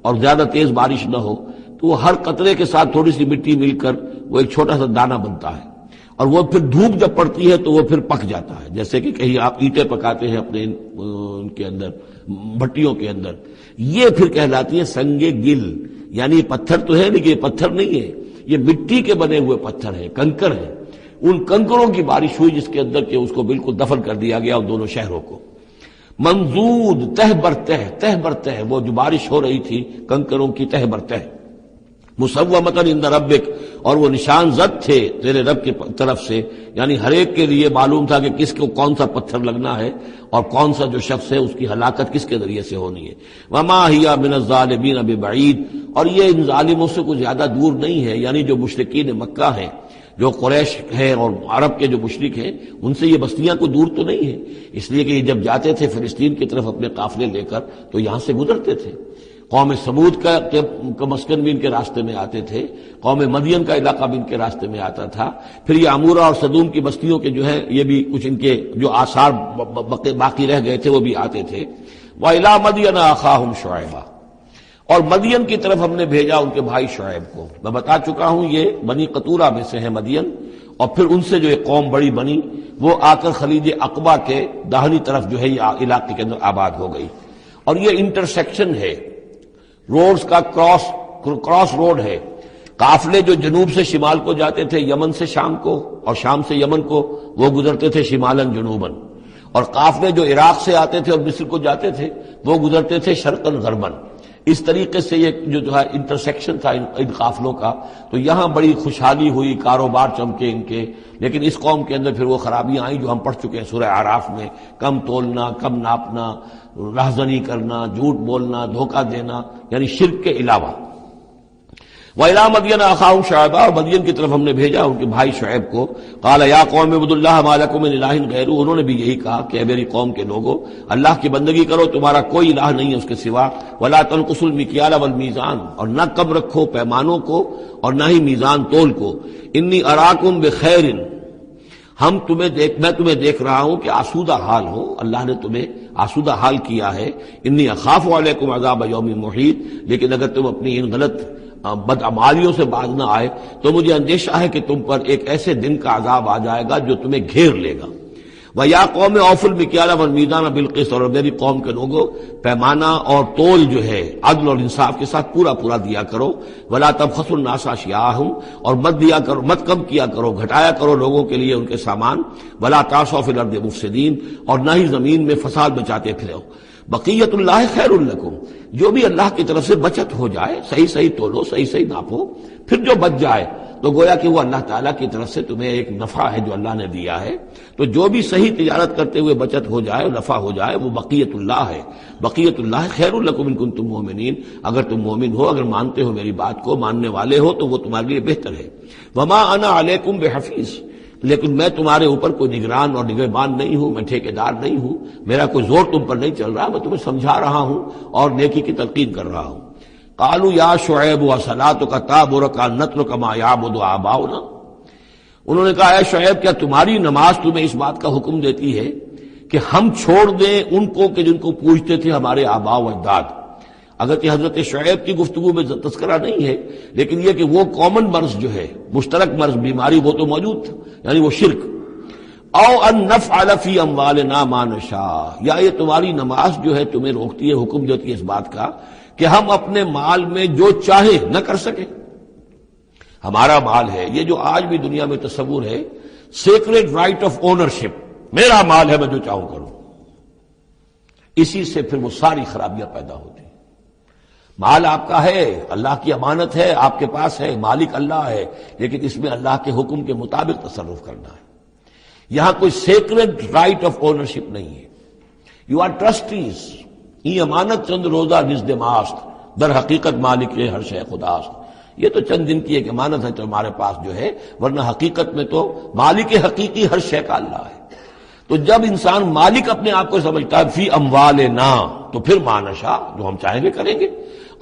اور زیادہ تیز بارش نہ ہو تو وہ ہر قطرے کے ساتھ تھوڑی سی مٹی مل کر وہ ایک چھوٹا سا دانہ بنتا ہے، اور وہ پھر دھوپ جب پڑتی ہے تو وہ پھر پک جاتا ہے، جیسے کہ کہیں آپ اینٹیں پکاتے ہیں اپنے ان کے اندر بھٹیوں کے اندر، یہ پھر کہلاتی ہے سنگ گل۔ یعنی پتھر تو ہے لیکن یہ پتھر نہیں ہے، یہ مٹی کے بنے ہوئے پتھر ہیں، کنکر ہیں۔ ان کنکروں کی بارش ہوئی جس کے اندر کہ اس کو بالکل دفن کر دیا گیا ان دونوں شہروں کو۔ منضود، تہ بر تہ، تہ بر تہ، وہ جو بارش ہو رہی تھی کنکروں کی تہ بر تہ۔ مسومۃ عند ربک، اور وہ نشان زد تھے تیرے رب کی طرف سے، یعنی ہر ایک کے لیے معلوم تھا کہ کس کو کون سا پتھر لگنا ہے اور کون سا جو شخص ہے اس کی ہلاکت کس کے ذریعے سے ہونی ہے۔ وما ہی من الظالمین ببعید، اور یہ ان ظالموں سے کچھ زیادہ دور نہیں ہے، یعنی جو مشرکین مکہ ہیں، جو قریش ہیں اور عرب کے جو مشرک ہیں، ان سے یہ بستیاں کوئی دور تو نہیں ہیں، اس لیے کہ یہ جب جاتے تھے فلسطین کی طرف اپنے قافلے لے کر تو یہاں سے گزرتے تھے۔ قوم سمود کا مسکن بھی ان کے راستے میں آتے تھے، قوم مدین کا علاقہ بھی ان کے راستے میں آتا تھا، پھر یہ عمورہ اور صدوم کی بستیوں کے جو ہے یہ بھی کچھ ان کے جو آثار باقی رہ گئے تھے وہ بھی آتے تھے۔ وَإِلَىٰ مَدْيَنَ أَخَاهُمْ شُعَيْبًا، اور مدین کی طرف ہم نے بھیجا ان کے بھائی شعیب کو۔ میں بتا چکا ہوں یہ بنی قطورہ میں سے ہے مدین، اور پھر ان سے جو ایک قوم بڑی بنی وہ آ کر خلیج عقبہ کے داہنی طرف جو ہے یہ علاقے کے اندر آباد ہو گئی، اور یہ انٹرسیکشن ہے، روڈز کا کراس روڈ ہے۔ قافلے جو جنوب سے شمال کو جاتے تھے یمن سے شام کو، اور شام سے یمن کو، وہ گزرتے تھے شمالاً جنوباً، اور قافلے جو عراق سے آتے تھے اور مصر کو جاتے تھے وہ گزرتے تھے شرقاً غرباً۔ اس طریقے سے یہ جو ہے انٹرسیکشن تھا ان قافلوں کا، تو یہاں بڑی خوشحالی ہوئی، کاروبار چمکے ان کے، لیکن اس قوم کے اندر پھر وہ خرابیاں آئیں جو ہم پڑھ چکے ہیں سورہ اعراف میں، کم تولنا، کم ناپنا، رہزنی کرنا، جھوٹ بولنا، دھوکہ دینا، یعنی شرک کے علاوہ۔ وَإِلَىٰ مَدْيَنَ أَخَاهُمْ شُعَيْبًا، اور مدین کی طرف ہم نے بھیجا ان کے بھائی شعیب کو۔ قَالَ يَا قَوْمِ اعْبُدُوا اللَّهَ مَا لَكُم مِّنْ إِلَٰهٍ غَيْرُهُ، انہوں نے بھی یہی کہا کہ اے میری قوم کے لوگو اللہ کی بندگی کرو، تمہارا کوئی الہ نہیں ہے اس کے سوا۔ وَلَا تَنقُصُوا الْمِكْيَالَ وَالْمِيزَانَ، اور نہ کم رکھو پیمانوں کو اور نہ ہی میزان تول کو۔ إِنِّي أَرَاكُمْ بِخَيْرٍ، میں تمہیں دیکھ رہا ہوں کہ آسودہ حال ہو، اللہ نے تمہیں آسودہ حال کیا ہے۔ انی اخاف علیکم عذاب یوم محیط، لیکن اگر تم اپنی ان غلط بدعمالیوں سے باز نہ آئے تو مجھے اندیشہ ہے کہ تم پر ایک ایسے دن کا عذاب آ جائے گا جو تمہیں گھیر لے گا۔ وَيَا قَوْمِ أَوْفُوا الْمِكْيَالَ وَالْمِيزَانَ بِالْقِسْطِ، اور میری قوم کے لوگوں پیمانہ اور تول جو ہے عدل اور انصاف کے ساتھ پورا پورا دیا کرو۔ وَلَا تَبْخَسُوا النَّاسَ أَشْيَاءَهُمْ، اور مت کم کیا کرو، گھٹایا کرو لوگوں کے لیے ان کے سامان۔ وَلَا تَعْثَوْا فِي الْأَرْضِ مُفْسِدِينَ، اور نہ ہی زمین میں فساد مچاتے پھرو۔ بقیت اللہ خیر لکم، جو بھی اللہ کی طرف سے بچت ہو جائے، صحیح صحیح تولو، صحیح صحیح ناپو، پھر جو بچ جائے تو گویا کہ وہ اللہ تعالیٰ کی طرف سے تمہیں ایک نفع ہے جو اللہ نے دیا ہے، تو جو بھی صحیح تجارت کرتے ہوئے بچت ہو جائے، نفع ہو جائے، وہ بقیت اللہ ہے۔ بقیت اللہ خیر لکم ان کنتم مؤمنین، اگر تم مومن ہو، اگر مانتے ہو میری بات کو، ماننے والے ہو تو وہ تمہارے لیے بہتر ہے۔ وما انا علیکم بحفیظ، لیکن میں تمہارے اوپر کوئی نگران اور نگہبان نہیں ہوں، میں ٹھیکیدار نہیں ہوں، میرا کوئی زور تم پر نہیں چل رہا، میں تمہیں سمجھا رہا ہوں اور نیکی کی تلقین کر رہا ہوں۔ قالوا یا شعیب وصلاتک تأمرک ان نترک ما یعبد آباؤنا، انہوں نے کہا اے شعیب کیا تمہاری نماز تمہیں اس بات کا حکم دیتی ہے کہ ہم چھوڑ دیں ان کو کہ جن کو پوجتے تھے ہمارے آباء و اجداد؟ اگرچہ حضرت شعیب کی گفتگو میں تذکرہ نہیں ہے، لیکن یہ کہ وہ کامن مرض جو ہے، مشترک مرض، بیماری، وہ تو موجود تھا، یعنی وہ شرک۔ او ان نفعل فی اموالنا ما نشاء، یا یہ تمہاری نماز جو ہے تمہیں روکتی ہے، حکم دیتی ہے اس بات کا کہ ہم اپنے مال میں جو چاہیں نہ کر سکیں۔ ہمارا مال ہے، یہ جو آج بھی دنیا میں تصور ہے، سیکریڈ رائٹ آف اونرشپ، میرا مال ہے میں جو چاہوں کروں، اسی سے پھر وہ ساری خرابیاں پیدا ہوتی ہیں۔ مال آپ کا ہے، اللہ کی امانت ہے، آپ کے پاس ہے، مالک اللہ ہے، لیکن اس میں اللہ کے حکم کے مطابق تصرف کرنا ہے۔ یہاں کوئی سیکریڈ رائٹ آف اونرشپ نہیں ہے۔ یو آر ٹرسٹیز، یہ امانت چند روزہ نزد ماست، در حقیقت مالک ہر شے خداست۔ یہ تو چند دن کی ایک امانت ہے تمہارے پاس جو ہے، ورنہ حقیقت میں تو مالک حقیقی ہر شے کا اللہ ہے۔ تو جب انسان مالک اپنے آپ کو سمجھتا ہے فی اموالنا، تو پھر ما نشاء، جو ہم چاہیں گے کریں گے۔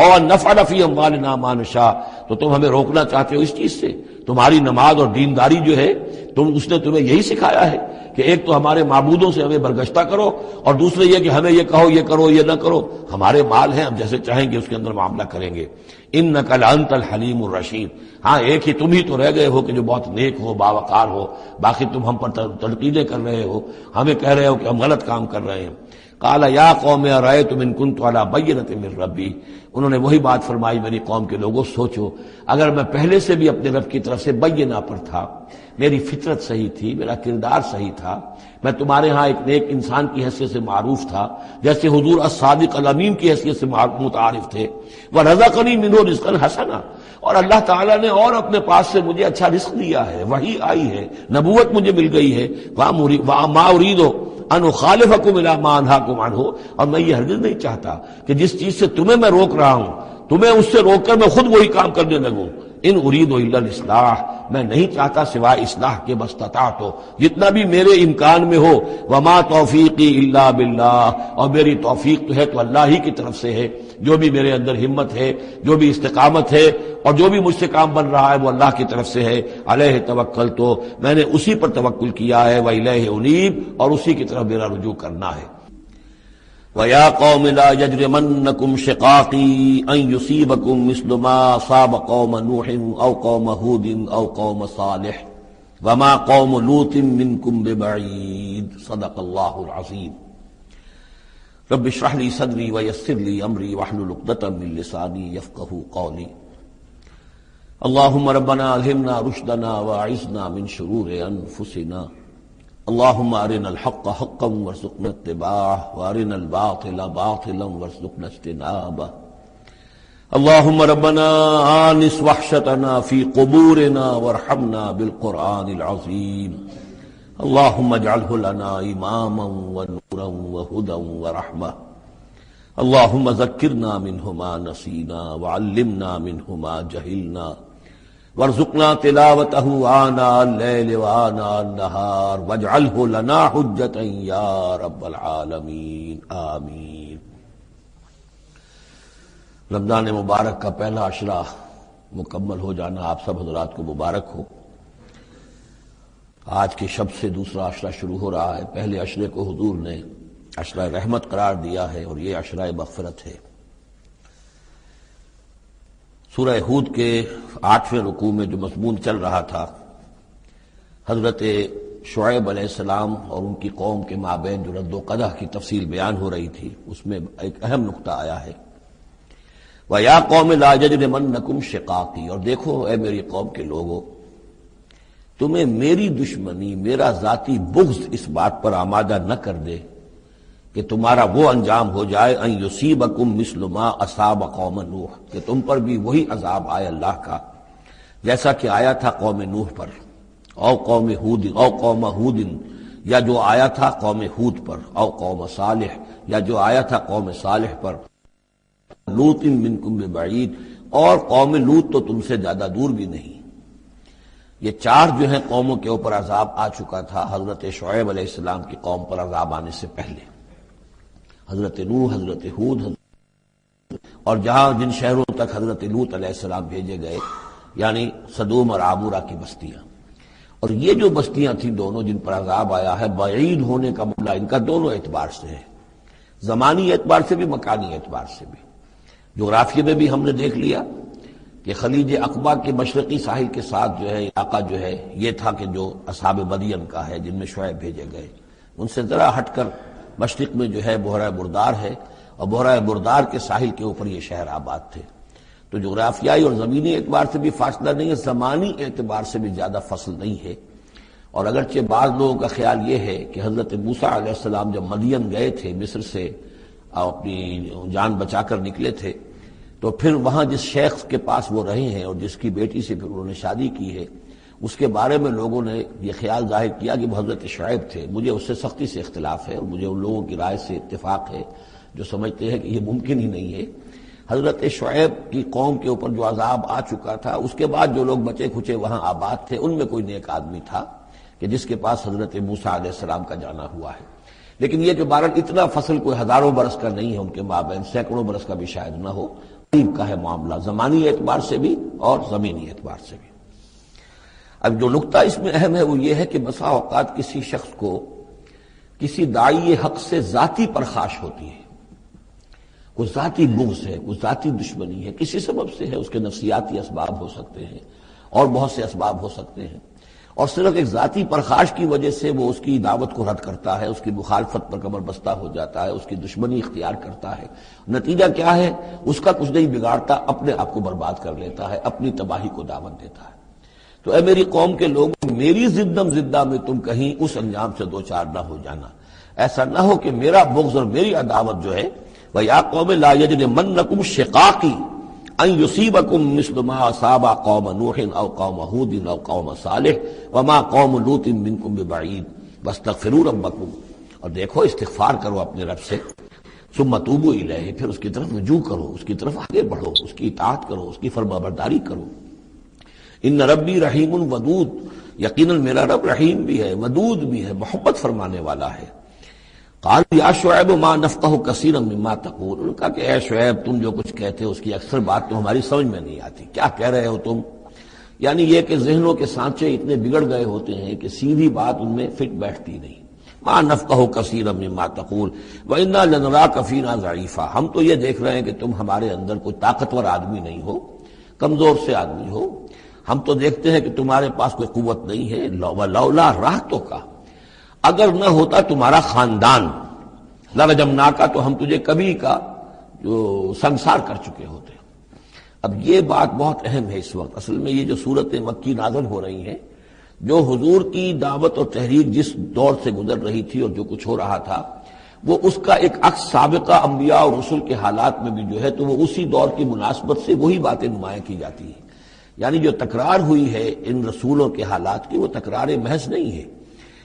اور نفعل فی اموالنا ما نشاء، تو تم ہمیں روکنا چاہتے ہو اس چیز سے۔ تمہاری نماز اور دینداری جو ہے، اس نے تمہیں یہی سکھایا ہے کہ ایک تو ہمارے معبودوں سے ہمیں برگشتہ کرو، اور دوسرے یہ کہ ہمیں یہ کہو یہ کرو یہ نہ کرو۔ ہمارے مال ہیں، ہم جیسے چاہیں گے اس کے اندر معاملہ کریں گے۔ انک لانت الحلیم الرشید، ہاں ایک ہی تم ہی تو رہ گئے ہو کہ جو بہت نیک ہو، باوقار ہو، باقی تم ہم پر تنقیدیں کر رہے ہو، ہمیں کہہ رہے ہو کہ ہم غلط کام کر رہے ہیں۔ قال یا قوم ارأیتم ان کنت علی بینۃ من ربی، انہوں نے وہی بات فرمائی میری قوم کے لوگوں، سوچو اگر میں پہلے سے بھی اپنے رب کی طرف سے بینہ پر تھا، میری فطرت صحیح تھی، میرا کردار صحیح تھا، میں تمہارے ہاں ایک نیک انسان کی حیثیت سے معروف تھا، جیسے حضور الصادق الامین کی حیثیت سے متعارف تھے، وَرَزَقَنِي مِنْهُ رِزْقًا حَسَنًا، اور اللہ تعالیٰ نے اور اپنے پاس سے مجھے اچھا رزق دیا ہے، وحی آئی ہے، نبوت مجھے مل گئی ہے، وَمَا أُرِيدُ أَنْ أُخَالِفَكُمْ إِلَىٰ مَا أَنْهَاكُمْ عَنْهُ، اور میں یہ ہرگز نہیں چاہتا کہ جس چیز سے تمہیں میں روک رہا ہوں، تمہیں اس سے روک کر میں خود وہی کام کرنے لگوں۔ ان اريد الا الاصلاح، میں نہیں چاہتا سوائے اصلاح کے، بس استطعت، جتنا بھی میرے امکان میں ہو۔ وما توفیقی الا باللہ، اور میری توفیق تو ہے تو اللہ ہی کی طرف سے ہے، جو بھی میرے اندر ہمت ہے، جو بھی استقامت ہے، اور جو بھی مجھ سے کام بن رہا ہے وہ اللہ کی طرف سے ہے۔ علیہ توکلت، تو میں نے اسی پر توکل کیا ہے، وإلیہ انیب، اور اسی کی طرف میرا رجوع کرنا ہے۔ وَيَا قَوْمِ لَا يَجْرِمَنَّكُمْ شِقَاقِي أَن يُصِيبَكُم مِّثْلُ مَا أَصَابَ قَوْمَ نُوحٍ أَوْ قَوْمَ هُودٍ أَوْ قَوْمَ صَالِحٍ وَمَا قَوْمُ لُوطٍ مِّنكُم بِبَعِيدٍ، صدق اللہ العظیم۔ رب اشرح لي صدري ويسر لي أمري واحلل عقدة من لساني يفقهوا قولي۔ اللهم ربنا ألهمنا رشدنا وأعذنا من شرور أنفسنا، اللهم أرنا الحق حقا وارزقنا اتباعه وأرنا الباطل باطلا وارزقنا اجتنابه۔ اللهم ربنا آنس وحشتنا في قبورنا وارحمنا بالقرآن العظيم، اللهم اجعله لنا إماما ونورا وهدى ورحمة، اللهم ذكرنا منه ما نسينا وعلمنا منه ما جهلنا، وارزقنا تلاوته آناء الليل وآناء النهار، واجعله لنا حجة يا رب العالمين، آمین۔ رمضان مبارک کا پہلا عشرہ مکمل ہو جانا آپ سب حضرات کو مبارک ہو۔ آج کے شب سے دوسرا عشرہ شروع ہو رہا ہے۔ پہلے عشرے کو حضور نے عشرہ رحمت قرار دیا ہے، اور یہ عشرہ مغفرت ہے۔ سورہ ہود کے 8ویں رکوع میں جو مضمون چل رہا تھا، حضرت شعیب علیہ السلام اور ان کی قوم کے مابین جو رد و قدح کی تفصیل بیان ہو رہی تھی، اس میں ایک اہم نقطہ آیا ہے، وَيَا قَوْمِ لَا يَجْرِمَنَّكُمْ شِقَاقِي، اور دیکھو اے میری قوم کے لوگوں، تمہیں میری دشمنی، میرا ذاتی بغض اس بات پر آمادہ نہ کر دے کہ تمہارا وہ انجام ہو جائے ان یصیبکم مثل ما اصاب قوم نوح، کہ تم پر بھی وہی عذاب آئے اللہ کا جیسا کہ آیا تھا قوم نوح پر، او قوم ہود، او قوم ہود، یا جو آیا تھا قوم ہود پر، او قوم صالح، یا جو آیا تھا قوم صالح پر، لوط منکم ببعید، اور قوم لوط تو تم سے زیادہ دور بھی نہیں۔ یہ 4 جو ہیں قوموں کے اوپر عذاب آ چکا تھا حضرت شعیب علیہ السلام کی قوم پر عذاب آنے سے پہلے، حضرت نوح، حضرت ہود، اور جہاں جن شہروں تک حضرت لوط علیہ السلام بھیجے گئے، یعنی سدوم اور عامورہ کی بستیاں. اور یہ جو بستیاں تھیں دونوں جن پر عذاب آیا ہے، بعید ہونے کا معاملہ ان کا دونوں اعتبار سے ہے، زمانی اعتبار سے بھی، مکانی اعتبار سے بھی. جغرافیے میں بھی ہم نے دیکھ لیا کہ خلیج عقبہ کے مشرقی ساحل کے ساتھ جو ہے علاقہ جو ہے یہ تھا کہ جو اصحاب مدین کا ہے، جن میں شعیب بھیجے گئے. ان سے ذرا ہٹ کر مشرق میں جو ہے بحیرہ بردار ہے، اور بحیرہ بردار کے ساحل کے اوپر یہ شہر آباد تھے. تو جغرافیائی اور زمینی اعتبار سے بھی فاصلہ نہیں ہے، زمانی اعتبار سے بھی زیادہ فصل نہیں ہے. اور اگرچہ بعض لوگوں کا خیال یہ ہے کہ حضرت موسیٰ علیہ السلام جب مدین گئے تھے مصر سے اپنی جان بچا کر نکلے تھے، تو پھر وہاں جس شیخ کے پاس وہ رہے ہیں اور جس کی بیٹی سے پھر انہوں نے شادی کی ہے، اس کے بارے میں لوگوں نے یہ خیال ظاہر کیا کہ وہ حضرت شعیب تھے. مجھے اس سے سختی سے اختلاف ہے، اور مجھے ان لوگوں کی رائے سے اتفاق ہے جو سمجھتے ہیں کہ یہ ممکن ہی نہیں ہے. حضرت شعیب کی قوم کے اوپر جو عذاب آ چکا تھا، اس کے بعد جو لوگ بچے کھچے وہاں آباد تھے، ان میں کوئی نیک آدمی تھا کہ جس کے پاس حضرت موسیٰ علیہ السلام کا جانا ہوا ہے. لیکن یہ جو بہرحال اتنا فصل کوئی ہزاروں برس کا نہیں ہے، ان کے مابین سینکڑوں برس کا بھی شاید نہ ہو، قریب کا ہے معاملہ، زمانی اعتبار سے بھی اور زمینی اعتبار سے بھی. اب جو نقطہ اس میں اہم ہے وہ یہ ہے کہ بسا اوقات کسی شخص کو کسی داعی حق سے ذاتی پرخاش ہوتی ہے، کوئی ذاتی بغض ہے، کوئی ذاتی دشمنی ہے، کسی سبب سے ہے. اس کے نفسیاتی اسباب ہو سکتے ہیں اور بہت سے اسباب ہو سکتے ہیں، اور صرف ایک ذاتی پرخاش کی وجہ سے وہ اس کی دعوت کو رد کرتا ہے، اس کی مخالفت پر کمر بستہ ہو جاتا ہے، اس کی دشمنی اختیار کرتا ہے. نتیجہ کیا ہے؟ اس کا کچھ نہیں بگاڑتا، اپنے آپ کو برباد کر لیتا ہے، اپنی تباہی کو دعوت دیتا ہے. تو اے میری قوم کے لوگوں، میری زدم زدہ میں تم کہیں اس انجام سے دو چار نہ ہو جانا. ایسا نہ ہو کہ میرا بغض اور میری عداوت جو ہے، وَيَا قَوْمِ لَا يَجْرِمَنَّكُمْ شِقَاقِي أَن يُصِيبَكُم مِّثْلُ مَا أَصَابَ قَوْمَ نُوحٍ أَوْ قَوْمَ هُودٍ أَوْ قَوْمَ صَالِحٍ وَمَا قَوْمُ لُوطٍ مِّنكُم بِبَعِيدٍ وَاسْتَغْفِرُوا رَبَّكُمْ. اور دیکھو استغفار کرو اپنے رب سے، ثُمَّ تُوبُوا إِلَيْهِ، پھر اس کی طرف رجوع کرو، اس کی طرف آگے بڑھو، اس کی اطاعت کرو، اس کی فرمانبرداری کرو. ان ربی رحیم ودود، یقیناً میرا رب رحیم بھی ہے، ودود بھی ہے، محبت فرمانے والا ہے. قال یا شعیب ما نفقہ کثیرا مما تقول، انہوں نے کہا کہ اے شعیب تم جو کچھ کہتے ہو اس کی اکثر بات تو ہماری سمجھ میں نہیں آتی، کیا کہہ رہے ہو تم؟ یعنی یہ کہ ذہنوں کے سانچے اتنے بگڑ گئے ہوتے ہیں کہ سیدھی بات ان میں فٹ بیٹھتی نہیں. ما نفقہ کثیرا مما تقول وانا لنراک فینا ضعیفا، ہم تو یہ دیکھ رہے ہیں کہ تم ہمارے اندر کوئی طاقتور آدمی نہیں ہو، کمزور سے آدمی ہو. ہم تو دیکھتے ہیں کہ تمہارے پاس کوئی قوت نہیں ہے. لولا رہتو کا، اگر نہ ہوتا تمہارا خاندان، لرجمناکا، تو ہم تجھے کبھی کا جو سنسار کر چکے ہوتے. اب یہ بات بہت اہم ہے اس وقت. اصل میں یہ جو صورت مکی نازل ہو رہی ہیں، جو حضور کی دعوت اور تحریک جس دور سے گزر رہی تھی اور جو کچھ ہو رہا تھا، وہ اس کا ایک عکس سابقہ انبیاء اور رسل کے حالات میں بھی جو ہے تو وہ اسی دور کی مناسبت سے وہی باتیں نمایاں کی جاتی ہیں. یعنی جو تکرار ہوئی ہے ان رسولوں کے حالات کی، وہ تکرار محض نہیں ہے،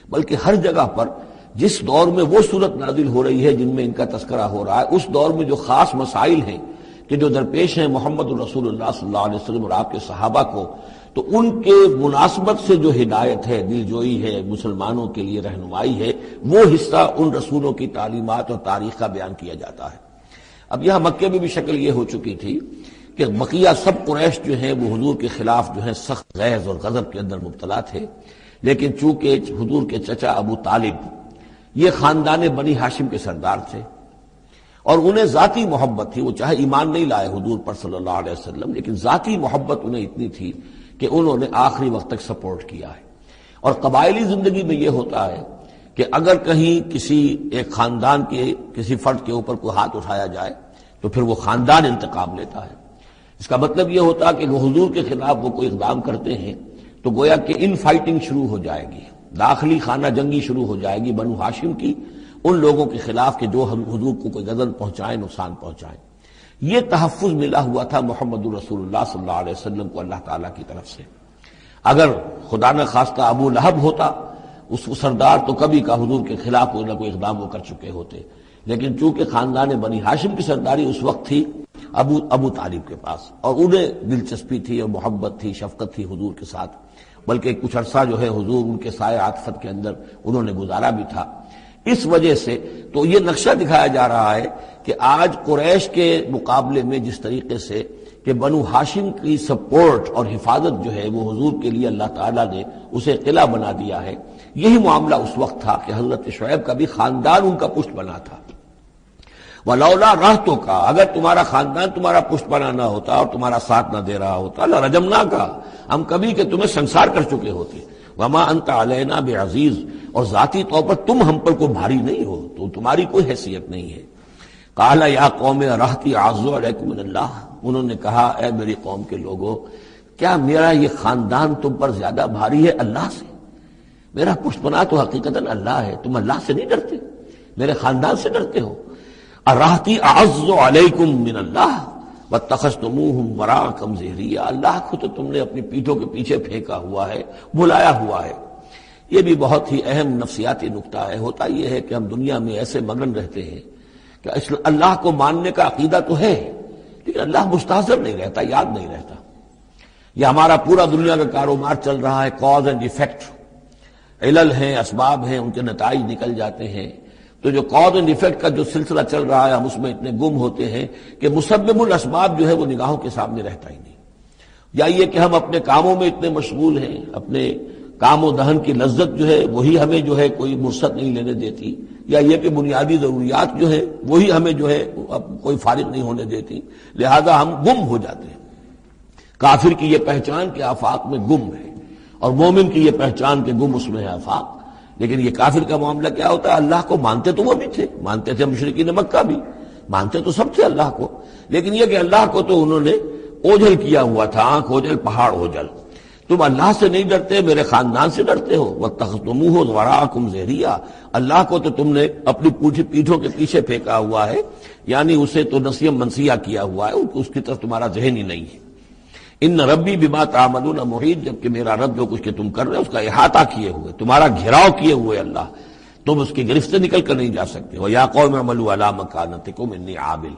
بلکہ ہر جگہ پر جس دور میں وہ صورت نازل ہو رہی ہے جن میں ان کا تذکرہ ہو رہا ہے، اس دور میں جو خاص مسائل ہیں کہ جو درپیش ہیں محمد الرسول اللہ صلی اللہ علیہ وسلم اور آپ کے صحابہ کو، تو ان کے مناسبت سے جو ہدایت ہے، دل جوئی ہے، مسلمانوں کے لیے رہنمائی ہے، وہ حصہ ان رسولوں کی تعلیمات اور تاریخ کا بیان کیا جاتا ہے. اب یہاں مکے میں بھی شکل یہ ہو چکی تھی کہ بقیہ سب قریش جو ہیں وہ حضور کے خلاف جو ہے سخت غیظ اور غضب کے اندر مبتلا تھے، لیکن چونکہ حضور کے چچا ابو طالب یہ خاندان بنی ہاشم کے سردار تھے اور انہیں ذاتی محبت تھی، وہ چاہے ایمان نہیں لائے حضور پر صلی اللہ علیہ وسلم، لیکن ذاتی محبت انہیں اتنی تھی کہ انہوں نے آخری وقت تک سپورٹ کیا ہے. اور قبائلی زندگی میں یہ ہوتا ہے کہ اگر کہیں کسی ایک خاندان کے کسی فرد کے اوپر کوئی ہاتھ اٹھایا جائے تو پھر وہ خاندان انتقام لیتا ہے. اس کا مطلب یہ ہوتا کہ وہ حضور کے خلاف وہ کوئی اقدام کرتے ہیں تو گویا کہ ان فائٹنگ شروع ہو جائے گی، داخلی خانہ جنگی شروع ہو جائے گی بنو ہاشم کی ان لوگوں کے خلاف کہ جو حضور کو کوئی غضب پہنچائیں، نقصان پہنچائیں. یہ تحفظ ملا ہوا تھا محمد الرسول اللہ صلی اللہ علیہ وسلم کو اللہ تعالیٰ کی طرف سے. اگر خدا نہ خواستہ ابو لہب ہوتا اس سردار، تو کبھی کا حضور کے خلاف کوئی نہ کوئی اقدام وہ کر چکے ہوتے. لیکن چونکہ خاندان بنی ہاشم کی سرداری اس وقت تھی ابو طالب کے پاس، اور انہیں دلچسپی تھی اور محبت تھی، شفقت تھی حضور کے ساتھ، بلکہ کچھ عرصہ جو ہے حضور ان کے سائے عاطفت کے اندر انہوں نے گزارا بھی تھا. اس وجہ سے تو یہ نقشہ دکھایا جا رہا ہے کہ آج قریش کے مقابلے میں جس طریقے سے کہ بنو ہاشم کی سپورٹ اور حفاظت جو ہے وہ حضور کے لیے اللہ تعالیٰ نے اسے قلعہ بنا دیا ہے، یہی معاملہ اس وقت تھا کہ حضرت شعیب کا بھی خاندان ان کا پشت بنا تھا۔ وَلَوْلَا رَحْتُكَ، اگر تمہارا خاندان تمہارا پشت بنا نہ ہوتا اور تمہارا ساتھ نہ دے رہا ہوتا، لَرَجَمْنَاكَ، ہم کبھی کہ تمہیں سنسار کر چکے ہوتے۔ وَمَا أَنْتَ عَلَيْنَا بِعَزِيزٍ، اور ذاتی طور پر تم ہم پر کوئی بھاری نہیں ہو، تو تمہاری کوئی حیثیت نہیں ہے۔ قَالَ يَا قَوْمِ رَحْتِي أَعَزُّ عَلَيْكُم مِّنَ اللَّهِ، انہوں نے کہا اے میری قوم کے لوگوں، کیا میرا یہ خاندان تم پر زیادہ بھاری ہے اللہ سے؟ میرا پشت بنا تو حقیقتاً اللہ ہے، تم اللہ سے نہیں ڈرتے، میرے خاندان سے ڈرتے ہو۔ رحتی اعز علیکم من اللہ واتخذتموہم وراءکم ظہریا، اللہ کو تو تم نے اپنی پیٹھوں کے پیچھے پھینکا ہوا ہے، بھلایا ہوا ہے۔ یہ بھی بہت ہی اہم نفسیاتی نکتہ ہے۔ ہوتا یہ ہے کہ ہم دنیا میں ایسے مگن رہتے ہیں کہ اللہ کو ماننے کا عقیدہ تو ہے، لیکن اللہ مستحضر نہیں رہتا، یاد نہیں رہتا۔ یہ ہمارا پورا دنیا کا کاروبار چل رہا ہے، کاز اینڈ ایفیکٹ، علل ہیں، اسباب ہیں، ان کے نتائج نکل جاتے ہیں۔ تو جو کاز اینڈ ایفیکٹ کا جو سلسلہ چل رہا ہے، ہم اس میں اتنے گم ہوتے ہیں کہ مسبب الاسباب جو ہے وہ نگاہوں کے سامنے رہتا ہی نہیں۔ یا یہ کہ ہم اپنے کاموں میں اتنے مشغول ہیں، اپنے کام و دہن کی لذت جو ہے وہی ہمیں جو ہے کوئی مرصد نہیں لینے دیتی، یا یہ کہ بنیادی ضروریات جو ہے وہی ہمیں جو ہے اب کوئی فارغ نہیں ہونے دیتی، لہذا ہم گم ہو جاتے ہیں۔ کافر کی یہ پہچان کہ آفاق میں گم ہے، اور مومن کی یہ پہچان کہ گم اس میں ہے آفاق۔ لیکن یہ کافر کا معاملہ کیا ہوتا ہے؟ اللہ کو مانتے تو وہ بھی تھے، مانتے تھے مشرکین مکہ بھی، مانتے تو سب تھے اللہ کو، لیکن یہ کہ اللہ کو تو انہوں نے اوجھل کیا ہوا تھا، آنکھ اوجھل پہاڑ اوجھل۔ تم اللہ سے نہیں ڈرتے، میرے خاندان سے ڈرتے ہو۔ وَاتَّخَذْتُمُوهُ وَرَاءَكُمْ ظِهْرِيًّا، اللہ کو تو تم نے اپنی پیٹھوں کے پیچھے پھینکا ہوا ہے، یعنی اسے تو نسیم منسیہ کیا ہوا ہے، اس کی طرف تمہارا ذہن ہی نہیں ہے۔ ان ربی بما تعملون محیط، جبکہ میرا رب جو کچھ کہ تم کر رہے ہو اس کا احاطہ کیے ہوئے، تمہارا گھیراؤ کیے ہوئے اللہ، تم اس کی گرفت سے نکل کر نہیں جا سکتے ہو۔ یا قوم اعملوا علی مکانتکم انی عامل،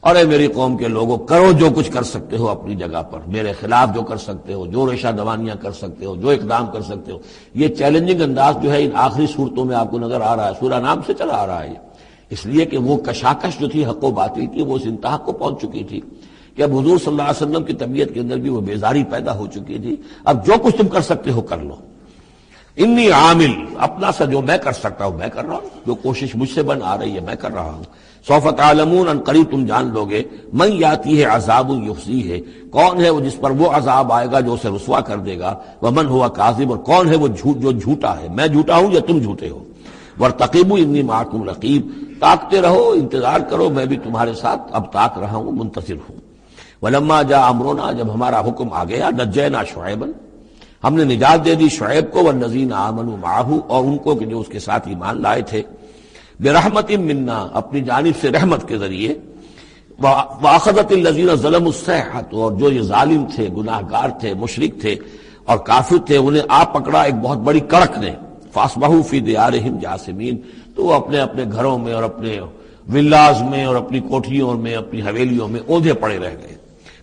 اور اے میری قوم کے لوگوں، کرو جو کچھ کر سکتے ہو اپنی جگہ پر، میرے خلاف جو کر سکتے ہو، جو ریشہ دوانیاں کر سکتے ہو، جو اقدام کر سکتے ہو۔ یہ چیلنجنگ انداز جو ہے ان آخری صورتوں میں آپ کو نظر آ رہا ہے، سورہ نام سے چلا آ رہا ہے، اس لیے کہ وہ کشاکش جو تھی حق و باطل کی وہ اس انتہا کو پہنچ چکی تھی کہ اب حضور صلی اللہ علیہ وسلم کی طبیعت کے اندر بھی وہ بیزاری پیدا ہو چکی تھی۔ اب جو کچھ تم کر سکتے ہو کر لو، انی عامل، اپنا سا جو میں کر سکتا ہوں میں کر رہا ہوں، جو کوشش مجھ سے بن آ رہی ہے میں کر رہا ہوں۔ سوف تعلمون، ان قریب تم جان لو گے، من یاتی ہے عذاب یخزیہ، کون ہے وہ جس پر وہ عذاب آئے گا جو اسے رسوا کر دے گا، ومن ہوا کاذب، اور کون ہے وہ جو جھوٹا ہے، میں جھوٹا ہوں یا تم جھوٹے ہو۔ وارتقبوا انی معکم رقیب، تاکتے رہو، انتظار کرو، میں بھی تمہارے ساتھ اب تاک رہا ہوں، منتظر ہوں۔ ولما جاء امرنا، جب ہمارا حکم آ گیا، نجینا شعیبا، ہم نے نجات دے دی شعیب کو، والذین آمنوا معہ، اور ان کو کہ جو اس کے ساتھ ایمان لائے تھے، برحمت منا، اپنی جانب سے رحمت کے ذریعے، واخذت الذین ظلموا الصیحۃ، اور جو یہ ظالم تھے، گناہ گار تھے، مشرک تھے اور کافر تھے، انہیں آ پکڑا ایک بہت بڑی کڑک نے، فاصبحوا فی دیارہم جاثمین، تو وہ اپنے اپنے گھروں میں اور اپنے ولاز میں اور اپنی کوٹھیوں میں، اپنی حویلیوں میں اوندھے پڑے رہ گئے۔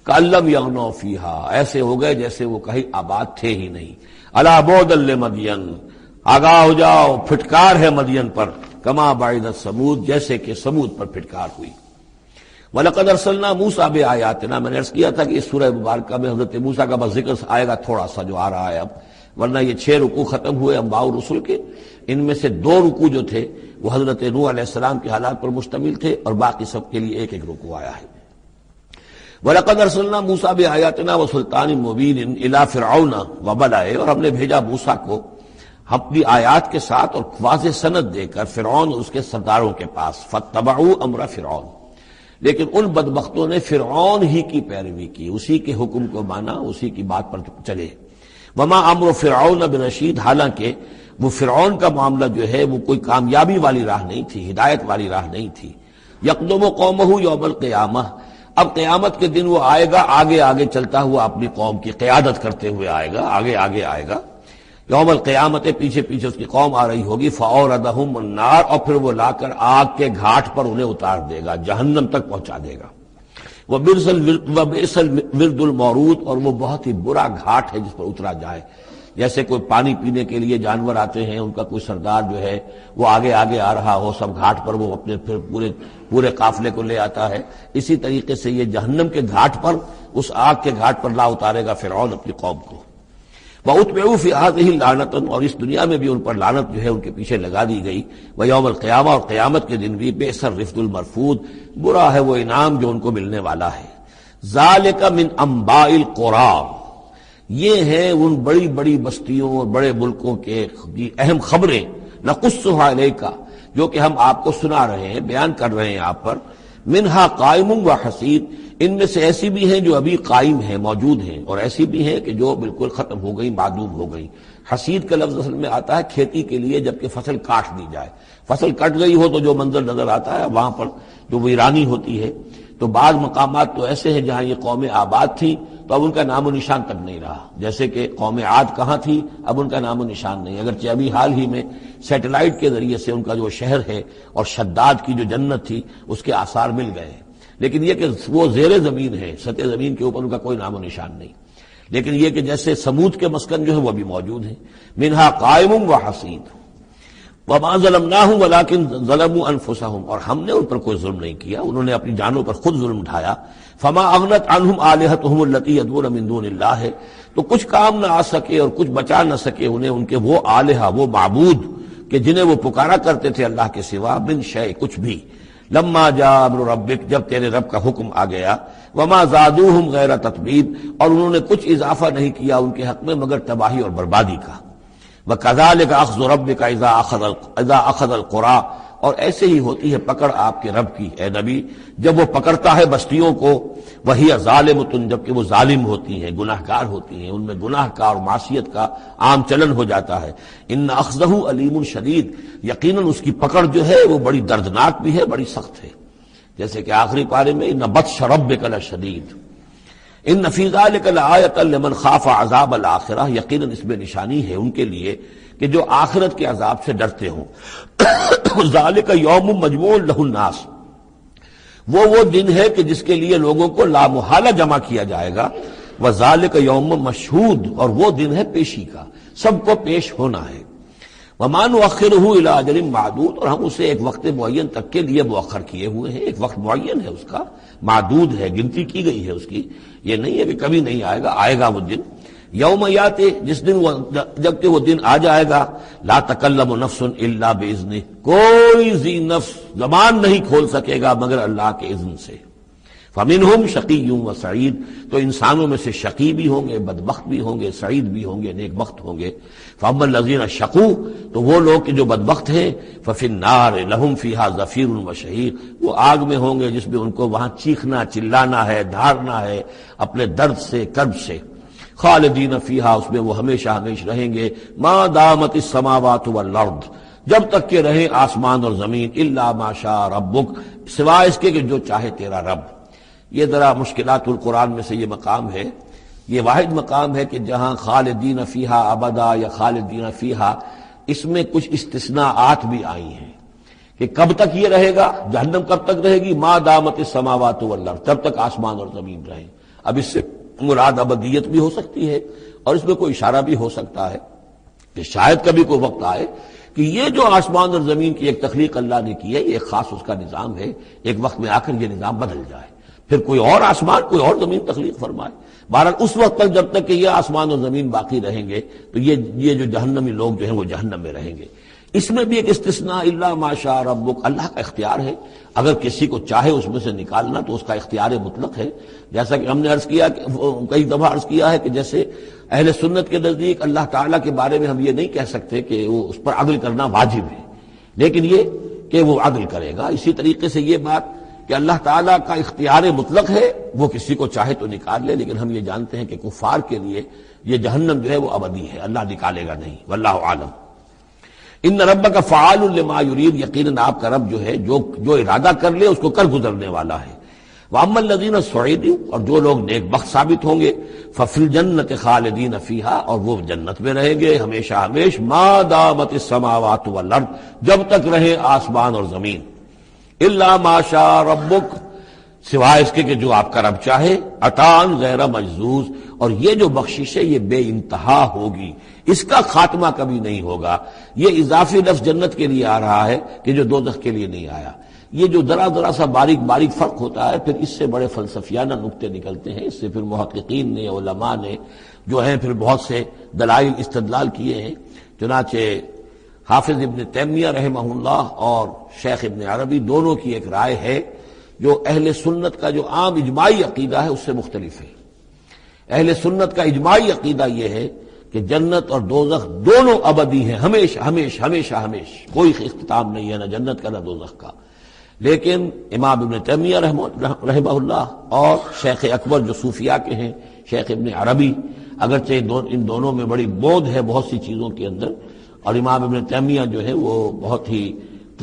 کأن لم یغنوا فیہا، ایسے ہو گئے جیسے وہ کہیں آباد تھے ہی نہیں۔ الا بعدا لمدین، آگاہ ہو جاؤ، پھٹکار ہے مدین پر، کما بعدت ثمود، جیسے کہ ثمود پر پھٹکار ہوئی۔ وَلَقَدْ أَرْسَلْنَا مُوسَىٰ بِآيَاتِنَا، میں نے عرض کیا تھا کہ اس سورہ مبارکہ میں حضرت موسیٰ کا بس ذکر آئے گا تھوڑا سا جو آ رہا ہے اب، ورنہ یہ 6 رکوع ختم ہوئے انبیاء و رسل کے، ان میں سے 2 رکوع جو تھے وہ حضرت نوح علیہ السلام کے حالات پر مشتمل تھے، اور باقی سب کے لیے ایک ایک رکوع آیا ہے۔ وَلَقَدْ أَرْسَلْنَا مُوسَىٰ بِآيَاتِنَا وَسُلْطَانٍ مُّبِينٍ إِلَىٰ فِرْعَوْنَ وَمَلَئِهِ، اور ہم نے بھیجا موسیٰ کو اپنی آیات کے ساتھ اور واضح سند دے کر فرعون اور اس کے سرداروں کے پاس، فَاتَّبَعُوا أَمْرَ فِرْعَوْنَ، لیکن ان بدبختوں نے فرعون ہی کی پیروی کی، اسی کے حکم کو مانا، اسی کی بات پر چلے۔ وَمَا أَمْرُ فِرْعَوْنَ بِرَشِيدٍ، حالانکہ وہ فرعون کا معاملہ جو ہے وہ کوئی کامیابی والی راہ نہیں تھی، ہدایت والی راہ نہیں تھی۔ یقدم قومہ یوم القیامہ، اب قیامت کے دن وہ آئے گا آگے آگے چلتا ہوا، اپنی قوم کی قیادت کرتے ہوئے آئے گا، آگے آگے آئے گا۔ یوم القیامت، پیچھے پیچھے اس کی قوم آ رہی ہوگی، فَأَوْرَدَهُمُ النَّارَ، اور پھر وہ لا کر آگ کے گھاٹ پر انہیں اتار دے گا، جہنم تک پہنچا دے گا۔ وَبِئْسَ الْوِرْدُ الْمَوْرُودُ، اور وہ بہت ہی برا گھاٹ ہے جس پر اترا جائے۔ جیسے کوئی پانی پینے کے لیے جانور آتے ہیں، ان کا کوئی سردار جو ہے وہ آگے آگے آ رہا ہو، سب گھاٹ پر وہ اپنے پھر پورے قافلے کو لے آتا ہے، اسی طریقے سے یہ جہنم کے گھاٹ پر، اس آگ کے گھاٹ پر لا اتارے گا فرعون اپنی قوم کو۔ وَأُتْبِعُوا فِي هَٰذِهِ لَعْنَةً، اور اس دنیا میں بھی ان پر لعنت جو ہے ان کے پیچھے لگا دی گئی، وَيَوْمَ الْقِيَامَةِ، اور قیامت کے دن بھی بِئْسَ الرِّفْدُ الْمَرْفُودُ، برا ہے وہ انعام جو ان کو ملنے والا ہے۔ ذَلِكَ مِنْ أَنْبَاءِ الْقُرَىٰ، یہ ہیں ان بڑی بڑی بستیوں اور بڑے ملکوں کے اہم خبریں، نَقُصُّهَا عَلَيْكَ، جو کہ ہم آپ کو سنا رہے ہیں، بیان کر رہے ہیں آپ پر۔ منہا قائم و حسید، ان میں سے ایسی بھی ہیں جو ابھی قائم ہیں، موجود ہیں، اور ایسی بھی ہیں کہ جو بالکل ختم ہو گئی، معدوم ہو گئی۔ حسید کا لفظ اصل میں آتا ہے کھیتی کے لیے جبکہ فصل کاٹ دی جائے، فصل کٹ گئی ہو تو جو منظر نظر آتا ہے وہاں پر جو ویرانی ہوتی ہے۔ تو بعض مقامات تو ایسے ہیں جہاں یہ قوم آباد تھی تو اب ان کا نام و نشان تک نہیں رہا، جیسے کہ قوم عاد کہاں تھی، اب ان کا نام و نشان نہیں، اگرچہ ابھی حال ہی میں سیٹلائٹ کے ذریعے سے ان کا جو شہر ہے اور شداد کی جو جنت تھی اس کے آثار مل گئے ہیں، لیکن یہ کہ وہ زیر زمین ہے، سطح زمین کے اوپر ان کا کوئی نام و نشان نہیں۔ لیکن یہ کہ جیسے سمود کے مسکن جو ہے وہ بھی موجود ہیں، منہا قائم و حسید۔ وَمَا ظَلَمْنَاهُمْ وَلَٰكِن ظَلَمُوا أَنفُسَهُمْ، اور ہم نے ان پر کوئی ظلم نہیں کیا، انہوں نے اپنی جانوں پر خود ظلم اٹھایا۔ فَمَا أَغْنَتْ عَنْهُمْ آلِهَتُهُمُ الَّتِي يَدْعُونَ مِن دُونِ اللَّهِ، تو کچھ کام نہ آ سکے اور کچھ بچا نہ سکے انہیں ان کے وہ آلہہ، وہ معبود کہ جنہیں وہ پکارا کرتے تھے اللہ کے سوا، من شیء، کچھ بھی، لما جاء امر ربک، جب تیرے رب کا حکم آ گیا، وما زادوہم غیر تتبیب، اور انہوں نے کچھ اضافہ نہیں کیا ان کے حق میں مگر تباہی اور بربادی کا۔ وَكَذَلِكَ أَخْذُ رَبِّكَ إِذَا أَخَذَ الْقُرَىٰ، اور ایسے ہی ہوتی ہے پکڑ آپ کے رب کی اے نبی جب وہ پکڑتا ہے بستیوں کو، وہی ظالمۃ، جبکہ وہ ظالم ہوتی ہیں، گناہ گار ہوتی ہیں، ان میں گناہ کا اور معصیت کا عام چلن ہو جاتا ہے۔ ان اخذہ علیم شدید، یقیناً اس کی پکڑ جو ہے وہ بڑی دردناک بھی ہے، بڑی سخت ہے، جیسے کہ آخری پارے میں ان بطش ربک لشدید، ان فی ذلک لآیۃ لمن خاف عذاب الآخرہ، یقیناً اس میں نشانی ہے ان کے لیے کہ جو آخرت کے عذاب سے ڈرتے ہوں۔ ذالک یوم مجموع لہ الناس، وہ دن ہے کہ جس کے لیے لوگوں کو لامحالہ جمع کیا جائے گا۔ وذالک یوم مشہود، اور وہ دن ہے پیشی کا، سب کو پیش ہونا ہے۔ وما نؤخرہ الی اجل معدود، اور ہم اسے ایک وقت معین تک کے لیے مؤخر کیے ہوئے ہیں، ایک وقت معین ہے اس کا، معدود ہے، گنتی کی گئی ہے اس کی، یہ نہیں ہے کہ کبھی نہیں آئے گا، آئے گا وہ دن۔ یوم یاتی، جس دن جب کہ وہ دن آ جائے گا، لا تکلم نفس الا باذنہ، کوئی ذی نفس زبان نہیں کھول سکے گا مگر اللہ کے اذن سے۔ فمنہم شقی و سعید، تو انسانوں میں سے شقی بھی ہوں گے، بدبخت بھی ہوں گے، سعید بھی ہوں گے، نیک بخت ہوں گے۔ فاما الذین شقوا، تو وہ لوگ کہ جو بدبخت ہیں، ففی النار لہم فیہا زفیر و شہیق، وہ آگ میں ہوں گے جس میں ان کو وہاں چیخنا چلانا ہے، دھارنا ہے اپنے درد سے، کرب سے۔ خالدین فیہا، اس میں وہ ہمیشہ ہمیشہ رہیں گے، ما دامت السماوات والارض، جب تک کہ رہیں آسمان اور زمین، الا ما شاء ربک، سوائے اس کے کہ جو چاہے تیرا رب۔ یہ ذرا مشکلات القرآن میں سے یہ مقام ہے، یہ واحد مقام ہے کہ جہاں خالدین فیہا ابدا یا خالدین فیہا، اس میں کچھ استثناءات بھی آئی ہیں کہ کب تک یہ رہے گا، جہنم کب تک رہے گی، ما دامت السماوات والارض، جب تک آسمان اور زمین رہیں۔ اب اس سے مراد ابدیت بھی ہو سکتی ہے، اور اس میں کوئی اشارہ بھی ہو سکتا ہے کہ شاید کبھی کوئی وقت آئے کہ یہ جو آسمان اور زمین کی ایک تخلیق اللہ نے کی ہے، یہ ایک خاص اس کا نظام ہے، ایک وقت میں آ کر یہ نظام بدل جائے، پھر کوئی اور آسمان، کوئی اور زمین تخلیق فرمائے۔ بہرحال اس وقت تک جب تک کہ یہ آسمان اور زمین باقی رہیں گے تو یہ جو جہنمی لوگ جو ہیں وہ جہنم میں رہیں گے۔ اس میں بھی ایک استثناء، الا ما شاء ربک، اللہ کا اختیار ہے، اگر کسی کو چاہے اس میں سے نکالنا تو اس کا اختیار مطلق ہے، جیسا کہ ہم نے عرض کیا، کئی دفعہ عرض کیا ہے کہ جیسے اہل سنت کے نزدیک اللہ تعالیٰ کے بارے میں ہم یہ نہیں کہہ سکتے کہ وہ اس پر عدل کرنا واجب ہے، لیکن یہ کہ وہ عدل کرے گا۔ اسی طریقے سے یہ بات کہ اللہ تعالیٰ کا اختیار مطلق ہے، وہ کسی کو چاہے تو نکال لے، لیکن ہم یہ جانتے ہیں کہ کفار کے لیے یہ جہنم جو ہے وہ ابدی ہے، اللہ نکالے گا نہیں، واللہ عالم۔ ان ربک فعال لما یرید، یقیناً آپ کا رب جو ہے جو ارادہ کر لے اس کو کر گزرنے والا ہے۔ واما الذین سعدوا، اور جو لوگ نیک بخت ثابت ہوں گے، ففی الجنۃ خالدین فیہا، اور وہ جنت میں رہیں گے ہمیشہ ہمیش، ما دامت السماوات والارض، جب تک رہے آسمان اور زمین، الا ما شاء ربک، سوائے اس کے کہ جو آپ کا رب چاہے، عطان غیر مجزوز، اور یہ جو بخشش ہے یہ بے انتہا ہوگی، اس کا خاتمہ کبھی نہیں ہوگا۔ یہ اضافی لفظ جنت کے لیے آ رہا ہے کہ جو دوزخ کے لیے نہیں آیا۔ یہ جو ذرا سا باریک باریک فرق ہوتا ہے، پھر اس سے بڑے فلسفیانہ نکتے نکلتے ہیں، اس سے پھر محققین نے، علماء نے جو ہیں پھر بہت سے دلائل استدلال کیے ہیں۔ چنانچہ حافظ ابن تیمیہ رحمہ اللہ اور شیخ ابن عربی دونوں کی ایک رائے ہے جو اہل سنت کا جو عام اجماعی عقیدہ ہے اس سے مختلف ہے۔ اہل سنت کا اجماعی عقیدہ یہ ہے کہ جنت اور دوزخ دونوں ابدی ہیں، ہمیشہ ہمیشہ ہمیشہ ہمیشہ، کوئی اختتام نہیں ہے نہ جنت کا نہ دوزخ کا۔ لیکن امام ابن تیمیہ رحمہ اللہ اور شیخ اکبر جو صوفیاء کے ہیں، شیخ ابن عربی، اگرچہ ان دونوں میں بڑی بود ہے بہت سی چیزوں کے اندر، اور امام ابن تیمیہ جو ہے وہ بہت ہی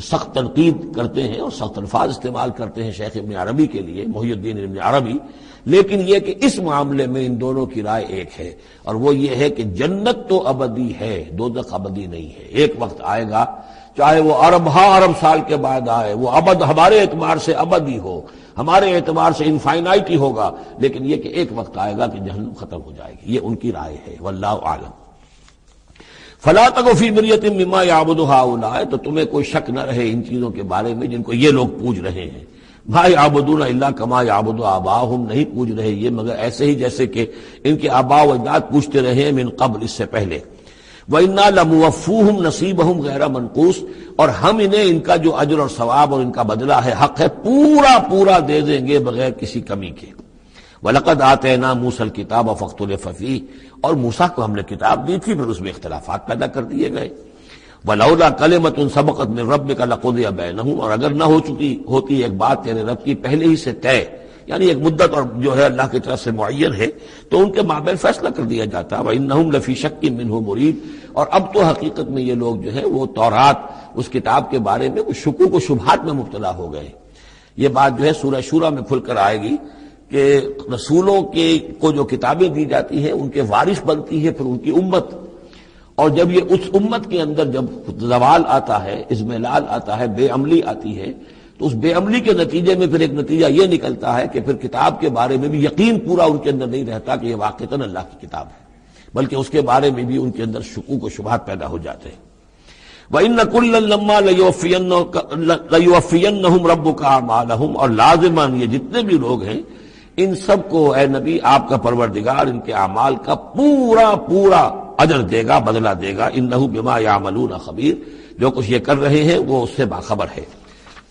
سخت تنقید کرتے ہیں اور سخت الفاظ استعمال کرتے ہیں شیخ ابن عربی کے لیے، محی الدین ابن عربی، لیکن یہ کہ اس معاملے میں ان دونوں کی رائے ایک ہے، اور وہ یہ ہے کہ جنت تو ابدی ہے، دوزخ ابدی نہیں ہے۔ ایک وقت آئے گا، چاہے وہ ارب سال کے بعد آئے، وہ ابد ہمارے اعتبار سے ابدی ہو، ہمارے اعتبار سے انفائنائٹی ہوگا، لیکن یہ کہ ایک وقت آئے گا کہ جہنم ختم ہو جائے گی۔ یہ ان کی رائے ہے، واللہ اعلم۔ فلا تک فی مریۃ مما یعبد ہؤلاء، تو تمہیں کوئی شک نہ رہے ان چیزوں کے بارے میں جن کو یہ لوگ پوج رہے ہیں۔ ما یعبدون الا کما یعبد آباؤہم، نہیں پوج رہے یہ مگر ایسے ہی جیسے کہ ان کے آباء و اجداد پوجتے رہے ہیں من قبل، اس سے پہلے۔ وَإِنَّا لَمُوَفُّوهُمْ نَصِيبَهُمْ غَيْرَ مَنقُوص، اور ہم انہیں ان کا جو اجر اور ثواب اور ان کا بدلہ ہے، حق ہے، پورا پورا دے دیں گے بغیر کسی کمی کے۔ وَلَقَدْ آتَيْنَا مُوسَى الْكِتَابَ فَاخْتُلِفَ فِيهِ، اور موسیٰ کو ہم نے کتاب دی تھی پھر اس میں اختلافات پیدا کر دیے گئے۔ وَلَوْلَا كَلِمَةٌ سَبَقَتْ مِنْ رَبِّكَ لَقُضِيَ بَيْنَهُمْ، اور اگر نہ ہو چکی ہوتی ایک بات تیرے رب کی پہلے ہی سے طے، یعنی ایک مدت اور جو ہے اللہ کی طرف سے معین ہے، تو ان کے مابین فیصلہ کر دیا جاتا۔ وَإِنَّهُمْ لَفِي شَكٍّ مِّنْهُ مُرِيبٍ، اور اب تو حقیقت میں یہ لوگ جو ہے وہ تورات اس کتاب کے بارے میں کچھ شکوک و شبہات میں مبتلا ہو گئے۔ یہ بات جو ہے سورہ شورى میں کھل کر آئے گی کہ رسولوں کو جو کتابیں دی جاتی ہیں ان کے وارث بنتی ہے پھر ان کی امت، اور جب یہ اس امت کے اندر جب زوال آتا ہے، اضمحلال آتا ہے، بے عملی آتی ہے، تو اس بے عملی کے نتیجے میں پھر ایک نتیجہ یہ نکلتا ہے کہ پھر کتاب کے بارے میں بھی یقین پورا ان کے اندر نہیں رہتا کہ یہ واقعتاً اللہ کی کتاب ہے، بلکہ اس کے بارے میں بھی ان کے اندر شکوک و شبہات پیدا ہو جاتے ہیں۔ وَإِنَّ كُلًّا لَمَّا لَيُوَفِّيَنَّهُمْ رَبُّكَ أَعْمَالَهُمْ، اور لازماً یہ جتنے بھی لوگ ہیں ان سب کو اے نبی آپ کا پروردگار ان کے اعمال کا پورا پورا اجر دے گا، بدلہ دے گا۔ انہ بما یعملون خبیر، جو کچھ یہ کر رہے ہیں وہ اس سے باخبر ہے۔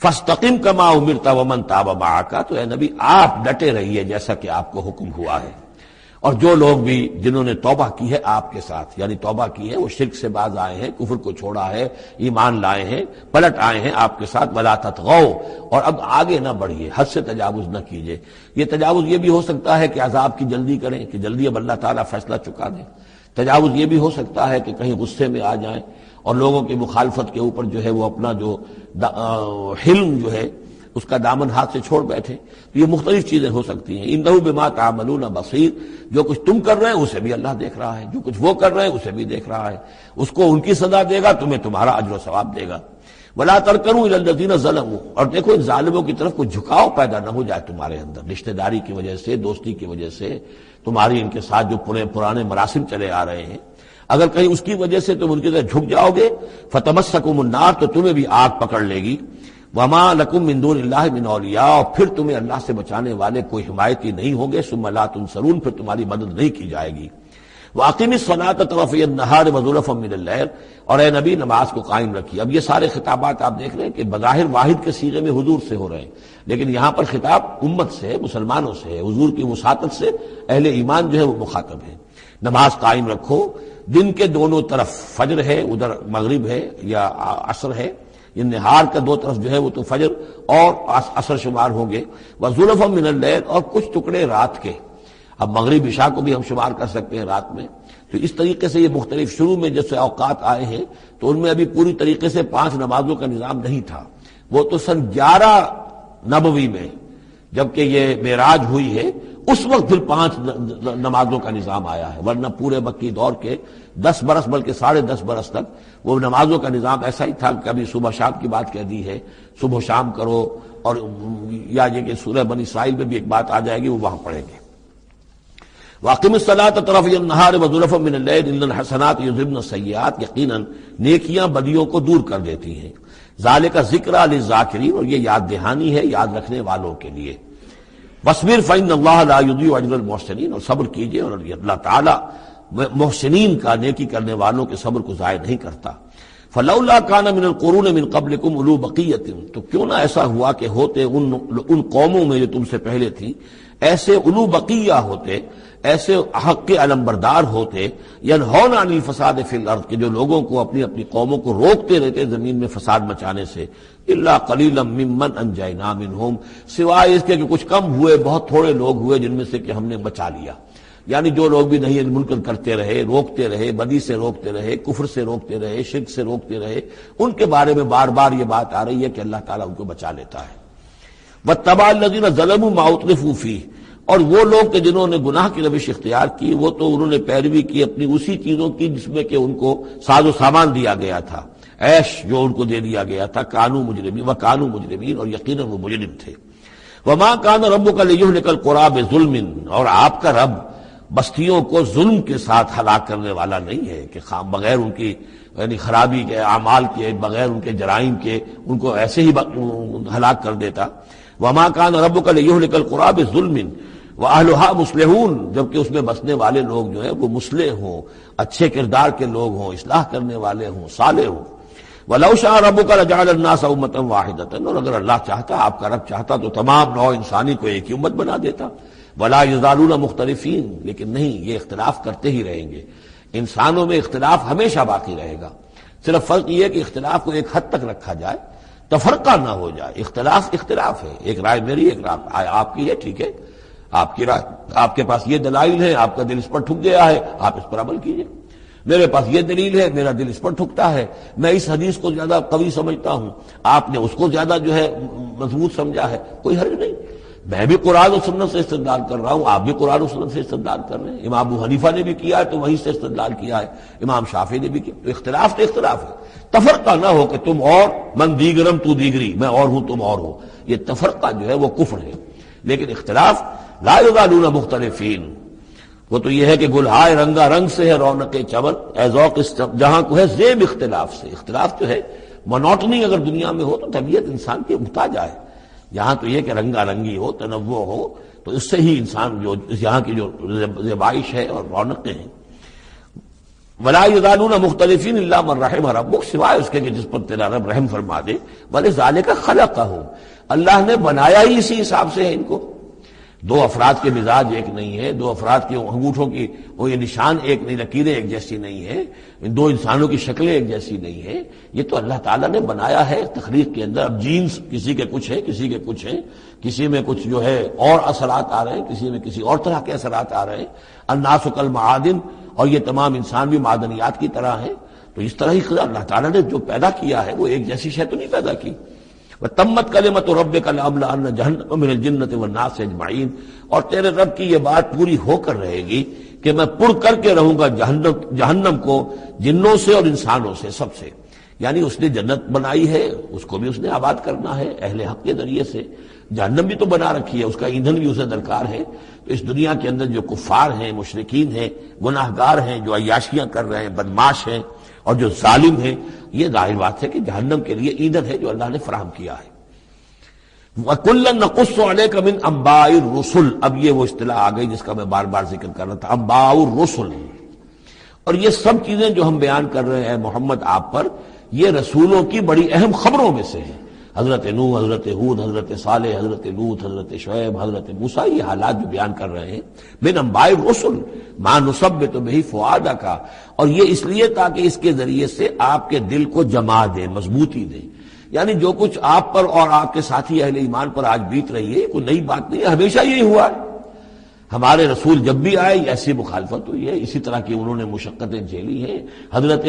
فاستقم کما امرت ومن تاب معک، تو اے نبی آپ ڈٹے رہیے جیسا کہ آپ کو حکم ہوا ہے، اور جو لوگ بھی جنہوں نے توبہ کی ہے آپ کے ساتھ، یعنی توبہ کی ہے وہ شرک سے باز آئے ہیں، کفر کو چھوڑا ہے، ایمان لائے ہیں، پلٹ آئے ہیں آپ کے ساتھ، ولا تطغوا، اور اب آگے نہ بڑھیے، حد سے تجاوز نہ کیجیے۔ یہ تجاوز یہ بھی ہو سکتا ہے کہ عذاب کی جلدی کریں، کہ جلدی اب اللہ تعالیٰ فیصلہ چکا دیں۔ تجاوز یہ بھی ہو سکتا ہے کہ کہیں غصے میں آ جائیں اور لوگوں کی مخالفت کے اوپر جو ہے وہ اپنا جو حلم جو ہے اس کا دامن ہاتھ سے چھوڑ بیٹھے۔ تو یہ مختلف چیزیں ہو سکتی ہیں۔ انہ بما تعملون بصیر، جو کچھ تم کر رہے ہیں اسے بھی اللہ دیکھ رہا ہے، جو کچھ وہ کر رہے ہیں اسے بھی دیکھ رہا ہے، اس کو ان کی سزا دے گا، تمہیں تمہارا اجر و ثواب دے گا۔ ولا ترکنوا الی الذین ظلموا، اور دیکھو ان ظالموں کی طرف کوئی جھکاؤ پیدا نہ ہو جائے تمہارے اندر، رشتہ داری کی وجہ سے، دوستی کی وجہ سے، تمہاری ان کے ساتھ جو پرانے مراسم چلے آ رہے ہیں، اگر کہیں اس کی وجہ سے تم ان کی طرف جھک جاؤ گے، فتمسکم النار، تو تمہیں بھی آگ پکڑ لے گی۔ وما لکم من دون اللہ من اولیاء، اور پھر تمہیں اللہ سے بچانے والے کوئی حمایتی نہیں ہوں گے، ثم لا تنصرون، پھر تمہاری مدد نہیں کی جائے گی۔ وَأَقِمِ الصَّلَاةَ طَرَفَيَ النَّهَارِ وَزُلَفًا مِنَ اللَّيْلِ، اور اے نبی نماز کو قائم رکھیے۔ اب یہ سارے خطابات آپ دیکھ رہے ہیں کہ بظاہر واحد کے صیغے میں حضور سے ہو رہے ہیں، لیکن یہاں پر خطاب امت سے ہے، مسلمانوں سے ہے، حضور کی وساطت سے اہل ایمان جو ہے وہ مخاطب ہے۔ نماز قائم رکھو، دن کے دونوں طرف، فجر ہے ادھر مغرب ہے یا عصر ہے، یہ نہار کا دو طرف جو ہے وہ تو فجر اور عصر شمار ہوں گے۔ وَزُلَفًا مِنَ اللَّيْلِ، اور کچھ ٹکڑے رات کے، اب مغرب عشاء کو بھی ہم شمار کر سکتے ہیں رات میں۔ تو اس طریقے سے یہ مختلف، شروع میں جیسے اوقات آئے ہیں تو ان میں ابھی پوری طریقے سے 5 نمازوں کا نظام نہیں تھا، وہ تو سن 11 نبوی میں جبکہ یہ معراج ہوئی ہے اس وقت پھر 5 نمازوں کا نظام آیا ہے، ورنہ پورے مکی دور کے 10 برس بلکہ 10.5 برس تک وہ نمازوں کا نظام ایسا ہی تھا. کبھی صبح شام کی بات کہہ دی ہے، صبح و شام کرو، اور یا یہ کہ سورہ بنی اسرائیل میں بھی ایک بات آ جائے گی، وہ وہاں پڑھیں گے. واقم الصلاۃ طرفی النہار وزلفا من اللیل ان الحسنات یذهبن السیئات، یقیناً نیکیاں بدیوں کو دور کر دیتی ہیں. ذالک ذکریٰ للذاکرین، اور یہ یاد دہانی ہے یاد رکھنے والوں کے لیے. واصبر فإن اللہ لا یضیع اجر المحسنین، اور صبر کیجئے، اور اللہ تعالی محسنین کا، نیکی کرنے والوں کے صبر کو ضائع نہیں کرتا. فلولا کان من القرون من قبلکم اولو بقیۃ، تو کیوں نہ ایسا ہوا کہ ہوتے ان قوموں میں جو تم سے پہلے تھیں ایسے اولو بقیہ ہوتے، ایسے حق کے علمبردار ہوتے، ینہون عن الفساد فی الارض، کہ جو لوگوں کو اپنی اپنی قوموں کو روکتے رہتے زمین میں فساد مچانے سے. الا قلیلا ممن انجینا منہم، سوائے اس کے کہ کچھ کم ہوئے، بہت تھوڑے لوگ ہوئے جن میں سے کہ ہم نے بچا لیا. یعنی جو لوگ بھی نہیں منکر کرتے رہے، روکتے رہے، بدی سے روکتے رہے، کفر سے روکتے رہے، شرک سے روکتے رہے، ان کے بارے میں بار بار یہ بات آ رہی ہے کہ اللہ تعالیٰ ان کو بچا لیتا ہے. واتبع الذین ظلموا ما اترفوا فیہ، اور وہ لوگ کہ جنہوں نے گناہ کی روش اختیار کی، وہ تو انہوں نے پیروی کی اپنی اسی چیزوں کی جس میں کہ ان کو ساز و سامان دیا گیا تھا، عیش جو ان کو دے دیا گیا تھا. کانوا مجرمین وکانوا مجرمین، اور یقیناً وہ مجرم تھے. وما کان ربک لیہلک القری بظلم، اور آپ کا رب بستیوں کو ظلم کے ساتھ ہلاک کرنے والا نہیں ہے کہ بغیر ان کی یعنی خرابی کے اعمال کے، بغیر ان کے جرائم کے ان کو ایسے ہی ہلاک کر دیتا. وما کان ربک لیہلک القری بظلم واہلھا مصلحون، جبکہ اس میں بسنے والے لوگ جو ہیں وہ مصلح ہوں، اچھے کردار کے لوگ ہوں، اصلاح کرنے والے ہوں، صالح ہوں. وَلَوْ شَاءَ رَبُّكَ لَجَعَلَ النَّاسَ أُمَّةً وَاحِدَةً، اور اگر اللہ چاہتا، آپ کا رب چاہتا تو تمام نوع انسانی کو ایک ہی امت بنا دیتا. وَلَا يَزَالُونَ مُخْتَلِفِينَ، لیکن نہیں، یہ اختلاف کرتے ہی رہیں گے. انسانوں میں اختلاف ہمیشہ باقی رہے گا. صرف فرق یہ ہے کہ اختلاف کو ایک حد تک رکھا جائے، تفرقہ نہ ہو جائے. اختلاف اختلاف ہے، ایک رائے میری، ایک رائے آپ کی ہے، ٹھیک ہے، آپ کی رائے، آپ کے پاس یہ دلائل ہیں، آپ کا دل اس پر ٹھک گیا ہے، آپ اس پر عمل کیجئے. میرے پاس یہ دلیل ہے، میرا دل اس پر ٹھکتا ہے، میں اس حدیث کو زیادہ قوی سمجھتا ہوں، آپ نے اس کو زیادہ جو ہے مضبوط سمجھا ہے، کوئی حرج نہیں. میں بھی قرآن و سنت سے استدلال کر رہا ہوں، آپ بھی قرآن و سنت سے استدلال کر رہے ہیں. امام ابو حنیفہ نے بھی کیا ہے تو وہیں سے استدلال کیا ہے، امام شافعی نے بھی کیا. تو اختلاف ہے، تفرقہ نہ ہو کہ تم اور من دیگرم تو دیگری، میں اور ہوں تم اور ہو. یہ تفرقہ جو ہے وہ کفر ہے. لیکن اختلاف لا یزالون مختلفین، وہ تو یہ ہے کہ گلہائے رنگا رنگ سے ہے رونق چمن، اے ذوق جہاں کو ہے زیب اختلاف سے. اختلاف جو ہے مونوٹنی اگر دنیا میں ہو تو طبیعت انسان کی اکتا جائے. یہاں تو یہ کہ رنگا رنگی ہو، تنوع ہو، تو اس سے ہی انسان جو یہاں کی جو زیبائش ہے اور رونقیں ہیں. ولا یزالون مختلفین الا من رحم ربک، سوائے اس کے کہ جس پر تیرا رب رحم فرما دے. ولذالک خلقہم، اللہ نے بنایا ہی اسی حساب سے ہے ان کو. دو افراد کے مزاج ایک نہیں ہے، دو افراد کے انگوٹھوں کی وہ یہ نشان ایک نہیں، لکیریں ایک جیسی نہیں ہے، دو انسانوں کی شکلیں ایک جیسی نہیں ہے. یہ تو اللہ تعالیٰ نے بنایا ہے تخلیق کے اندر. اب جینز کسی کے کچھ ہیں، کسی کے کچھ ہیں، کسی میں کچھ جو ہے اور اثرات آ رہے ہیں، کسی میں کسی اور طرح کے اثرات آ رہے ہیں. الناس کالمعادن، اور یہ تمام انسان بھی معدنیات کی طرح ہیں. تو اس طرح ہی اللہ تعالیٰ نے جو پیدا کیا ہے وہ ایک جیسی شے تو نہیں پیدا کی. وَتَمَّتْ كَلِمَةُ رَبِّكَ لَأَمْلَأَنَّ جَهَنَّمَ مِنَ الْجِنَّةِ وَالنَّاسِ أَجْمَعِينَ، اور تیرے رب کی یہ بات پوری ہو کر رہے گی کہ میں پر کر کے رہوں گا جہنم کو جنوں سے اور انسانوں سے، سب سے. یعنی اس نے جنت بنائی ہے، اس کو بھی اس نے آباد کرنا ہے اہل حق کے ذریعے سے. جہنم بھی تو بنا رکھی ہے، اس کا ایندھن بھی اسے درکار ہے. تو اس دنیا کے اندر جو کفار ہیں، مشرکین ہیں، گناہ گار ہیں، جو عیاشیاں کر رہے ہیں، بدماش ہیں اور جو ظالم ہیں، یہ ظاہر بات ہے کہ جہنم کے لیے ایندھن ہے جو اللہ نے فراہم کیا ہے. وَكُلًّا نَقُصُّ عَلَيْكَ مِنْ أَنْبَاءِ الرُّسُلِ، اب یہ وہ اصطلاح آ گئی جس کا میں بار بار ذکر کر رہا تھا، انباء الرسل. اور یہ سب چیزیں جو ہم بیان کر رہے ہیں محمد آپ پر، یہ رسولوں کی بڑی اہم خبروں میں سے ہیں. حضرت نوح، حضرت ہود، حضرت صالح، حضرت لوط، حضرت شعیب، حضرت موسیٰ، یہ حالات جو بیان کر رہے ہیں. من انباء الرسل ما نثبت به فؤادک، اور یہ اس لیے تاکہ اس کے ذریعے سے آپ کے دل کو جما دیں، مضبوطی دیں. یعنی جو کچھ آپ پر اور آپ کے ساتھی اہل ایمان پر آج بیت رہی ہے کوئی نئی بات نہیں ہے، ہمیشہ یہی ہوا ہے. ہمارے رسول جب بھی آئے ایسی مخالفت ہوئی ہے، اسی طرح کی انہوں نے مشقتیں جھیلی ہیں۔ حضرت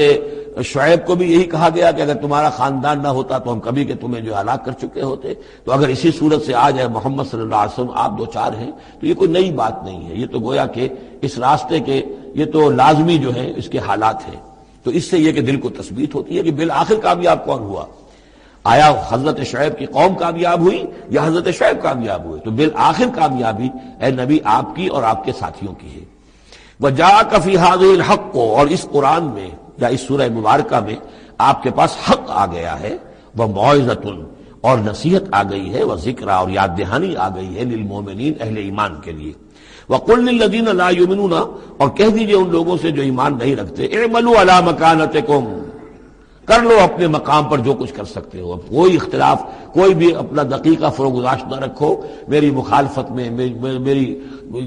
شعیب کو بھی یہی کہا گیا کہ اگر تمہارا خاندان نہ ہوتا تو ہم کبھی کہ تمہیں جو ہلاک کر چکے ہوتے۔ تو اگر اسی صورت سے آ جائے محمد صلی اللہ علیہ وسلم آپ دو چار ہیں تو یہ کوئی نئی بات نہیں ہے، یہ تو گویا کہ اس راستے کے یہ تو لازمی جو ہے اس کے حالات ہیں۔ تو اس سے یہ کہ دل کو تثبیت ہوتی ہے کہ بالآخر کامیاب کون ہوا، آیا حضرت شعیب کی قوم کامیاب ہوئی یا حضرت شعیب کامیاب ہوئے؟ تو بالآخر کامیابی اے نبی آپ کی اور آپ کے ساتھیوں کی ہے۔ وَجَاءَكَ فِي هَذِهِ الْحَقُّ، اور اس قرآن میں یا اس سورہ مبارکہ میں آپ کے پاس حق آ گیا ہے، وَمَوْعِظَةٌ، اور نصیحت آ گئی ہے، وَذِكْرَىٰ، اور یاد دہانی آ گئی ہے، لِلْمُؤْمِنِينَ، اہل ایمان کے لیے۔ وَقُلْ لِلَّذِينَ لَا يُؤْمِنُونَ، اور کہہ دیجئے ان لوگوں سے جو ایمان نہیں رکھتے، اعملوا علی مکانتکم، کر لو اپنے مقام پر جو کچھ کر سکتے ہو، اب کوئی اختلاف، کوئی بھی اپنا دقیقہ فروگزاشت نہ رکھو، میری مخالفت میں میری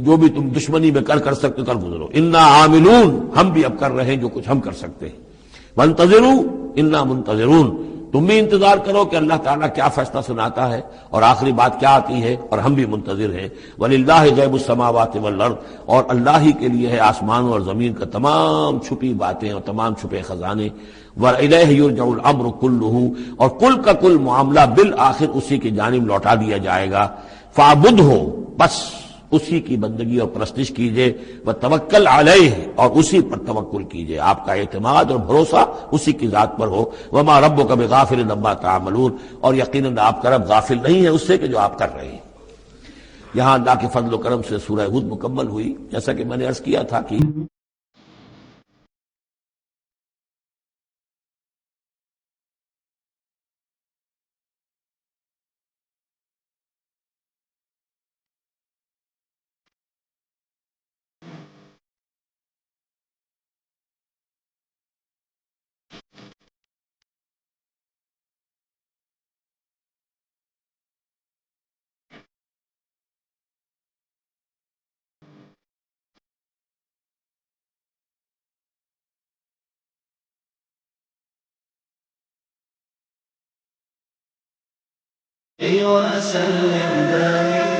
جو بھی تم دشمنی میں کر سکتے کر گزرو، انا عاملون، ہم بھی اب کر رہے ہیں جو کچھ ہم کر سکتے ہیں، وانتظروا انا منتظرون، تم بھی انتظار کرو کہ اللہ تعالیٰ کیا فیصلہ سناتا ہے اور آخری بات کیا آتی ہے، اور ہم بھی منتظر ہیں۔ وَلِلَّهِ غیب السماوات والارض، اور اللہ ہی کے لیے ہے آسمانوں اور زمین کا تمام چھپی باتیں اور تمام چھپے خزانے۔ وَإِلَيْهِ يُرْجَعُ الْأَمْرُ كُلُّهُ، اور کل کا کل معاملہ بالآخر اسی کی جانب لوٹا دیا جائے گا۔ فَاعْبُدْهُ، بس اسی کی بندگی اور پرستش کیجئے، وَتَوَكَّلْ عَلَيْهِ، اور اسی پر توکل کیجئے، آپ کا اعتماد اور بھروسہ اسی کی ذات پر ہو۔ وَمَا رَبُّكَ بِغَافِلٍ عَمَّا تَعْمَلُونَ، اور یقیناً آپ کا رب غافل نہیں ہے اس سے کہ جو آپ کر رہے ہیں۔ یہاں اللہ کے فضل و کرم سے سورہ ہود مکمل ہوئی۔ جیسا کہ میں نے عرض کیا تھا کہ وسلم دائما